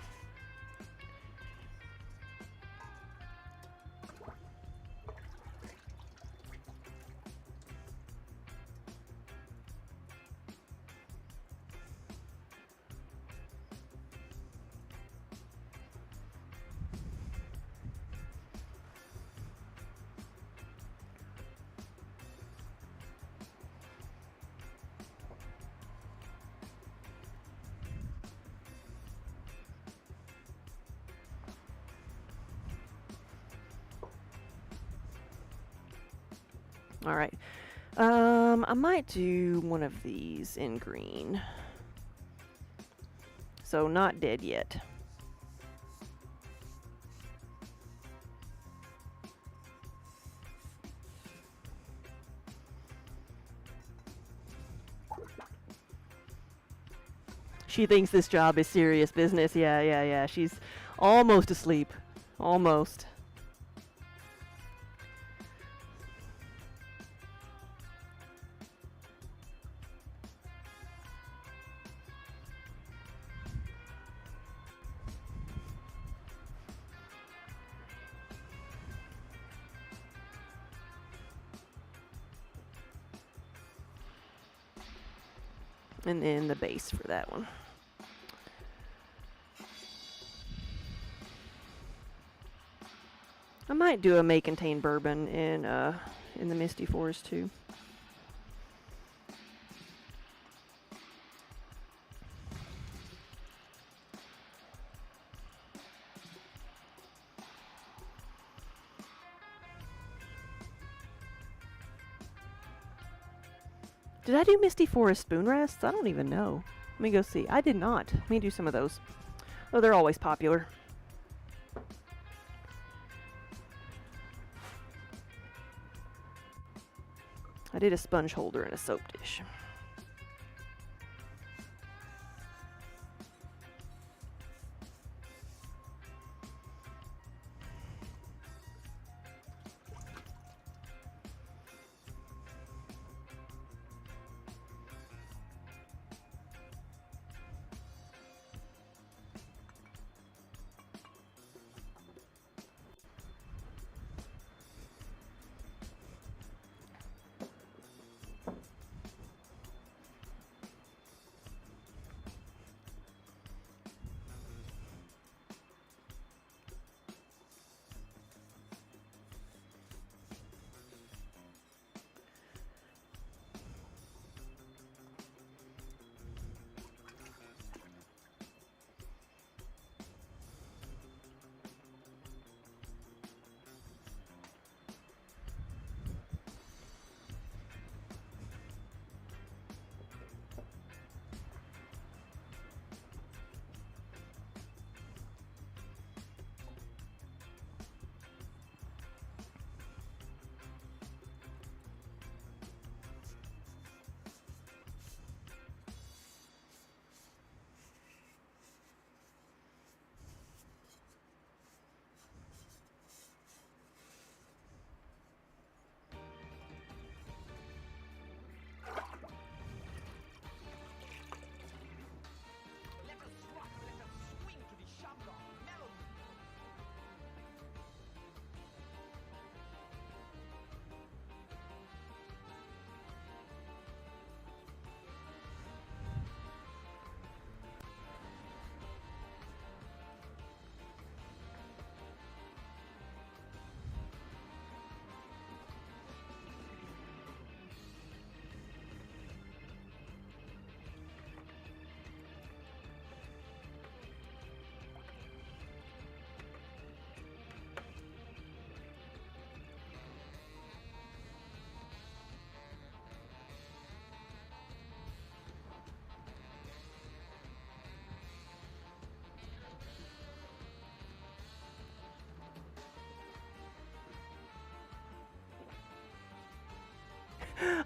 All right. I might do one of these in green. So not dead yet. She thinks this job is serious business. Yeah. She's almost asleep. Almost. And then the base for that one. I might do a may contain bourbon in the Misty Forest too. Did I do Misty Forest spoon rests? I don't even know. Let me go see. I did not. Let me do some of those. Oh, they're always popular. I did a sponge holder and a soap dish.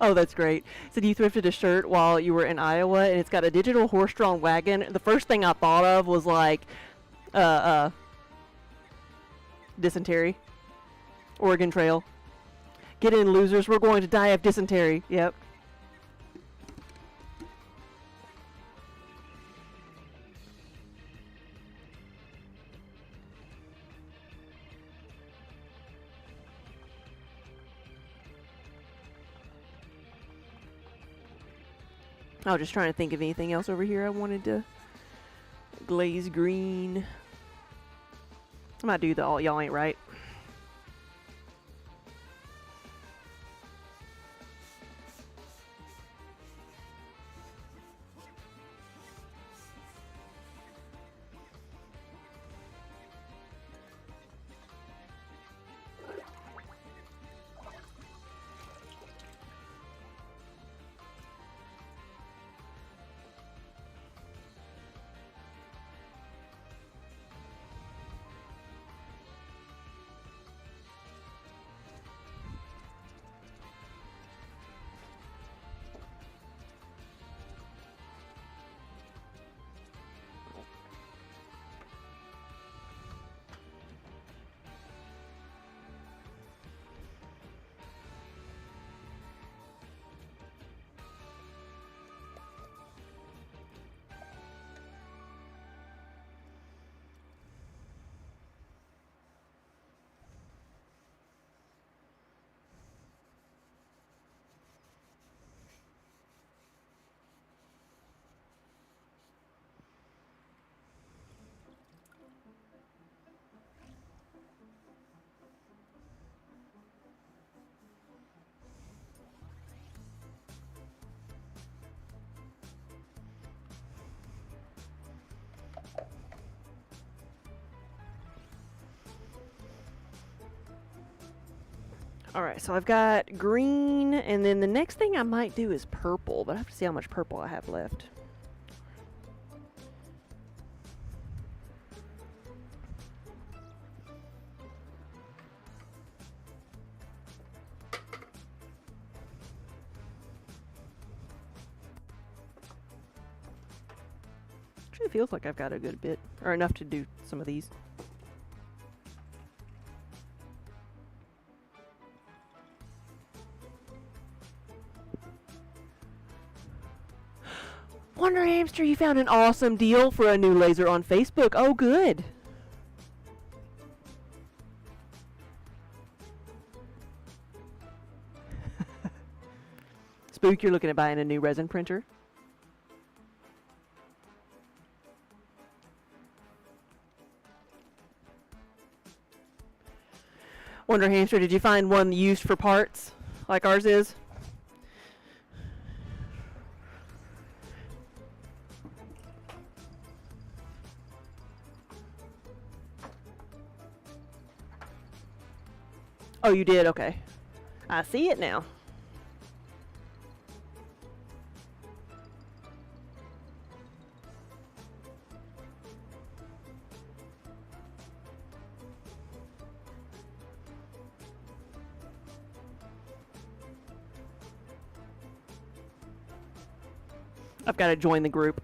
Oh, that's great. Said you thrifted a shirt while you were in Iowa, and it's got a digital horse-drawn wagon. The first thing I thought of was like, dysentery, Oregon Trail. Get in, losers. We're going to die of dysentery. Yep. I was just trying to think of anything else over here I wanted to glaze green. I might do the all y'all ain't right. Alright, so I've got green, and then the next thing I might do is purple, but I have to see how much purple I have left. It feels like I've got a good bit, or enough to do some of these. Wonder Hamster, you found an awesome deal for a new laser on Facebook. Oh, good. Spook, you're looking at buying a new resin printer? Wonder Hamster, did you find one used for parts like ours is? Oh, you did? Okay. I see it now. I've got to join the group.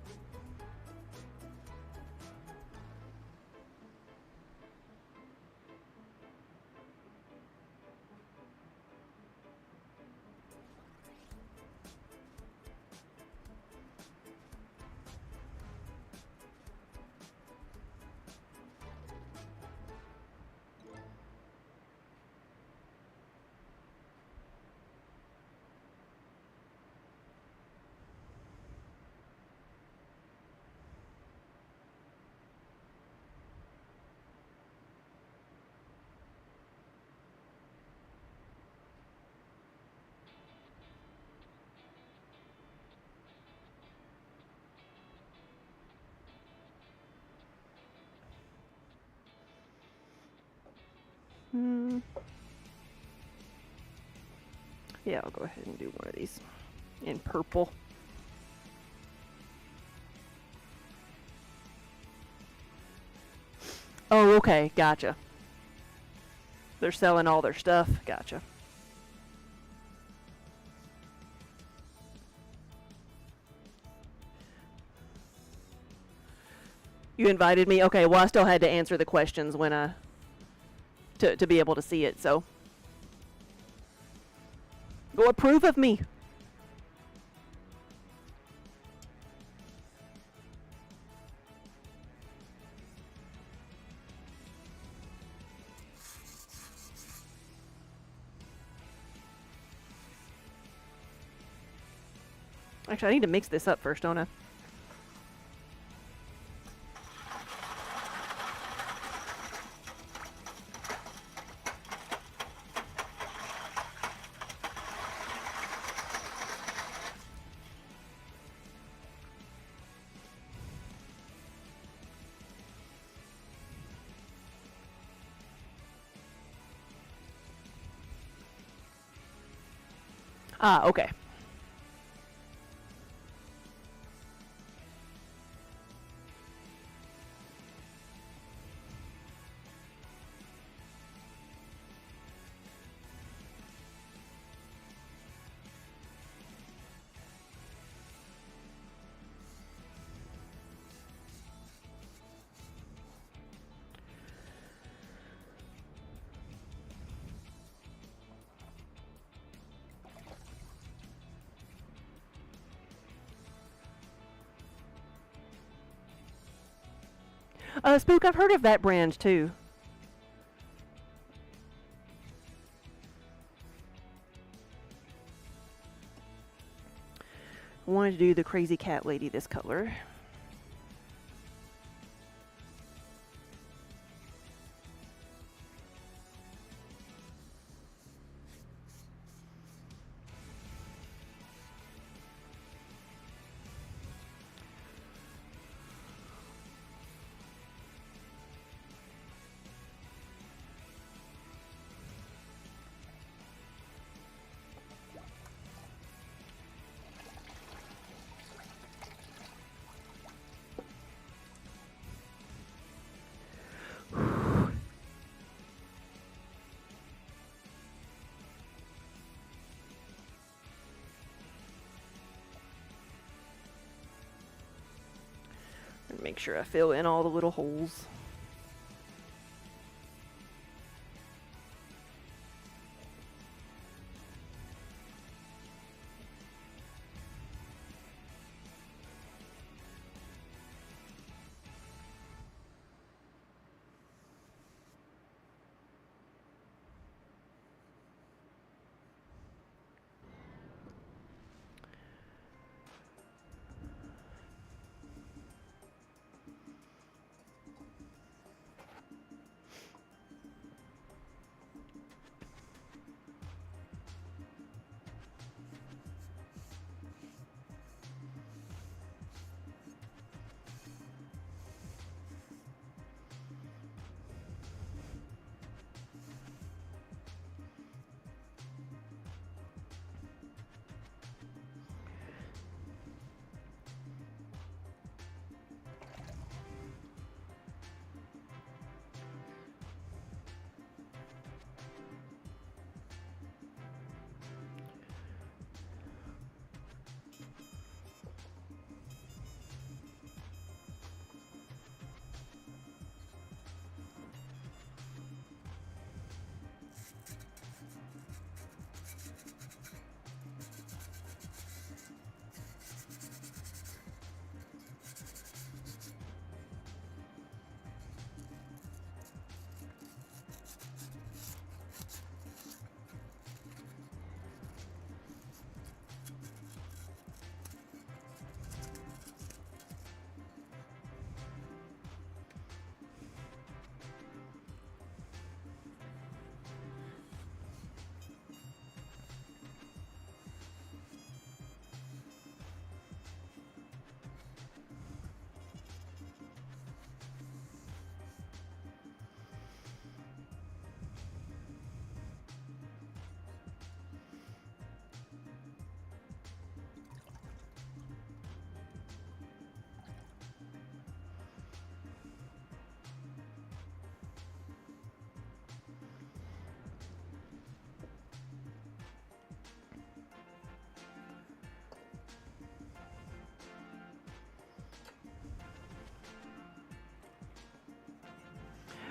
Yeah, I'll go ahead and do one of these in purple. Oh, okay, gotcha. They're selling all their stuff, gotcha. You invited me? Okay, well I still had to answer the questions when to be able to see it, so. Go approve of me. Actually, I need to mix this up first, don't I? Ah, okay. Spook, I've heard of that brand too. I wanted to do the crazy cat lady this color. Make sure I fill in all the little holes.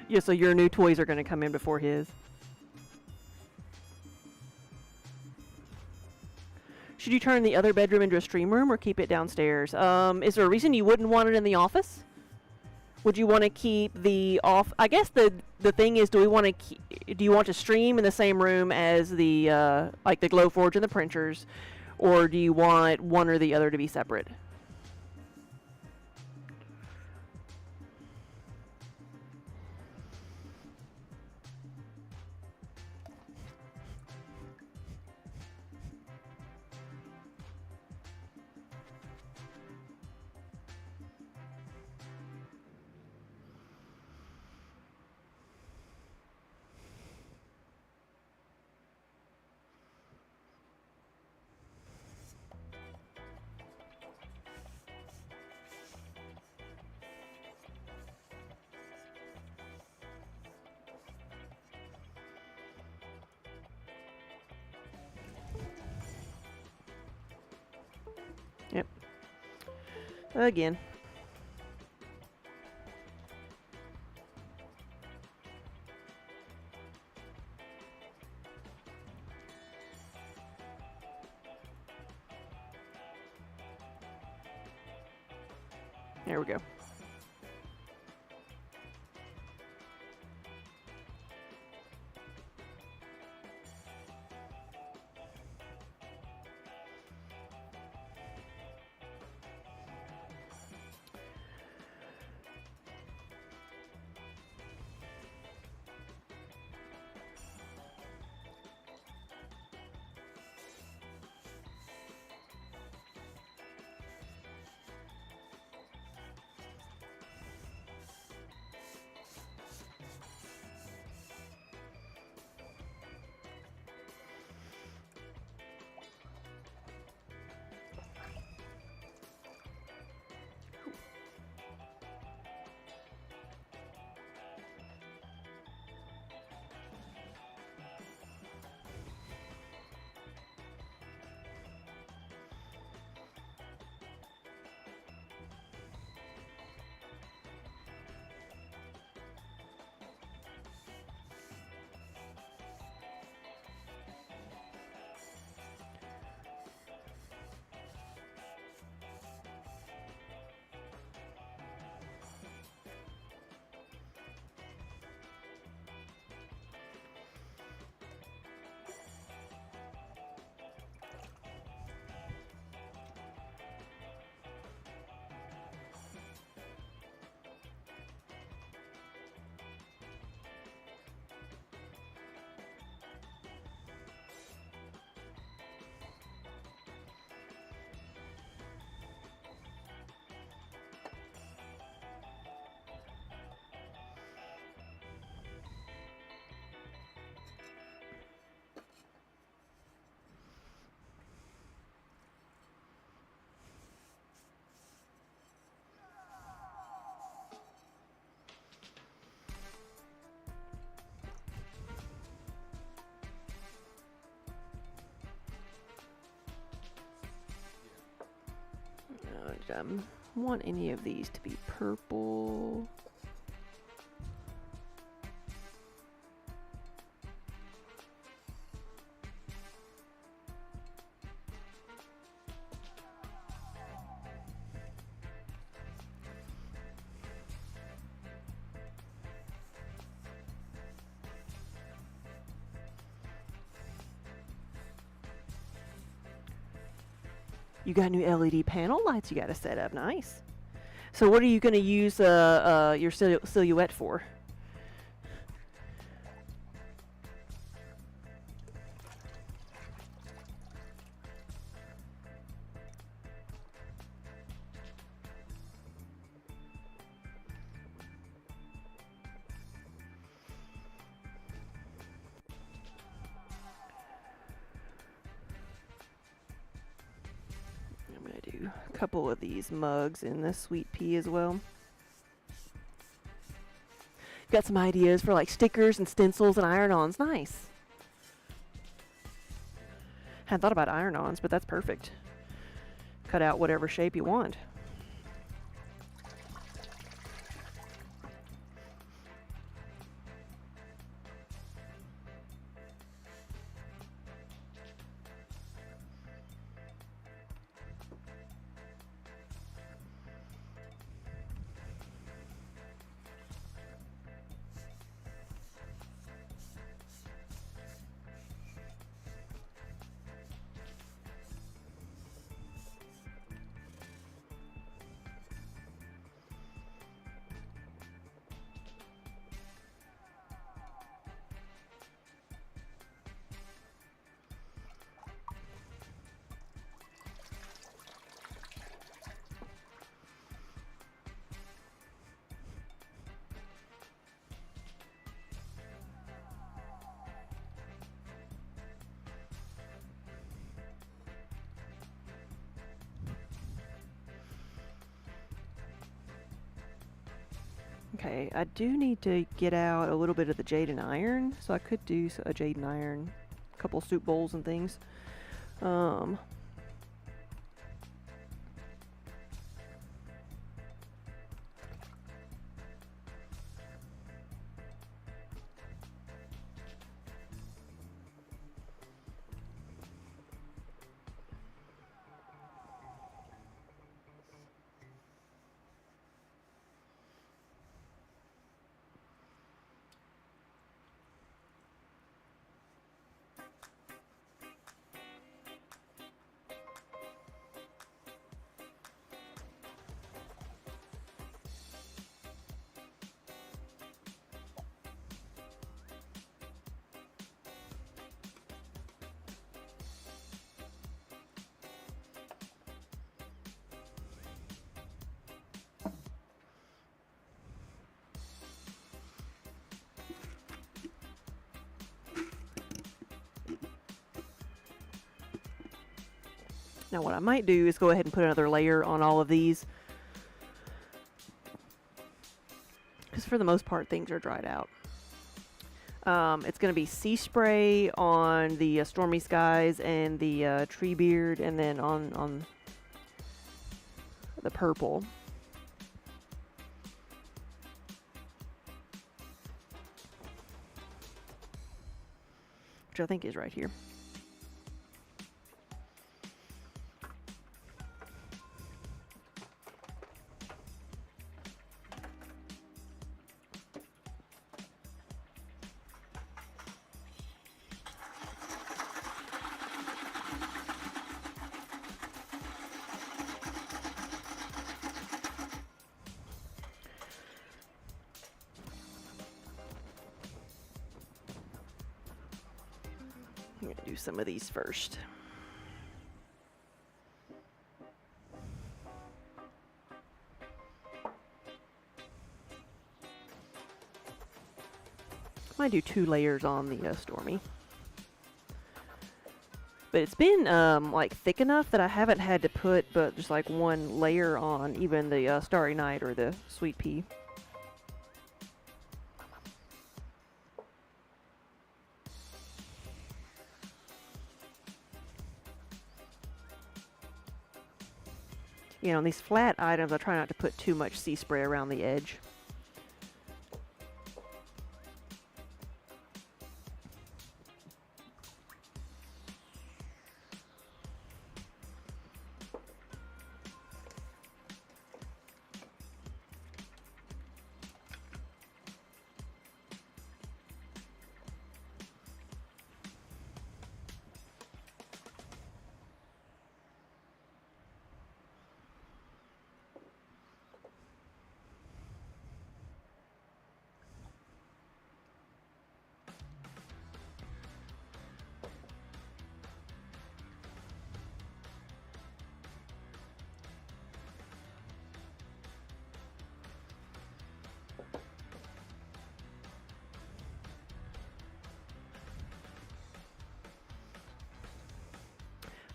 Yeah, so your new toys are going to come in before his. Should you turn the other bedroom into a stream room or keep it downstairs? Is there a reason you wouldn't want it in the office? Would you want to keep the off? I guess the thing is, do you want to stream in the same room as the like the Glowforge and the printers, or do you want one or the other to be separate? Yep. Again. There we go. want any of these to be purple. You got new LED panel lights you got to set up. Nice. So what are you going to use your silhouette for? Do a couple of these mugs in the sweet pea as well. Got some ideas for like stickers and stencils and iron-ons. Nice. Hadn't thought about iron-ons, but that's perfect. Cut out whatever shape you want. Okay, I do need to get out a little bit of the jade and iron, so I could do a jade and iron, a couple soup bowls and things. Now what I might do is go ahead and put another layer on all of these, because for the most part things are dried out. It's going to be sea spray on the stormy skies and the tree beard, and then on the purple. Which I think is right here. I'm going to do some of these first. Might do 2 layers on the stormy. But it's been like thick enough that I haven't had to put but just like 1 layer on even the Starry Night or the Sweet Pea. you know, on these flat items, I try not to put too much sea spray around the edge.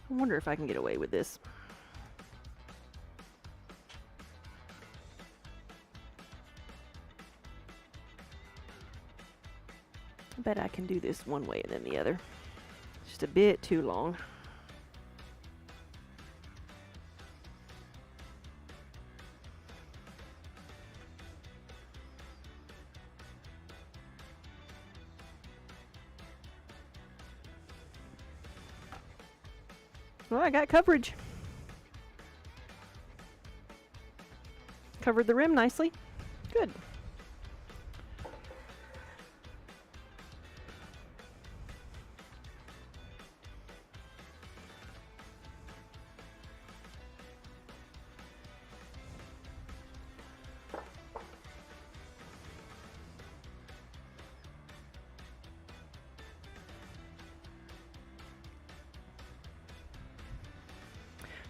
I wonder if I can get away with this. I bet I can do this one way and then the other. Just a bit too long. Well, I got coverage. Covered the rim nicely. Good.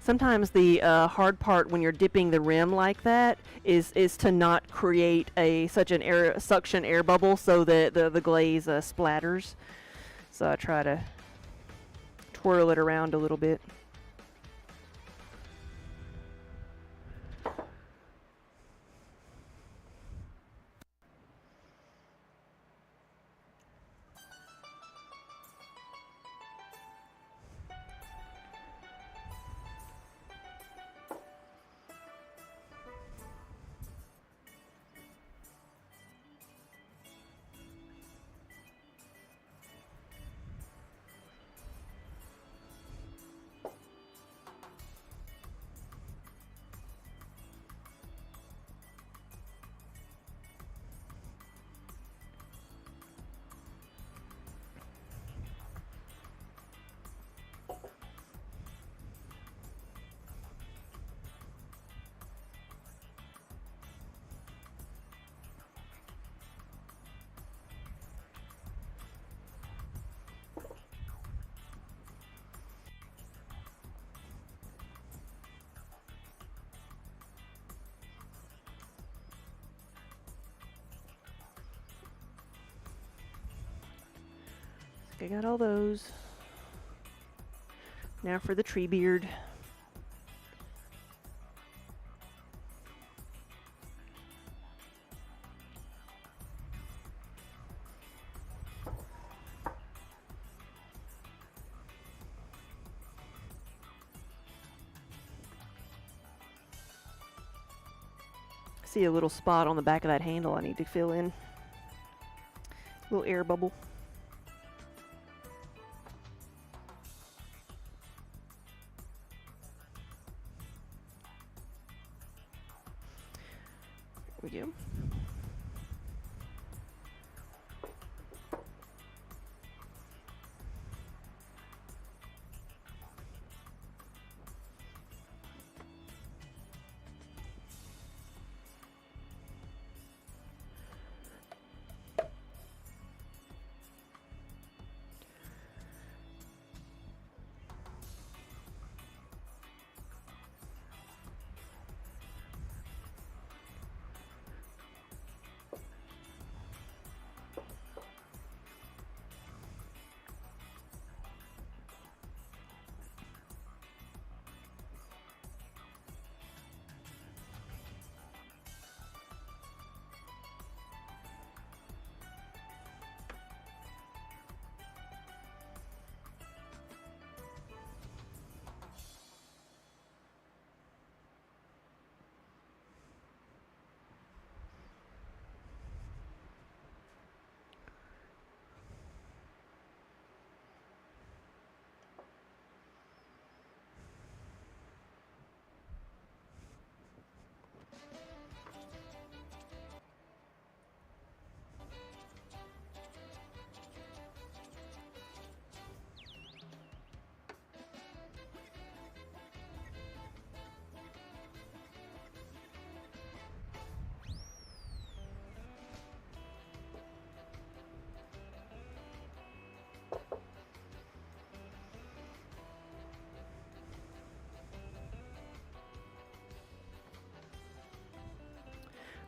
Sometimes the hard part when you're dipping the rim like that is to not create such an suction air bubble so that the glaze splatters. So I try to twirl it around a little bit. I got all those. Now for the tree beard. See a little spot on the back of that handle I need to fill in. Little air bubble. There we go.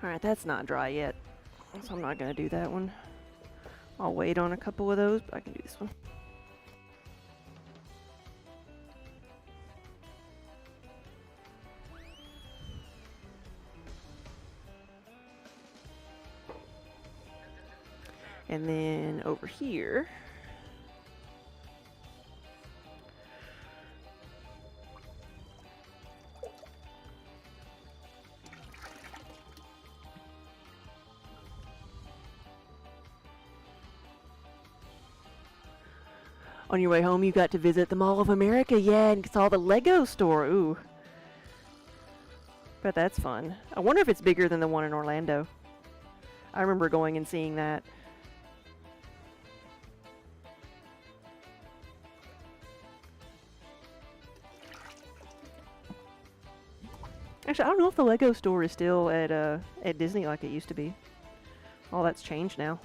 Alright, that's not dry yet, so I'm not going to do that one. I'll wait on a couple of those, but I can do this one. And then over here, on your way home, you got to visit the Mall of America, yeah, and saw the Lego store. Ooh. Bet that's fun. I wonder if it's bigger than the one in Orlando. I remember going and seeing that. Actually, I don't know if the Lego store is still at Disney like it used to be. All that's changed now.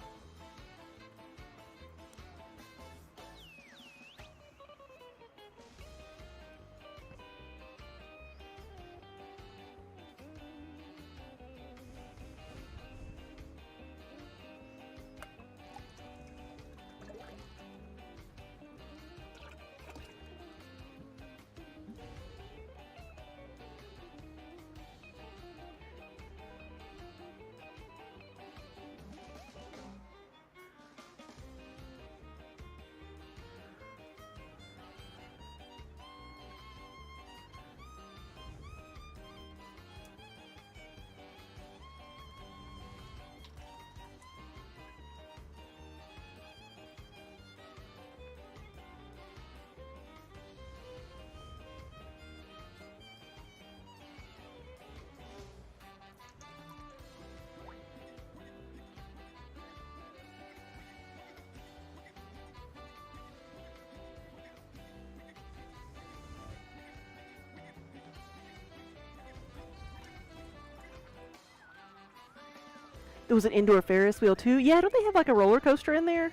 There was an indoor Ferris wheel too. Yeah, don't they have like a roller coaster in there?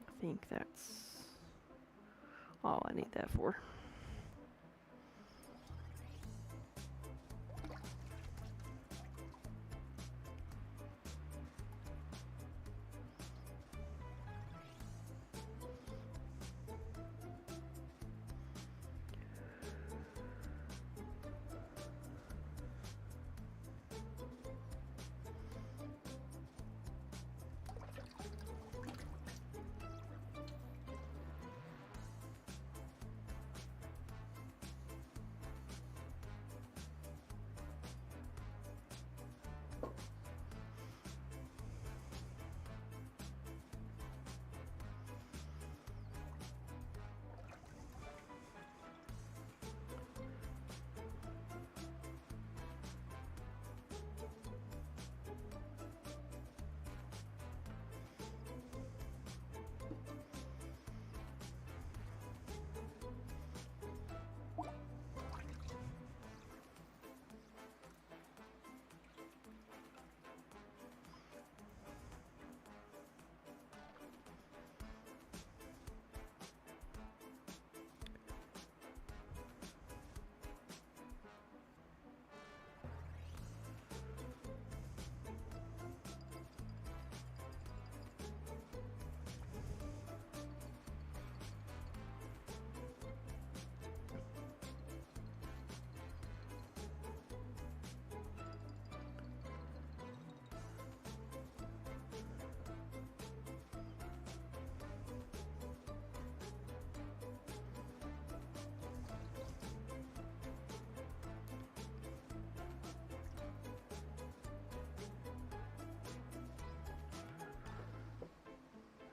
I think that's all I need that for.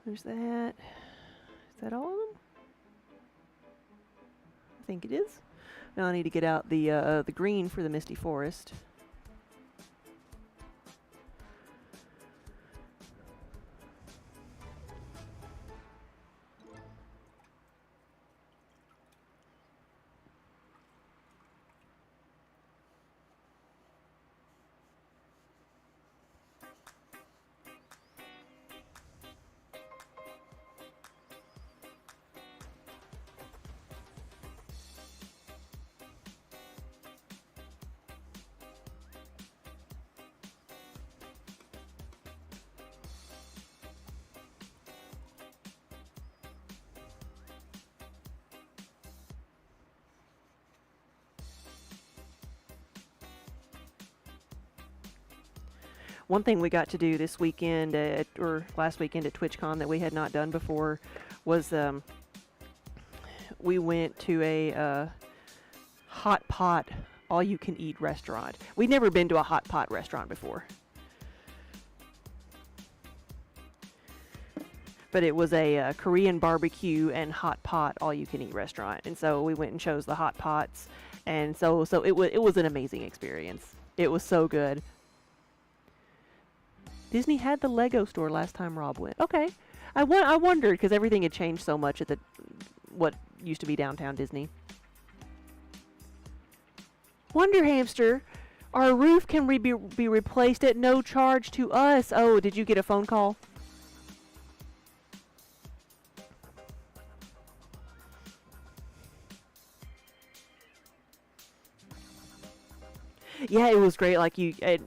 There's that. Is that all of them? I think it is. Now I need to get out the green for the Misty Forest. One thing we got to do this weekend or last weekend at TwitchCon that we had not done before was we went to a hot pot all-you-can-eat restaurant. We'd never been to a hot pot restaurant before. But it was a Korean barbecue and hot pot all-you-can-eat restaurant. And so we went and chose the hot pots. And so it was an amazing experience. It was so good. Disney had the Lego store last time Rob went. Okay. I wondered because everything had changed so much at what used to be downtown Disney. Wonder Hamster, our roof can be replaced at no charge to us. Oh, did you get a phone call? Yeah, it was great. Like I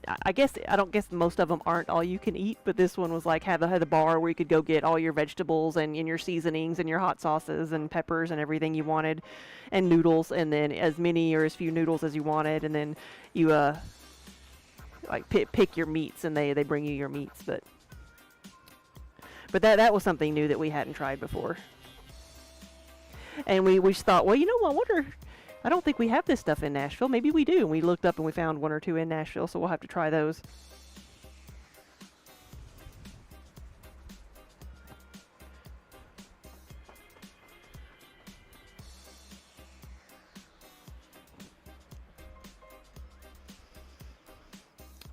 don't guess most of them aren't all you can eat, but this one was like had the bar where you could go get all your vegetables and your seasonings and your hot sauces and peppers and everything you wanted, and noodles, and then as many or as few noodles as you wanted, and then you like pick your meats, and they bring you your meats, but that was something new that we hadn't tried before, and we just thought, well, you know what, I wonder. I don't think we have this stuff in Nashville. Maybe we do. And we looked up and we found one or two in Nashville, so we'll have to try those.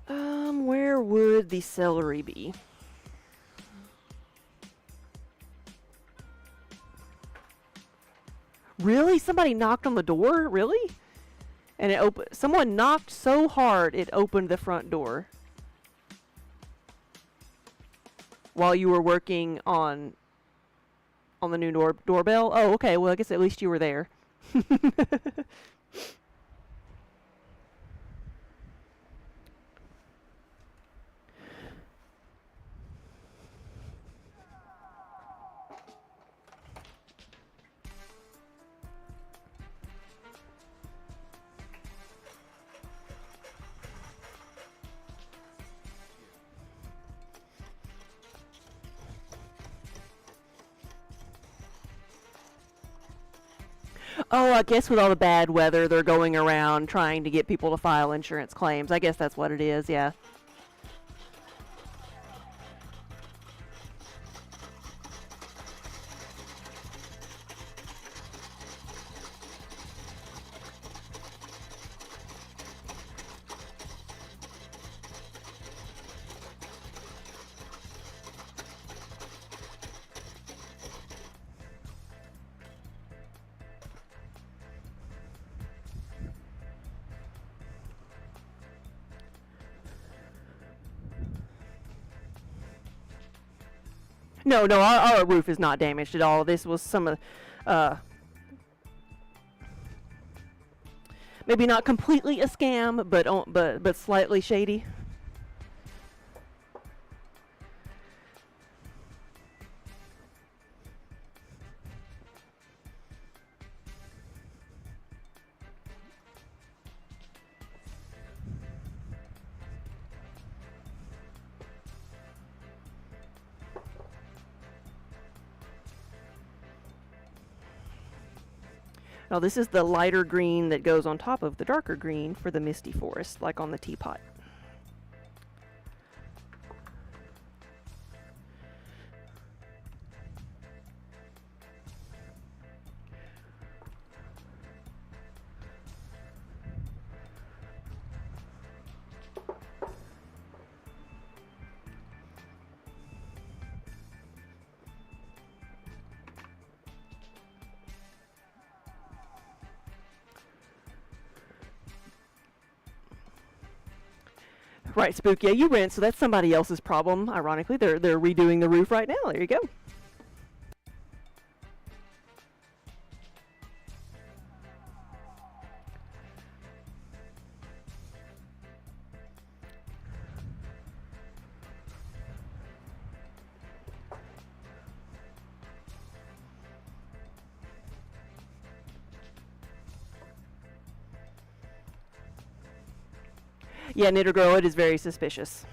Where would the celery be? Really? Somebody knocked on the door? Really? And it opened. Someone knocked so hard it opened the front door. While you were working on the new doorbell? Oh, okay. Well, I guess at least you were there. Oh, I guess with all the bad weather, they're going around trying to get people to file insurance claims. I guess that's what it is, yeah. No, our roof is not damaged at all. This was some of, maybe not completely a scam, but slightly shady. Now this is the lighter green that goes on top of the darker green for the Misty Forest, like on the teapot. Right, Spook. Yeah, you rent, so that's somebody else's problem. Ironically, they're redoing the roof right now. There you go. Yeah, Knitter Grow, it is very suspicious.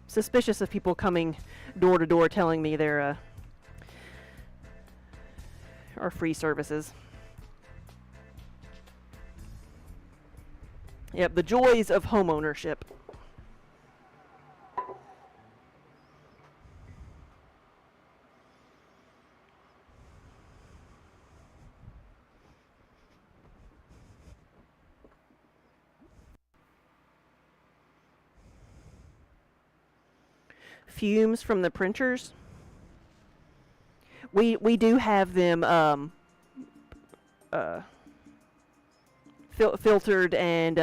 suspicious of people coming door to door telling me they're are free services. Yep, the joys of home ownership. Fumes from the printers. We do have them filtered, and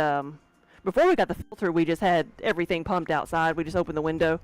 before we got the filter, we just had everything pumped outside. We just opened the window.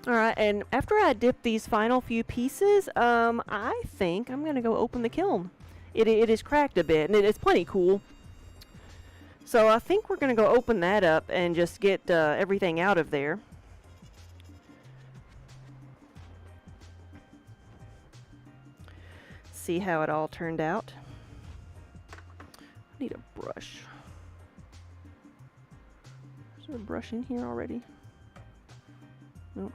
Alright, and after I dip these final few pieces, I think I'm going to go open the kiln. It is cracked a bit, and it's plenty cool. So I think we're going to go open that up and just get everything out of there. See how it all turned out. I need a brush. Is there a brush in here already? Nope.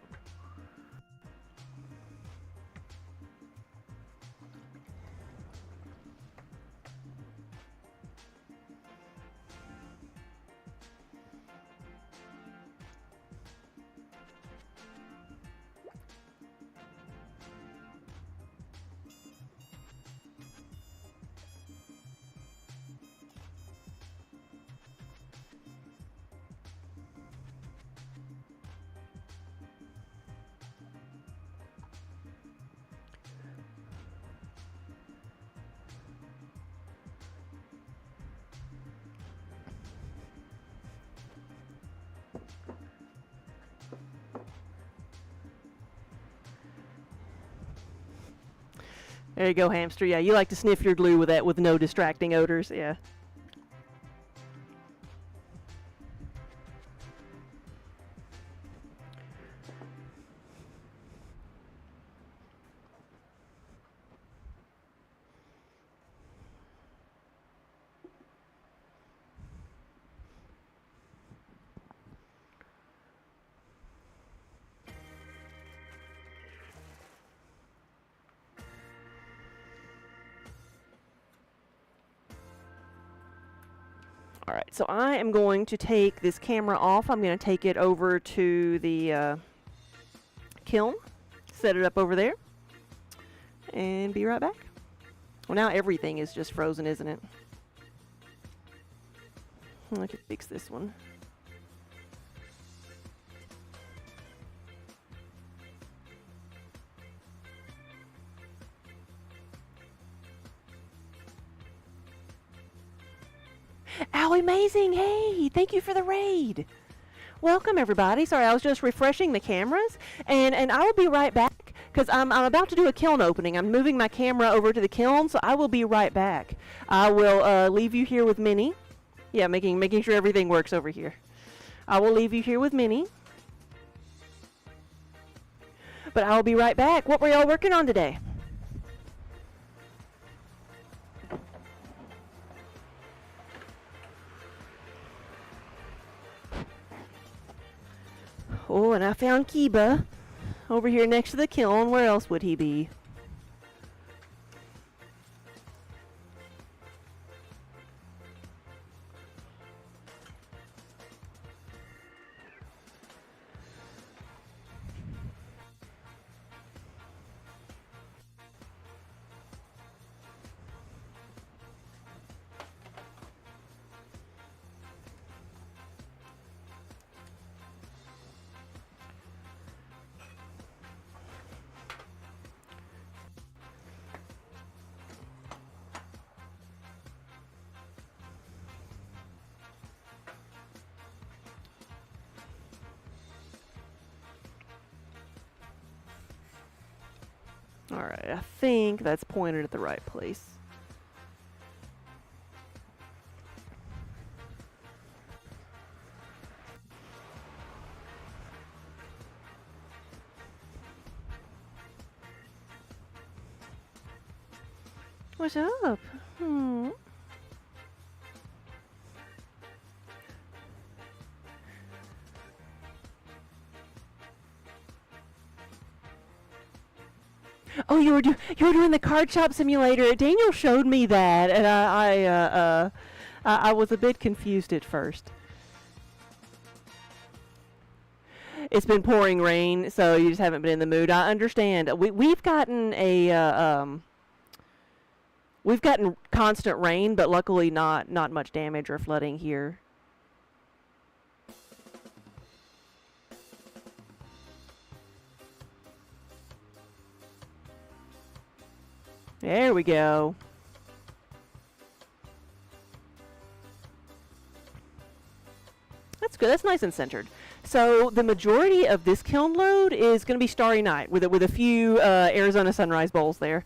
There you go, hamster. Yeah, you like to sniff your glue with that with no distracting odors. Yeah. Alright, so I am going to take this camera off. I'm going to take it over to the kiln, set it up over there, and be right back. Well, now everything is just frozen, isn't it? I can fix this one. Ow, amazing! Hey, thank you for the raid. Welcome, everybody. Sorry, I was just refreshing the cameras, and I will be right back because I'm about to do a kiln opening. I'm moving my camera over to the kiln, so I will be right back. I will leave you here with Minnie. Yeah, making sure everything works over here. I will leave you here with Minnie. But I will be right back. What were y'all working on today? Oh, and I found Kiba over here next to the kiln. Where else would he be? Alright, I think that's pointed at the right place. What's up? Oh, you were doing the card shop simulator. Daniel showed me that, and I was a bit confused at first. It's been pouring rain, so you just haven't been in the mood. I understand. We've gotten we've gotten constant rain, but luckily not much damage or flooding here. There we go. That's good. That's nice and centered. So the majority of this kiln load is going to be Starry Night with a few Arizona Sunrise bowls there.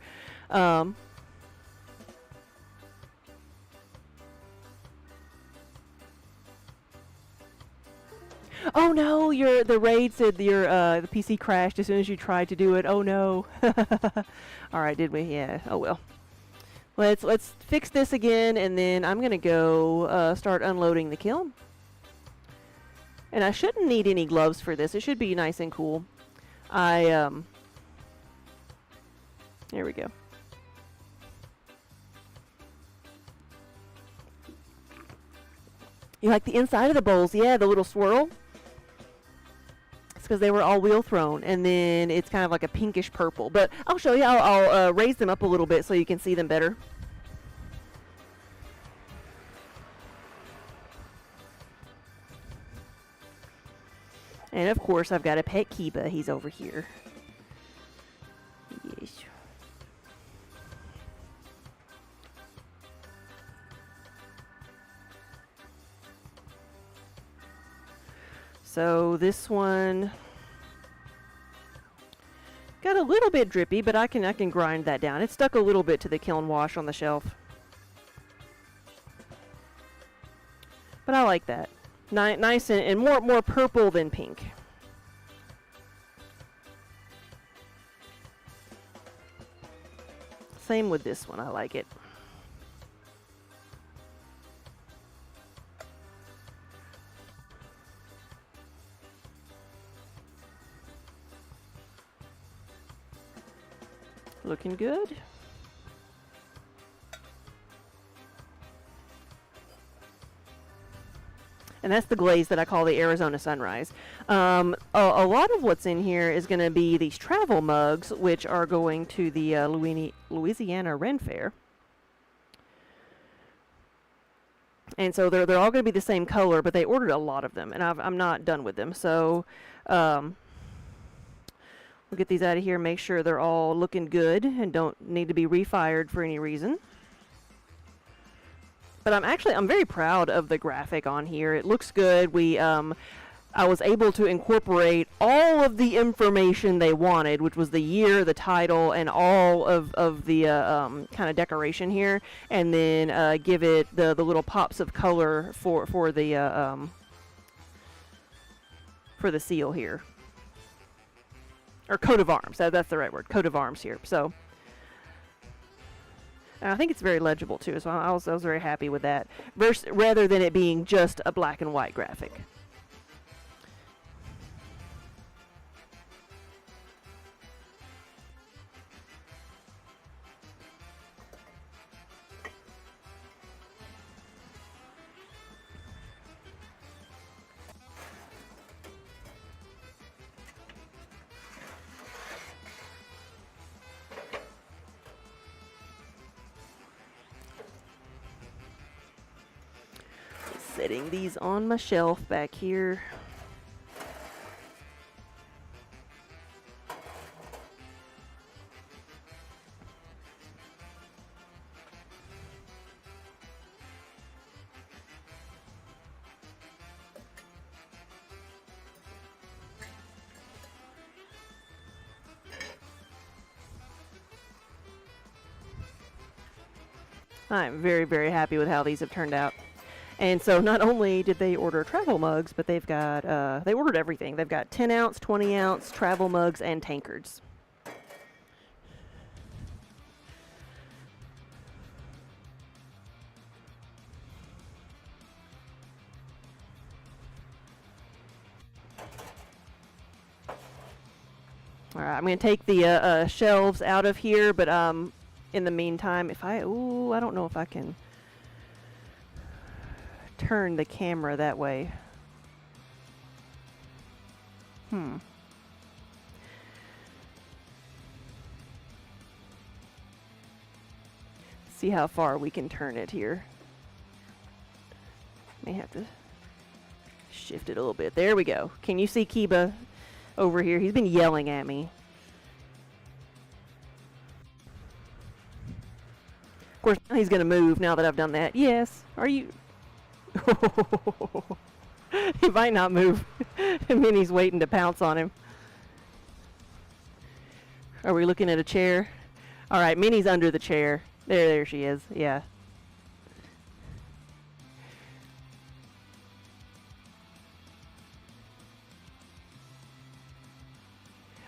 Oh no, the raid said the PC crashed as soon as you tried to do it. Oh no. All right, did we? Yeah. Oh well. Let's fix this again, and then I'm gonna go start unloading the kiln. And I shouldn't need any gloves for this. It should be nice and cool. There we go. You like the inside of the bowls? Yeah, the little swirl. It's because they were all wheel thrown, and then it's kind of like a pinkish purple. But I'll show you. I'll raise them up a little bit so you can see them better. And of course, I've got a pet Kiba. He's over here. Yes. So this one got a little bit drippy, but I can grind that down. It stuck a little bit to the kiln wash on the shelf. But I like that. Nice and more purple than pink. Same with this one. I like it. Looking good. And that's the glaze that I call the Arizona Sunrise. A lot of what's in here is going to be these travel mugs, which are going to the Louisiana Ren Fair. And so they're all going to be the same color, but they ordered a lot of them, and I'm not done with them. So we'll get these out of here, make sure they're all looking good and don't need to be refired for any reason. But I'm very proud of the graphic on here. It looks good. I was able to incorporate all of the information they wanted, which was the year, the title, and all of the kind of decoration here, and then give it the little pops of color for the seal here, or coat of arms. That's the right word, coat of arms here. So. And I think it's very legible too, so I was very happy with that, rather than it being just a black and white graphic. Setting these on my shelf back here. I'm very, very happy with how these have turned out. And so not only did they order travel mugs, but they've got, they ordered everything. They've got 10 ounce, 20 ounce travel mugs and tankards. All right, I'm going to take the shelves out of here, but in the meantime, if I, ooh, I don't know if I can turn the camera that way. See how far we can turn it here. May have to shift it a little bit. There we go. Can you see Kiba over here? He's been yelling at me. Of course, now he's going to move now that I've done that. Yes. Are you... He might not move. Minnie's waiting to pounce on him. Are we looking at a chair? All right, Minnie's under the chair. There she is. Yeah.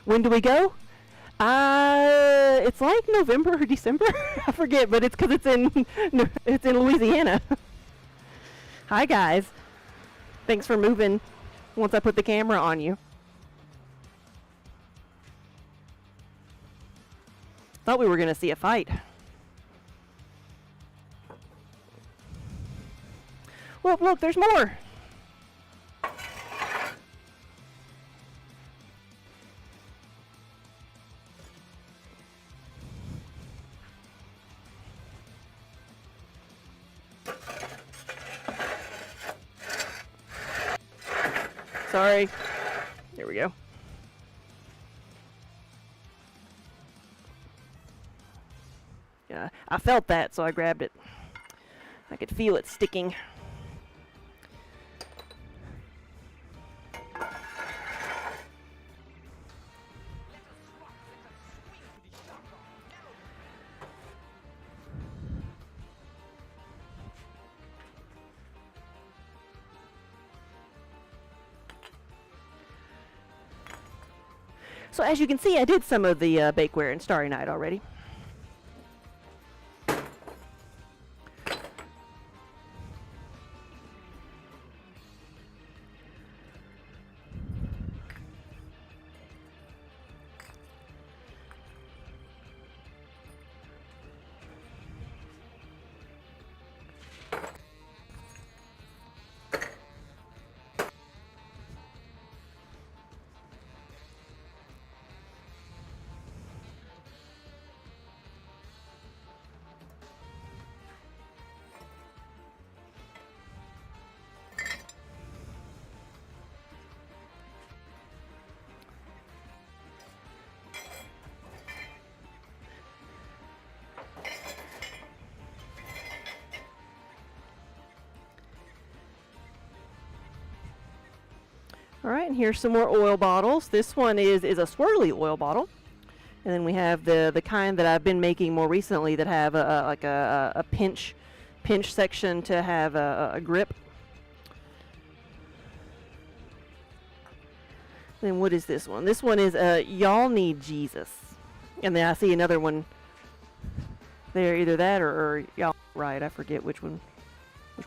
When do we go? It's like November or December. I forget, but it's because it's in Louisiana. Hi guys. Thanks for moving once I put the camera on you. Thought we were going to see a fight. Look, there's more. Sorry. There we go. Yeah, I felt that, so I grabbed it. I could feel it sticking. So as you can see, I did some of the bakeware in Starry Night already. All right, and here's some more oil bottles. This one is a swirly oil bottle. And then we have the kind that I've been making more recently that have like a pinch section to have a grip. Then what is this one? This one is Y'all Need Jesus. And then I see another one there, either that or Y'all Right. I forget which one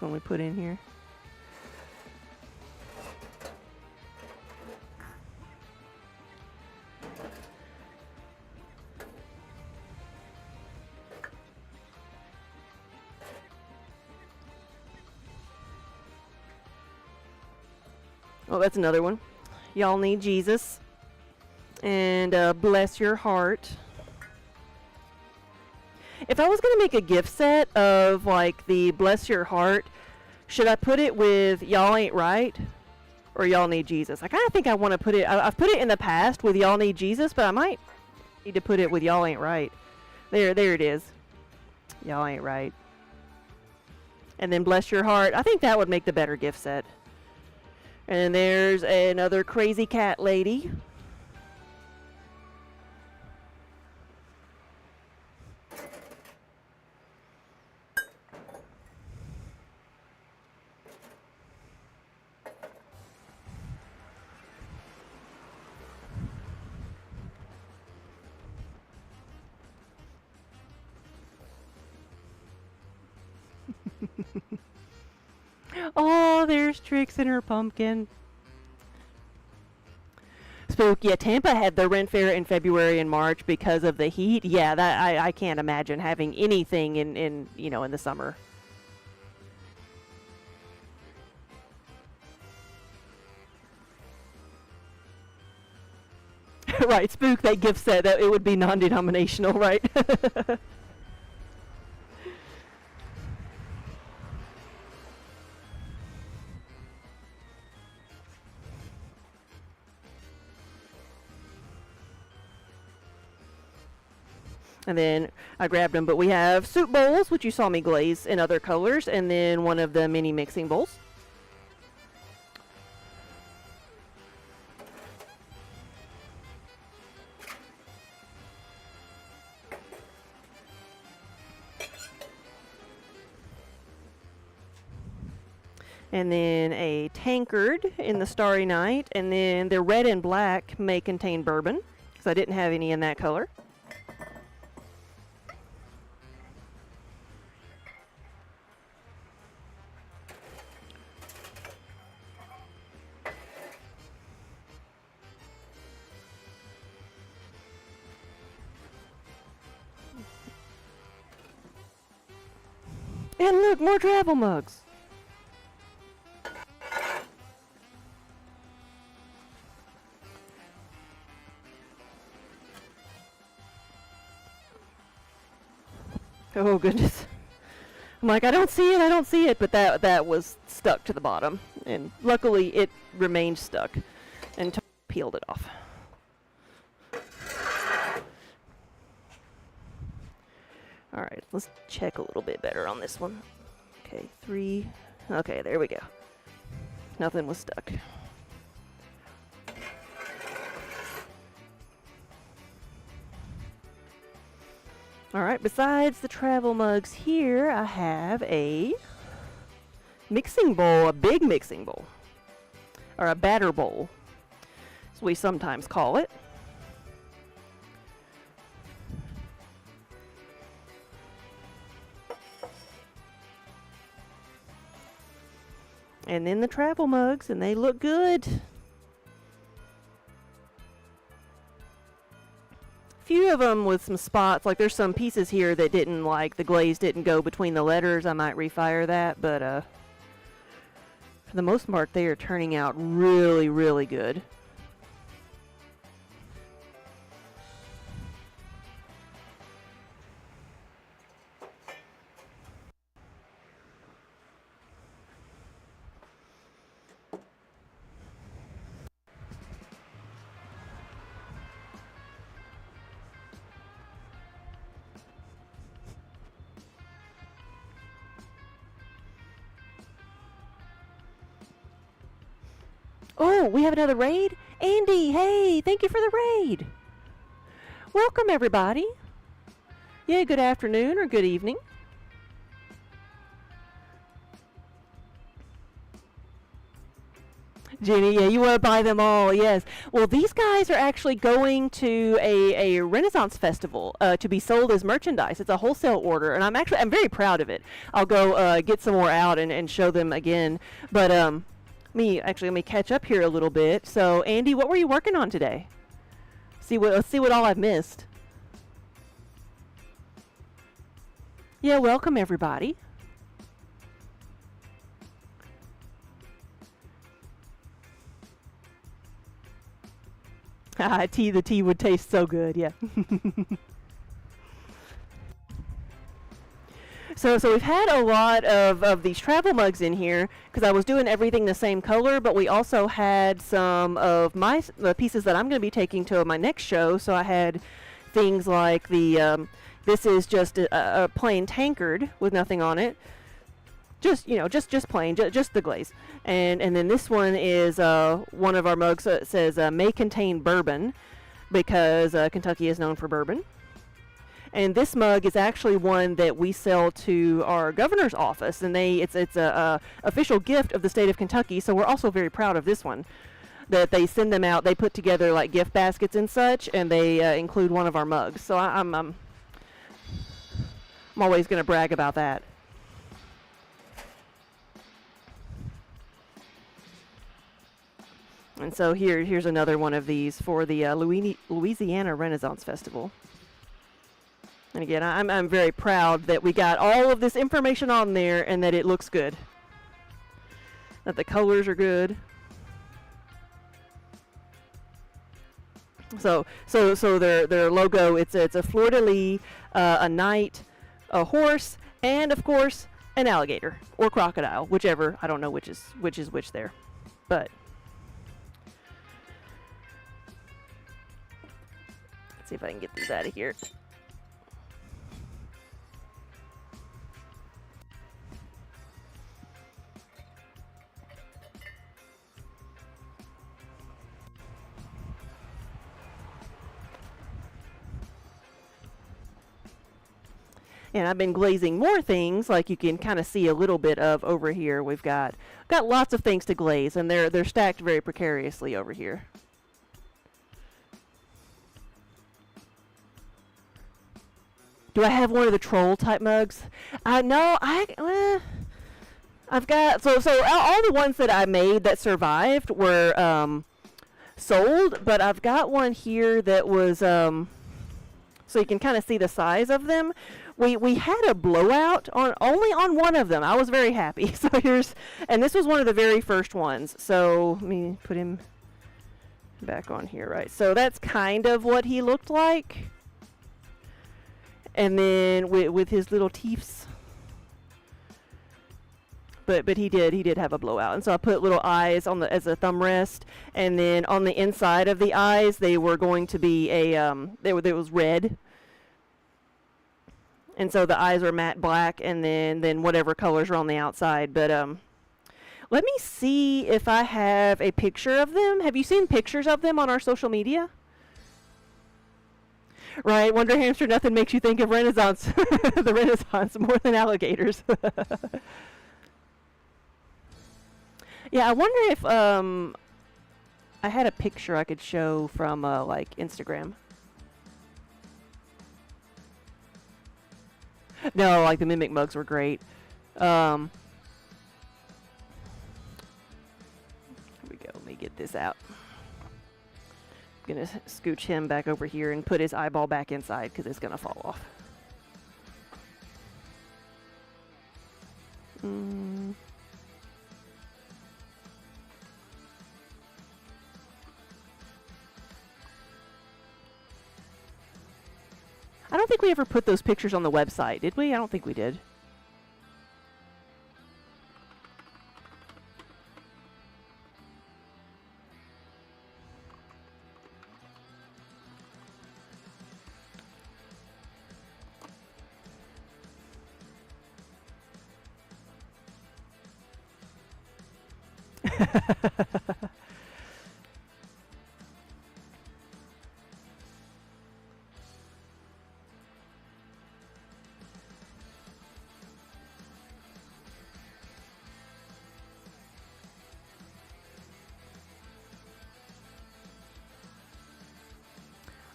we put in here. Oh, that's another one. Y'all Need Jesus. And Bless Your Heart. If I was going to make a gift set of like the Bless Your Heart, should I put it with Y'all Ain't Right or Y'all Need Jesus? I kind of think I want to put it, I've put it in the past with Y'all Need Jesus, but I might need to put it with Y'all Ain't Right. There it is. Y'all Ain't Right. And then Bless Your Heart. I think that would make the better gift set. And there's another crazy cat lady. Oh, there's Trix and her pumpkin. Spook, yeah, Tampa had the Rent Fair in February and March because of the heat. Yeah, that I can't imagine having anything in you know, in the summer. Right, Spook, that gift set, that it would be non-denominational, right? And then I grabbed them, but we have soup bowls, which you saw me glaze in other colors, and then one of the mini mixing bowls. And then a tankard in the Starry Night, and then the red and black may contain bourbon, because I didn't have any in that color. And look, more travel mugs. Oh goodness. I'm like, I don't see it, I don't see it, but that was stuck to the bottom. And luckily it remained stuck and peeled it off. Alright, let's check a little bit better on this one. Okay, 3. Okay, there we go. Nothing was stuck. Alright, besides the travel mugs here, I have a mixing bowl, a big mixing bowl. Or a batter bowl, as we sometimes call it. And then the travel mugs, and they look good. Few of them with some spots, like there's some pieces here that didn't, like the glaze didn't go between the letters. I might refire that, but for the most part they are turning out really, really good. Oh, we have another raid? Andy, hey, thank you for the raid. Welcome, everybody. Yeah, good afternoon or good evening. Jenny, yeah, you want to buy them all, yes. Well, these guys are actually going to a Renaissance festival to be sold as merchandise. It's a wholesale order, and I'm very proud of it. I'll go get some more out and show them again. But let me catch up here a little bit. So, Andy, what were you working on today? Let's see what all I've missed. Yeah, welcome everybody. The tea would taste so good, yeah. So we've had a lot of these travel mugs in here because I was doing everything the same color, but we also had some of the pieces that I'm going to be taking to my next show. So I had things like this is just a plain tankard with nothing on it. Just plain, just the glaze. And then this one is one of our mugs that says may contain bourbon because Kentucky is known for bourbon. And this mug is actually one that we sell to our governor's office, and it's a official gift of the state of Kentucky. So we're also very proud of this one. That they send them out, they put together like gift baskets and such, and they include one of our mugs. So I'm always going to brag about that. And so here's another one of these for the Louisiana Renaissance Festival. And again, I'm very proud that we got all of this information on there and that it looks good. That the colors are good. So their logo, it's a fleur-de-lis, a knight, a horse, and of course an alligator or crocodile, whichever. I don't know which is which there, but let's see if I can get these out of here. And I've been glazing more things, like you can kind of see a little bit of over here. We've got lots of things to glaze, and they're stacked very precariously over here. Do I have one of the troll type mugs? No, I've got so all the ones that I made that survived were sold, but I've got one here that was so you can kind of see the size of them. We had a blowout only on one of them. I was very happy. So and this was one of the very first ones. So let me put him back on here, right? So that's kind of what he looked like. And then with his little teeths. But he did have a blowout. And so I put little eyes as a thumb rest, and then on the inside of the eyes they were going to be it was red. And so the eyes are matte black, and then whatever colors are on the outside. But let me see if I have a picture of them. Have you seen pictures of them on our social media? Right, Wonder Hamster, nothing makes you think of Renaissance, the Renaissance more than alligators. Yeah, I wonder if I had a picture I could show from like Instagram. No, like the Mimic mugs were great. Here we go. Let me get this out. I'm going to scooch him back over here and put his eyeball back inside because it's going to fall off. I don't think we ever put those pictures on the website, did we? I don't think we did.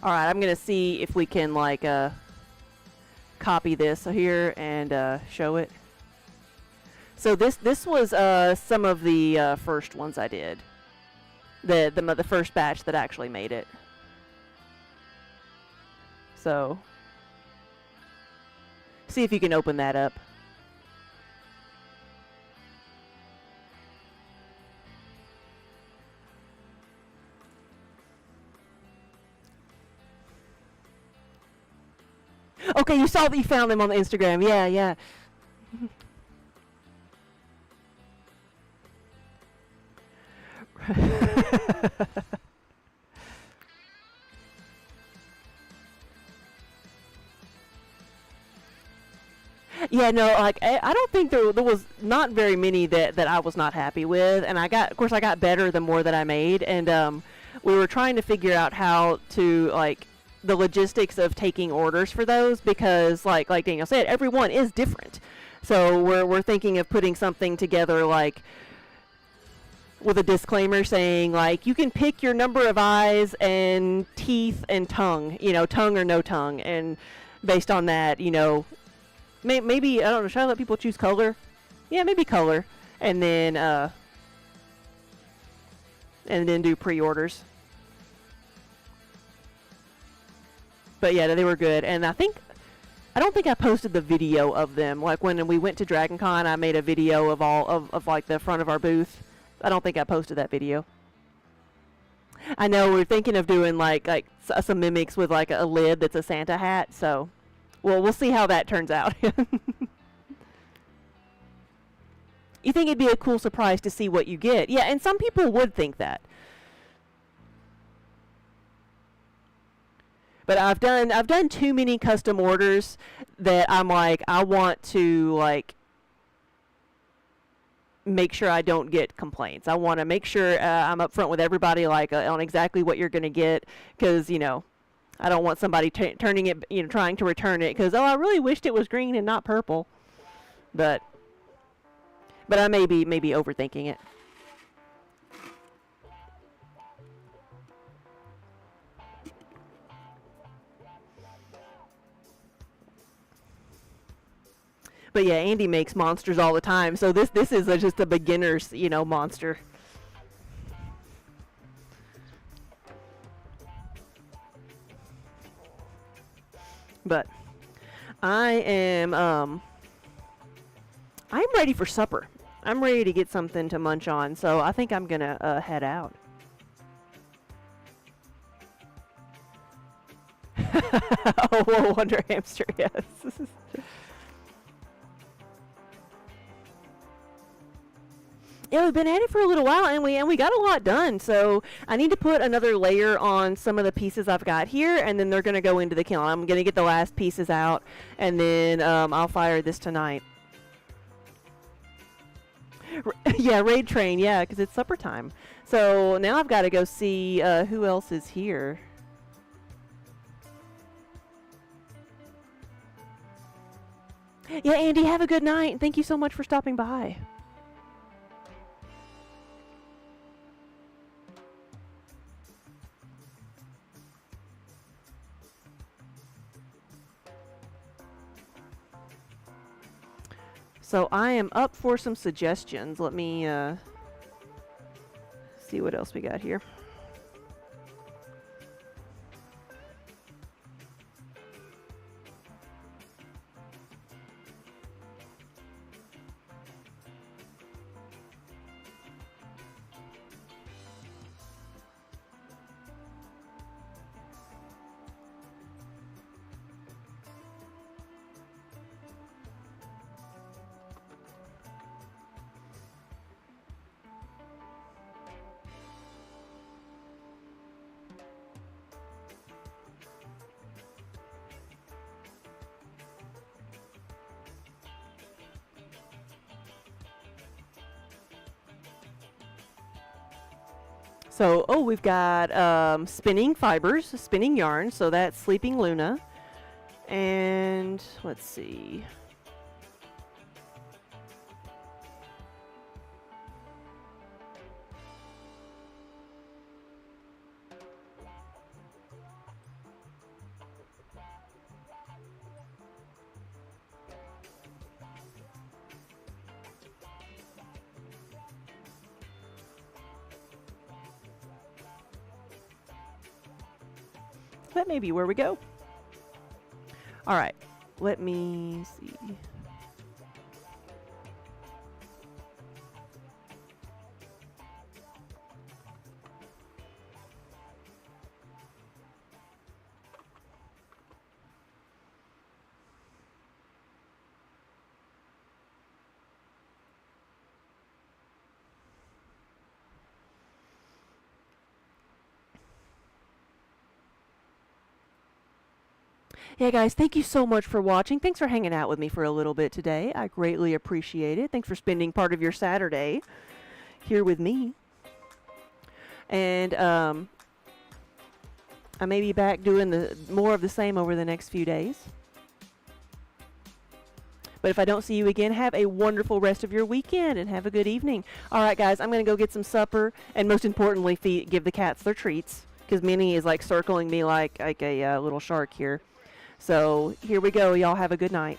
All right, I'm going to see if we can like copy this here and show it. So this was some of the first ones I did. The first batch that actually made it. So see if you can open that up. Okay, you saw that you found them on the Instagram. Yeah, yeah. Yeah, no, like I don't think there was not very many that I was not happy with, and of course I got better the more that I made, and we were trying to figure out how to like the logistics of taking orders for those, because like Daniel said, everyone is different. So we're thinking of putting something together like with a disclaimer saying like you can pick your number of eyes and teeth and tongue, tongue or no tongue, and based on that, maybe I don't know, should I let people choose color? Yeah, maybe color, and then and then do pre-orders. But yeah, they were good, and I don't think I posted the video of them. Like when we went to Dragon Con, I made a video of all of like the front of our booth. I don't think I posted that video. I know we're thinking of doing like some mimics with like a lid that's a Santa hat. So, well, we'll see how that turns out. You think it'd be a cool surprise to see what you get? Yeah, and some people would think that. But I've done too many custom orders that I'm like, I want to like make sure I don't get complaints. I want to make sure I'm upfront with everybody, like on exactly what you're going to get, because you know, I don't want somebody turning it, you know, trying to return it because, oh, I really wished it was green and not purple. But I may be overthinking it. But yeah, Andy makes monsters all the time, so this is just a beginner's, you know, monster. But I'm ready for supper. I'm ready to get something to munch on, so I think I'm gonna head out. Oh, Wonder Hamster, yes. Yeah, we've been at it for a little while, and we got a lot done. So I need to put another layer on some of the pieces I've got here, and then they're going to go into the kiln. I'm going to get the last pieces out, and then I'll fire this tonight. Yeah, raid train, yeah, because it's supper time. So now I've got to go see who else is here. Yeah, Andy, have a good night, and thank you so much for stopping by. So I am up for some suggestions. Let me see what else we got here. So, oh, we've got spinning fibers, spinning yarn, so that's Sleeping Luna. And let's see. That may be where we go. All right, let me see. Yeah, guys, thank you so much for watching. Thanks for hanging out with me for a little bit today. I greatly appreciate it. Thanks for spending part of your Saturday here with me. And I may be back doing more of the same over the next few days. But if I don't see you again, have a wonderful rest of your weekend and have a good evening. All right, guys, I'm going to go get some supper and most importantly, give the cats their treats because Minnie is like circling me like a little shark here. So here we go. Y'all have a good night.